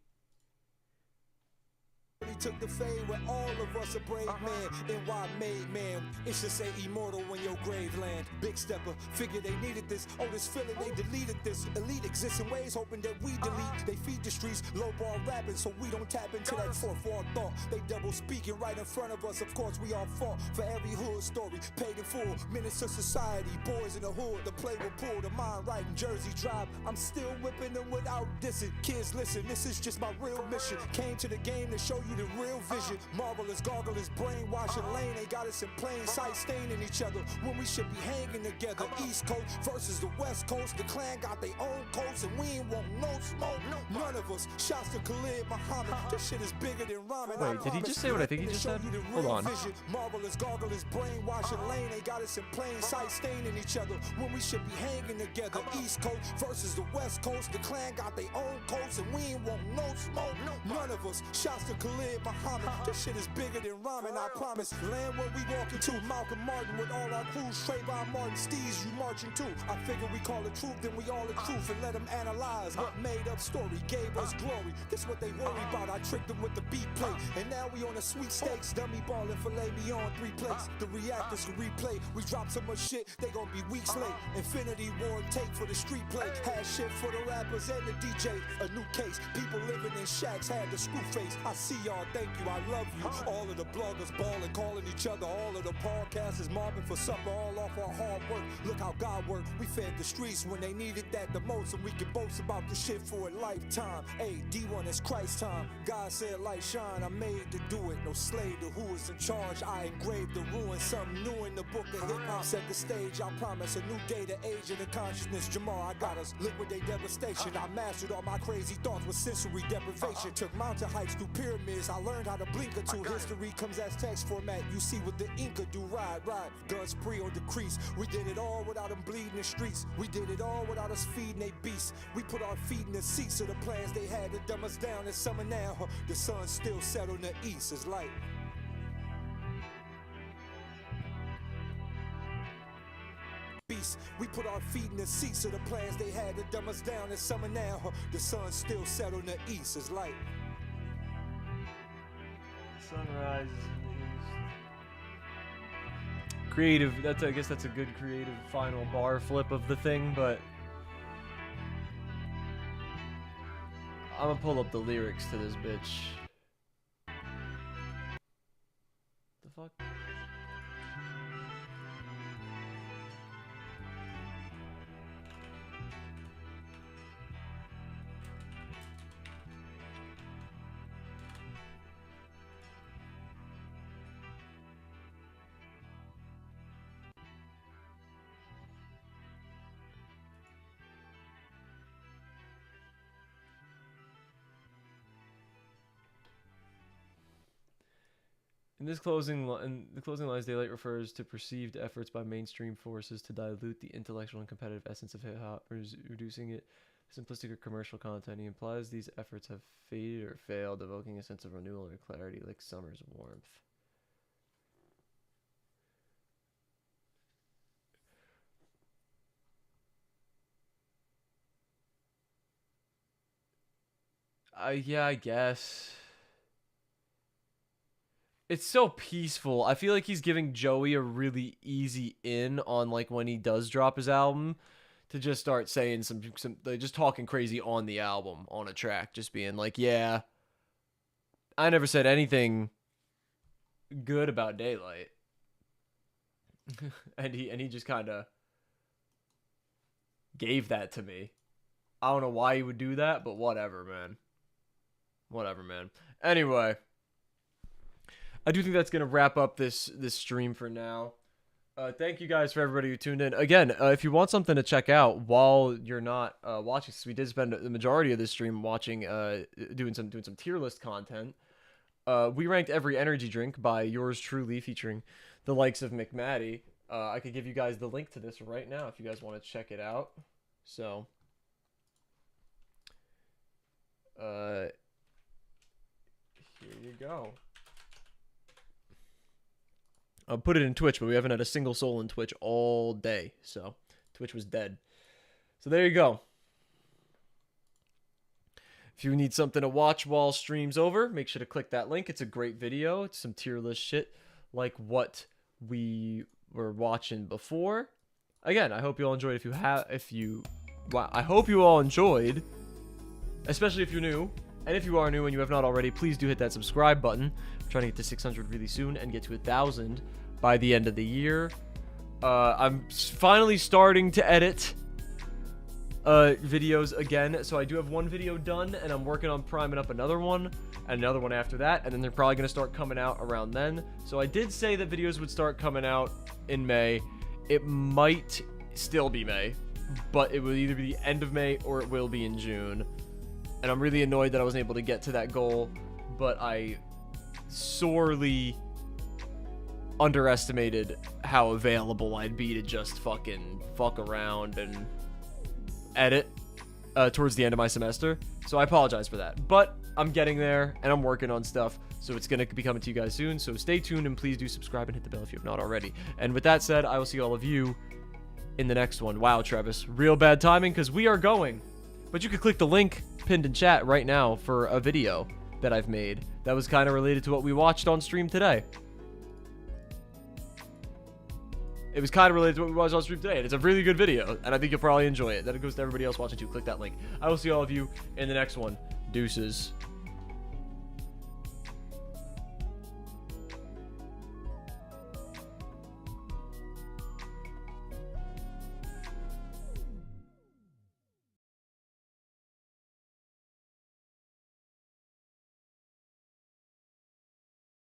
He took the fade with all of us a brave man. NY made man. It should say immortal when your grave land. Big stepper, figure they needed this. Oh, this feeling they deleted this. Elite exists in ways hoping that we delete. They feed the streets, low ball rapping, so we don't tap into that fourth wall thought. They double speaking right in front of us. Of course, we all fought for every hood story. Paid in full, menace to society. Boys in the hood, the play will pull. The mind right in Jersey Drive. I'm still whipping them without dissing. Kids, listen, this is just my real mission. Came to the game to show you the real vision. Marvelous, gargles, brainwashing lane. They got us in plain sight, staining each other when we should be hanging together. East Coast versus the West Coast. The clan got their own coats, and we ain't want no smoke. None of us. Shouts to Khalid Muhammad. This shit is bigger than rhyming. Wait, did he just say what I think he just said? Hold on. Marvelous, gargles, brainwashing lane. They got us in plain sight, staining each other when we should be hanging together. East Coast versus the West Coast. The clan got their own coats, and we ain't want no smoke. None of us. Shouts to Khalid Muhammad. This shit is bigger than rhyming, I promise. Land where we walking to. Malcolm Martin with all our crews. Trayvon Martin, Steez, you marching too. I figure we call it truth, then we all the truth. And let them analyze what made up story gave us glory. This what they worry about. I tricked them with the beat plate. And now we on the sweepstakes. Dummy ball and filet me on 3 plates. The reactors can replay. We drop so much shit, they gon' be weeks late. Infinity War take for the street play. Had shit for the rappers and the DJ. A new case. People living in shacks had the screw face. I see y'all, thank you, I love you. All of the bloggers balling, calling each other. All of the podcasters mobbing for supper. All off our hard work. Look how God worked. We fed the streets when they needed that the most. And we can boast about the shit for a lifetime. Hey, D1 is Christ time. God said light shine, I made to do it. No slave to who is in charge. I engraved the ruin. Something new in the book of hip-hop. Set the stage, I promise. A new day, the age of the consciousness. Jamal, I got us. Liquidate devastation. I mastered all my crazy thoughts with sensory deprivation. Took mountain hikes through pyramids. I learned how to blink or two. History comes as text format. You see what the Inca do. Ride. Guns spree or decrease. We did it all without them bleeding the streets. We did it all without us feeding they beasts. We put our feet in the seats of the plans they had to dumb us down. It's summer now. The sun still set on the east. It's light. We put our feet in the seats of the plans they had to dumb us down. It's summer now. The sun still set on the east. It's light. Sunrise in the east. Creative. I guess that's a good creative final bar flip of the thing, but I'm gonna pull up the lyrics to this bitch. The fuck? In the closing lines, Daylight refers to perceived efforts by mainstream forces to dilute the intellectual and competitive essence of hip-hop, reducing it to simplistic or commercial content. He implies these efforts have faded or failed, evoking a sense of renewal or clarity like summer's warmth. Yeah, I guess. It's so peaceful. I feel like he's giving Joey a really easy in on like when he does drop his album to just start saying some like, just talking crazy on the album, on a track, just being like, yeah, I never said anything good about Daylight. and he just kind of gave that to me. I don't know why he would do that, but whatever, man. Whatever, man. Anyway, I do think that's going to wrap up this stream for now. Thank you guys for everybody who tuned in. Again, if you want something to check out while you're not watching, since we did spend the majority of this stream watching, doing some tier list content. We ranked every energy drink by yours truly, featuring the likes of McMatty. I could give you guys the link to this right now if you guys want to check it out. So, here you go. I'll put it in Twitch, but we haven't had a single soul in Twitch all day, so Twitch was dead. So there you go. If you need something to watch while stream's over, make sure to click that link. It's a great video. It's some tier list shit like what we were watching before. Again, I hope you all enjoyed. I hope you all enjoyed, especially if you're new. And if you are new and you have not already, please do hit that subscribe button. I'm trying to get to 600 really soon and get to 1,000 by the end of the year. I'm finally starting to edit videos again. So I do have one video done, and I'm working on priming up another one, and another one after that. And then they're probably going to start coming out around then. So I did say that videos would start coming out in May. It might still be May, but it will either be the end of May or it will be in June. And I'm really annoyed that I wasn't able to get to that goal, but I sorely underestimated how available I'd be to just fucking fuck around and edit towards the end of my semester. So I apologize for that. But I'm getting there, and I'm working on stuff, so it's going to be coming to you guys soon. So stay tuned, and please do subscribe and hit the bell if you have not already. And with that said, I will see all of you in the next one. Wow, Travis. Real bad timing, because we are going. But you could click the link pinned in chat right now for a video that I've made that was kind of related to what we watched on stream today. It was kind of related to what we watched on stream today, and it's a really good video, and I think you'll probably enjoy it. Then it goes to everybody else watching too. Click that link. I will see all of you in the next one. Deuces.